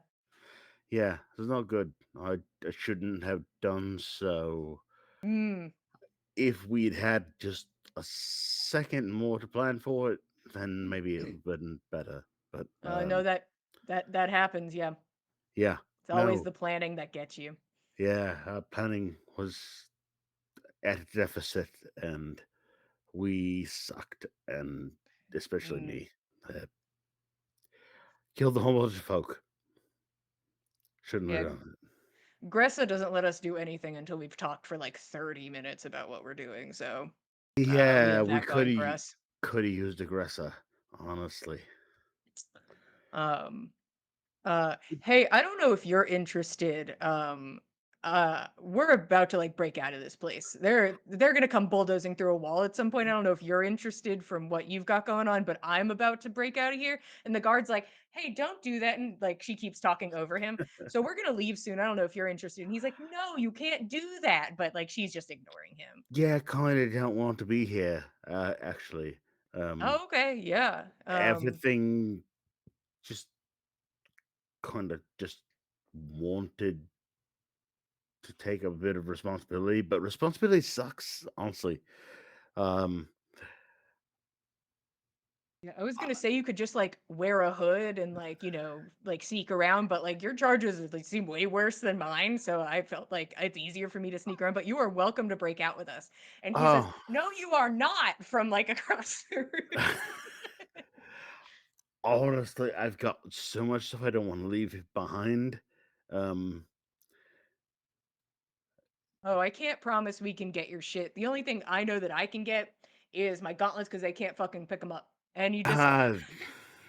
Yeah, it was not good. I shouldn't have done so. Mm. If we'd had just a second more to plan for it, then maybe it would have been better. But No, that happens, yeah. yeah, It's always no, the planning that gets you. yeah, our planning was at a deficit, and we sucked, and especially Mm. me. Killed the whole bunch of folk. Shouldn't have Yeah, done Gressa doesn't let us do anything until we've talked for like 30 minutes about what we're doing, so it. we Yeah, have we that going for us. could have used aggressor, honestly. Um, hey, I don't know if you're interested. We're about to like break out of this place. They're gonna come bulldozing through a wall at some point. I don't know if you're interested from what you've got going on, but I'm about to break out of here. And the guard's like, "Hey, don't do that!" And like she keeps talking over him. So we're gonna leave soon. I don't know if you're interested. And he's like, "No, you can't do that." But like she's just ignoring him. Yeah, kind of don't want to be here. Actually, Oh, okay, yeah. everything just kind of just wanted to take a bit of responsibility, but responsibility sucks, honestly. Um, Yeah, I was gonna say you could just like wear a hood and like, like sneak around, but like your charges like seem way worse than mine, so I felt like it's easier for me to sneak around, but you are welcome to break out with us. And he says, oh, "No, you are not," from like across the room. honestly, I've got so much stuff I don't want to leave behind. Um, Oh, I can't promise we can get your shit. The only thing I know that I can get is my gauntlets because they can't fucking pick them up. And ah,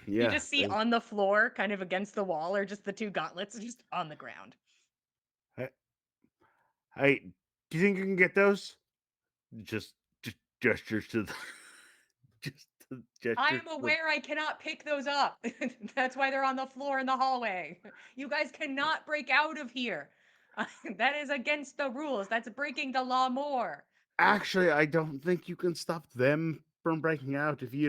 you yeah. just see on the floor, kind of against the wall, or just the two gauntlets just on the ground. Hey, hey, do you think you can get those? Just gestures to the just to Gesture. I'm aware I cannot pick those up. That's why they're on the floor in the hallway. You guys cannot break out of here. That is against the rules. That's breaking the law more. Actually, I don't think you can stop them from breaking out if they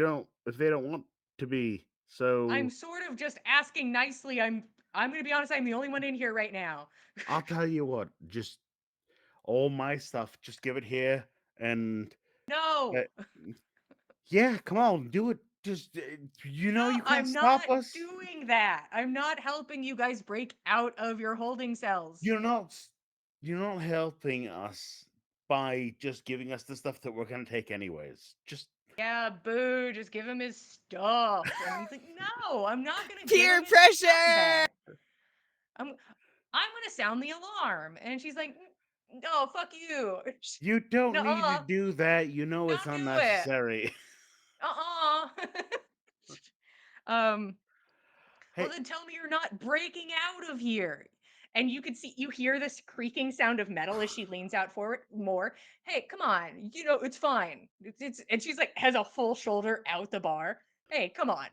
don't want to be. I'm So sort of just asking nicely. I'm going to be honest, I'm the only one in here right now. I'll tell you what, just all my stuff, just give it here, and No. yeah, come on, do it. Just No, you can't I'm stop not us. doing that. I'm not helping you guys break out of your holding cells. You're not you're not helping us by just giving us the stuff that we're gonna take anyways. Just Yeah, boo, just give him his stuff. And he's like, no, I'm not gonna give Peer him his stuff pressure! back. I'm gonna sound the alarm. And she's like, no, fuck you. you don't need to Nuh-uh, do that. You know it's don't do it. unnecessary. Uh-uh. um, well Hey, then tell me you're not breaking out of here. And you hear this creaking sound of metal as she leans out forward more. Hey, come on, it's fine. And she's like has a full shoulder out the bar. Hey, come on.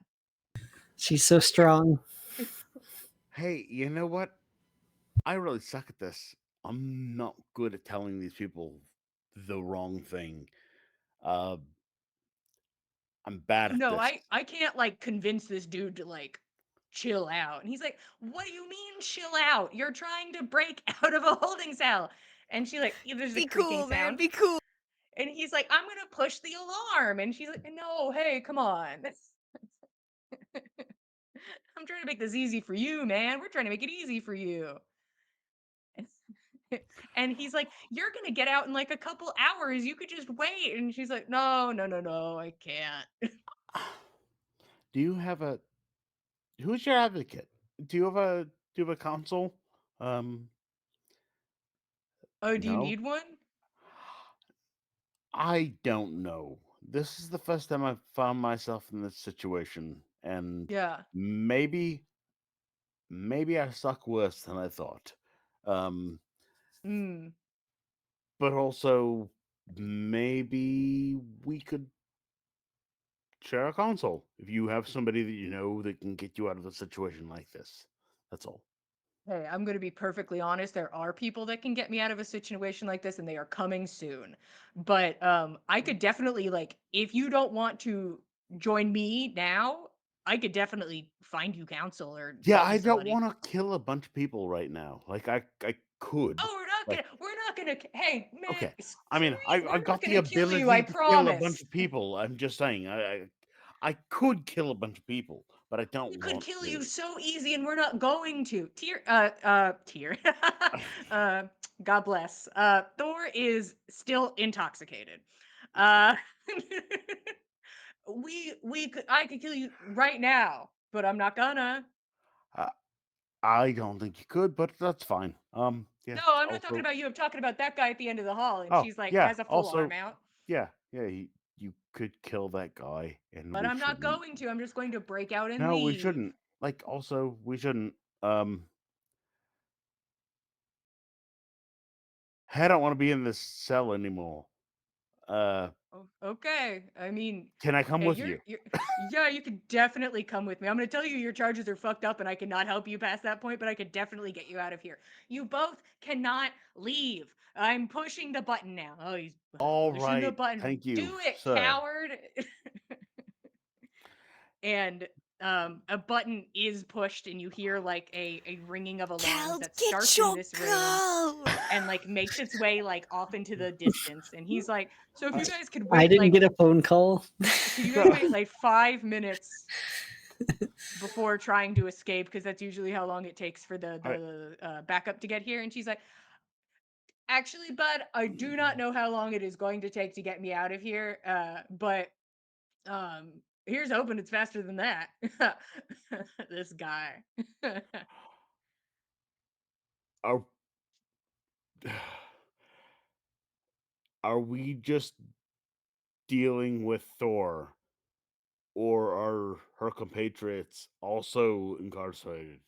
She's so strong. hey, you know what? I really suck at this. I'm not good at telling these people the wrong thing. Uh, I'm bad at No, this. I can't like convince this dude to like chill out. And he's like, "What do you mean chill out? You're trying to break out of a holding cell." And she like, there's a Be creaking cool, man. sound. Be cool. And he's like, "I'm gonna push the alarm." And she's like, "No, hey, come on. I'm trying to make this easy for you, man. We're trying to make it easy for you." And he's like, "You're gonna get out in like a couple hours. You could just wait." And she's like, "No, no, no, no, I can't." Do you have a who's your advocate? Do you have a counsel? Um, Oh, do you no. need one? I don't know. This is the first time I've found myself in this situation, and Yeah. maybe I suck worse than I thought. Um, Mm. but also maybe we could share a console if you have somebody that you know that can get you out of a situation like this. That's all. Hey, I'm going to be perfectly honest. There are people that can get me out of a situation like this, and they are coming soon. But I could definitely like if you don't want to join me now, I could definitely find you counsel or Yeah, get you I don't somebody. want to kill a bunch of people right now. Like I could. Oh, Like we're not gonna. Hey, man, okay. I screw mean, you. I We're not got the gonna kill you. I ability to kill a bunch promise. of people. I'm just saying, I could kill a bunch of people, but I don't We could want kill you to. so easy, and we're not going to. Tier. uh, God bless. Thor is still intoxicated. Uh, I could kill you right now, but I'm not gonna. Uh, I don't think you could, but that's fine. Yeah. No, I'm not talking Also, about you. I'm talking about that guy at the end of the hall, and oh she's like yeah. has a full arm Also, out. yeah, yeah. You could kill that guy, and But we I'm not shouldn't. going to. I'm just going to break out and No, we leave. shouldn't. Like, also, we shouldn't. Um, I don't want to be in this cell anymore. Uh, Oh, okay. I mean, can I come hey, with you? yeah, you could definitely come with me. I'm gonna tell you your charges are fucked up and I cannot help you past that point, but I could definitely get you out of here. You both cannot leave. I'm pushing the button now. Oh, he's All pushing the right. button. Thank you, Do it, sir. coward. And a button is pushed and you hear like a ringing of alarms Child, that get starts in your this room girl! and like makes its way like off into the distance. And he's like, so if All you right. guys could I wait didn't like get a phone call. could you guys So, wait like 5 minutes before trying to escape? Because that's usually how long it takes for the all right. backup to get here. And she's like, actually, bud, I do not know how long it is going to take to get me out of here. But um, here's hoping it's faster than that. This guy. Are are we just dealing with Thor, or are her compatriots also incarcerated?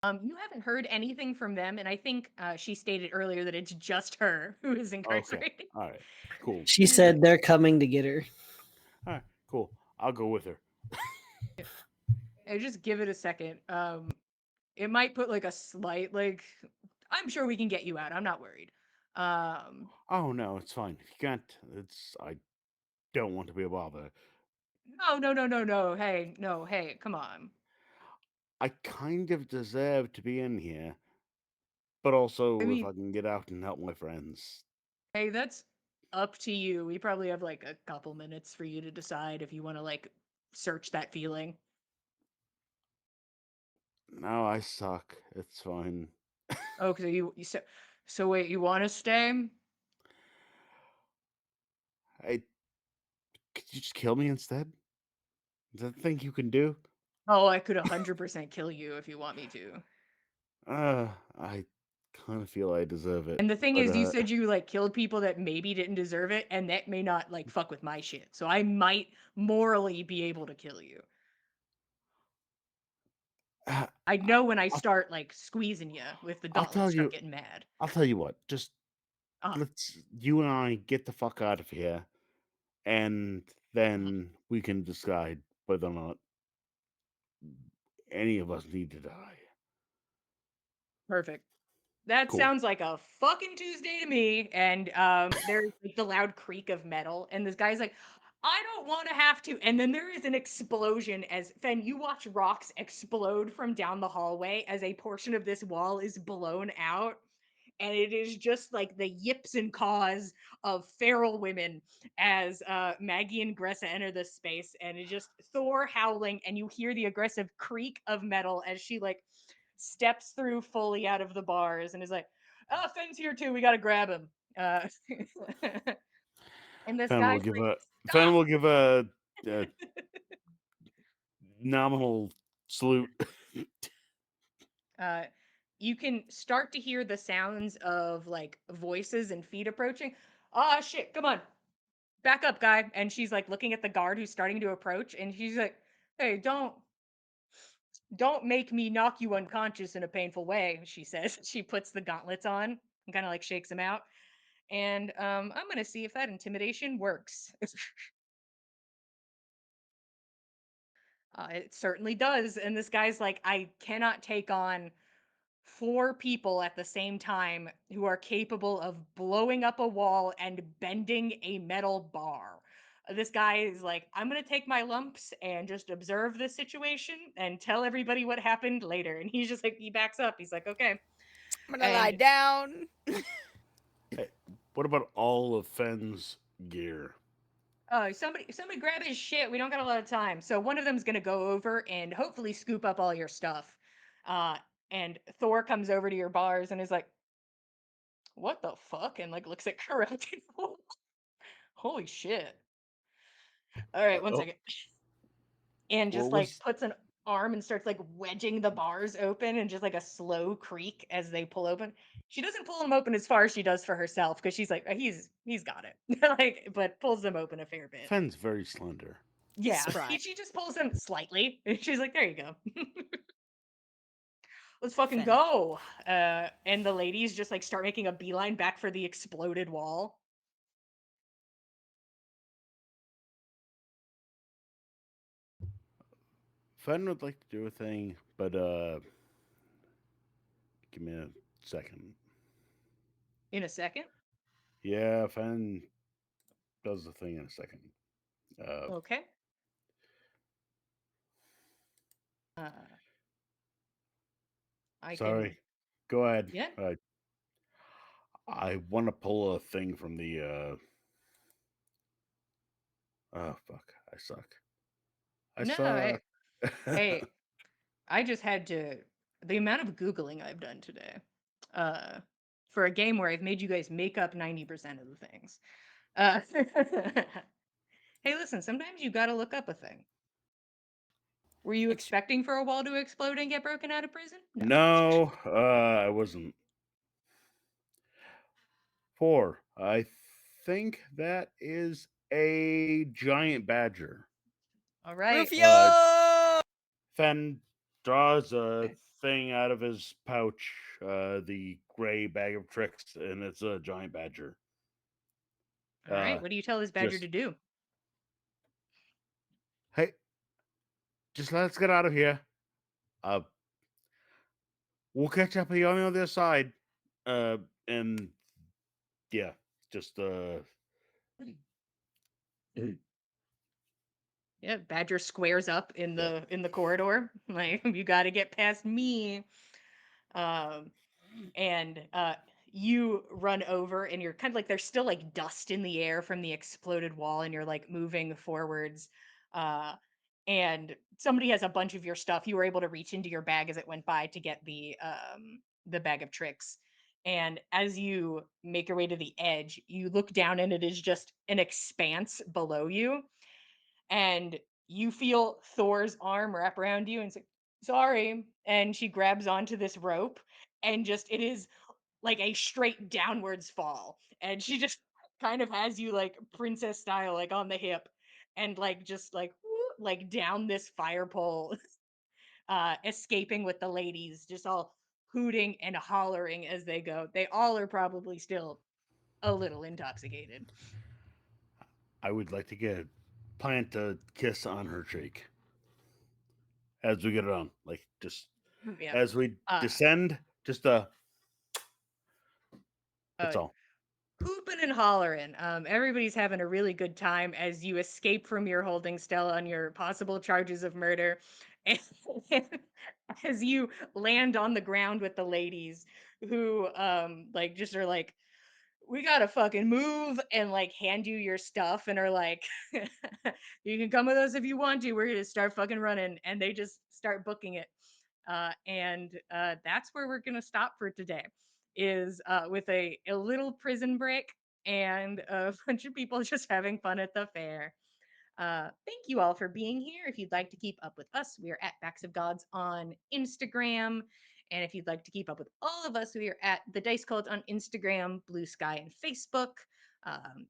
You haven't heard anything from them, and I think she stated earlier that it's just her who is Okay. incarcerated. All right. Cool. She She's like, said they're coming to get her. All right. Cool. I'll go with her. Just give it a second. It might put like a slight like. I'm sure we can get you out. I'm not worried. Um, Oh no, it's fine. If you can't, it's I don't want to be a bother. no, no, no, no, no. Hey, no, hey, come on. I kind of deserve to be in here, but I also if mean, I can get out and help my friends. hey, that's up to you. We probably have like a couple minutes for you to decide if you want to like search that feeling. No, I suck. It's fine. Oh, so so wait, you want to stay? I could you just kill me instead? Is that the thing you can do? Oh, I could 100% kill you if you want me to. I kind of feel I deserve it, And the thing but is, you said you like killed people that maybe didn't deserve it, and that may not like fuck with my shit. So I might morally be able to kill you. uh, I know when I I'll, start like squeezing you with the I'll gauntlet, tell start you. getting mad. I'll tell you what. Just Uh, let's you and I get the fuck out of here, and then we can decide whether or not any of us need to die. Perfect. That Cool. sounds like a fucking Tuesday to me. And there's like the loud creak of metal, and this guy's like, I don't want to have to. And then there is an explosion as Fenn, you watch rocks explode from down the hallway as a portion of this wall is blown out. And it is just like the yips and caws of feral women as Maggie and Gressa enter this space, and it's just Thor howling, and you hear the aggressive creak of metal as she like steps through fully out of the bars and is like, "Oh, Finn's here too. We gotta grab him." Uh, and this Fen will guy's give like, a Fen "Stop!" will give a nominal salute. uh, you can start to hear the sounds of like voices and feet approaching. Ah, shit! Come on, back up, guy. And she's like looking at the guard who's starting to approach, and she's like, "Hey, don't make me knock you unconscious in a painful way," she says. She puts the gauntlets on and kind of like shakes him out. And I'm gonna see if that intimidation works. It certainly does. And this guy's like, I cannot take on four people at the same time who are capable of blowing up a wall and bending a metal bar. This guy is like, I'm gonna take my lumps and just observe this situation and tell everybody what happened later. And he's just like, he backs up. He's like, okay. I'm gonna lie And down. Hey, what about all of Fen's gear? somebody grab his shit. We don't got a lot of time. So one of them's gonna go over and hopefully scoop up all your stuff. Uh, and Thor comes over to your bars and is like, "What the fuck?" And like looks at Correct. Holy shit! All right, one Oh, second. And what just like was puts an arm and starts like wedging the bars open and just like a slow creak as they pull open. She doesn't pull them open as far as she does for herself because she's like, he's got it." Like, but pulls them open a fair bit. Fen's very slender. Yeah, Spry. she just pulls them slightly. And she's like, "There you go. Let's fucking Fen. go." And the ladies just like start making a beeline back for the exploded wall. Fen would like to do a thing, but give me a second. In a second. Yeah, Fen does the thing in a second. Okay. Uh, I can. Sorry. Go ahead. Yeah. I want to pull a thing from the. Oh fuck! I suck. I No. suck. Hey, I just had to. The amount of googling I've done today, uh, for a game where I've made you guys make up 90% of the things. Hey, listen. Sometimes you gotta look up a thing. Were you Ex- expecting for a wall to explode and get broken out of prison? No. No, I wasn't. Four. I think that is a giant badger. All right. Uh, Rufio! Fen draws a thing out of his pouch, the gray bag of tricks, and it's a giant badger. All right. Uh, What do you tell this badger to just do? Hey, just let's get out of here. Uh, we'll catch up with you on the other side. And yeah, just Yeah, Badger squares up yeah. in the corridor. Like, you got to get past me. Um, and you run over, and you're kind of like there's still like dust in the air from the exploded wall, and you're like moving forwards. Uh, and somebody has a bunch of your stuff. You were able to reach into your bag as it went by to get the bag of tricks. And as you make your way to the edge, you look down, and it is just an expanse below you, and you feel Thor's arm wrap around you and say, "Sorry." And she grabs onto this rope, and just it is like a straight downwards fall. And she just kind of has you like princess style, like on the hip, and like just like like down this fire pole, escaping with the ladies, just all hooting and hollering as they go. They all are probably still a little intoxicated. I would like to plant a kiss on her cheek as we get it on. Like just Yeah. as we Uh, descend, just that's uh, all. Hooping and hollering. Everybody's having a really good time as you escape from your holding cell on your possible charges of murder. And as you land on the ground with the ladies who like just are like, "We gotta fucking move," and like hand you your stuff and are like, "You can come with us if you want to. We're gonna start fucking running." And they just start booking it. And that's where we're gonna stop for today. Is with a little prison break and a bunch of people just having fun at the fair. Thank you all for being here. If you'd like to keep up with us, we are at Backs of Gods on Instagram. And if you'd like to keep up with all of us, we are at The Dice Cult on Instagram, Blue Sky, and Facebook. Um,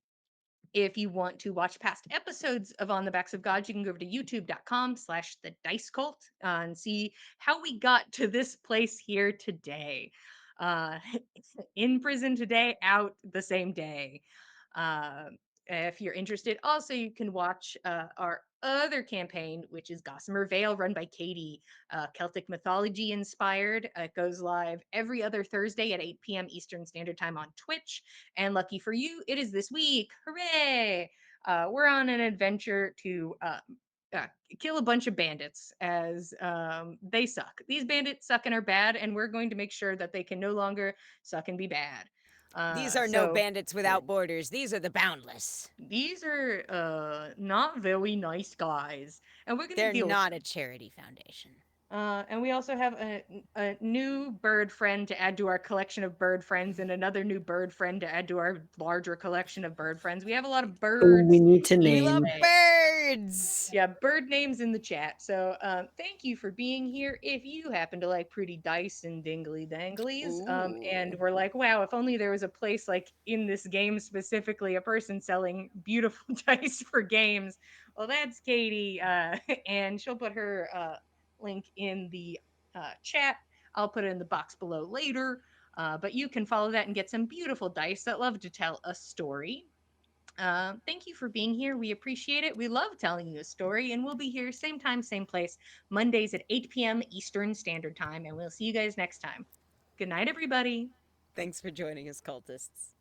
if you want to watch past episodes of On the Backs of Gods, you can go over to youtube.com/the Dice Cult and see how we got to this place here today. Uh, in prison today, out the same day. Uh, if you're interested, also you can watch our other campaign, which is Gossamer Vale, run by Katie, Celtic mythology inspired. It goes live every other Thursday at 8 p.m. Eastern Standard Time on Twitch. And lucky for you, it is this week. Hooray! We're on an adventure to uh, kill a bunch of bandits as they suck. These bandits suck and are bad, and we're going to make sure that they can no longer suck and be bad. These are no So bandits without borders. These are the boundless. these are not very nice guys, and we're gonna They're deal with not them. a charity foundation. And we also have a new bird friend to add to our collection of bird friends, and another new bird friend to add to our larger collection of bird friends. We have a lot of Who we birds need to in We love name. play. birds. Yeah, bird names in the chat. So thank you for being here. If you happen to like pretty dice and dingly danglies, and Ooh. we're like, wow, if only there was a place like in this game specifically, a person selling beautiful dice for games. Well, that's Katie, and she'll put her link in the chat. I'll put it in the box below later. But you can follow that and get some beautiful dice that love to tell a story. Thank you for being here. We appreciate it. We love telling you a story, and we'll be here same time, same place, Mondays at 8 p.m. Eastern Standard Time, and we'll see you guys next time. Good night, everybody. Thanks for joining us, cultists.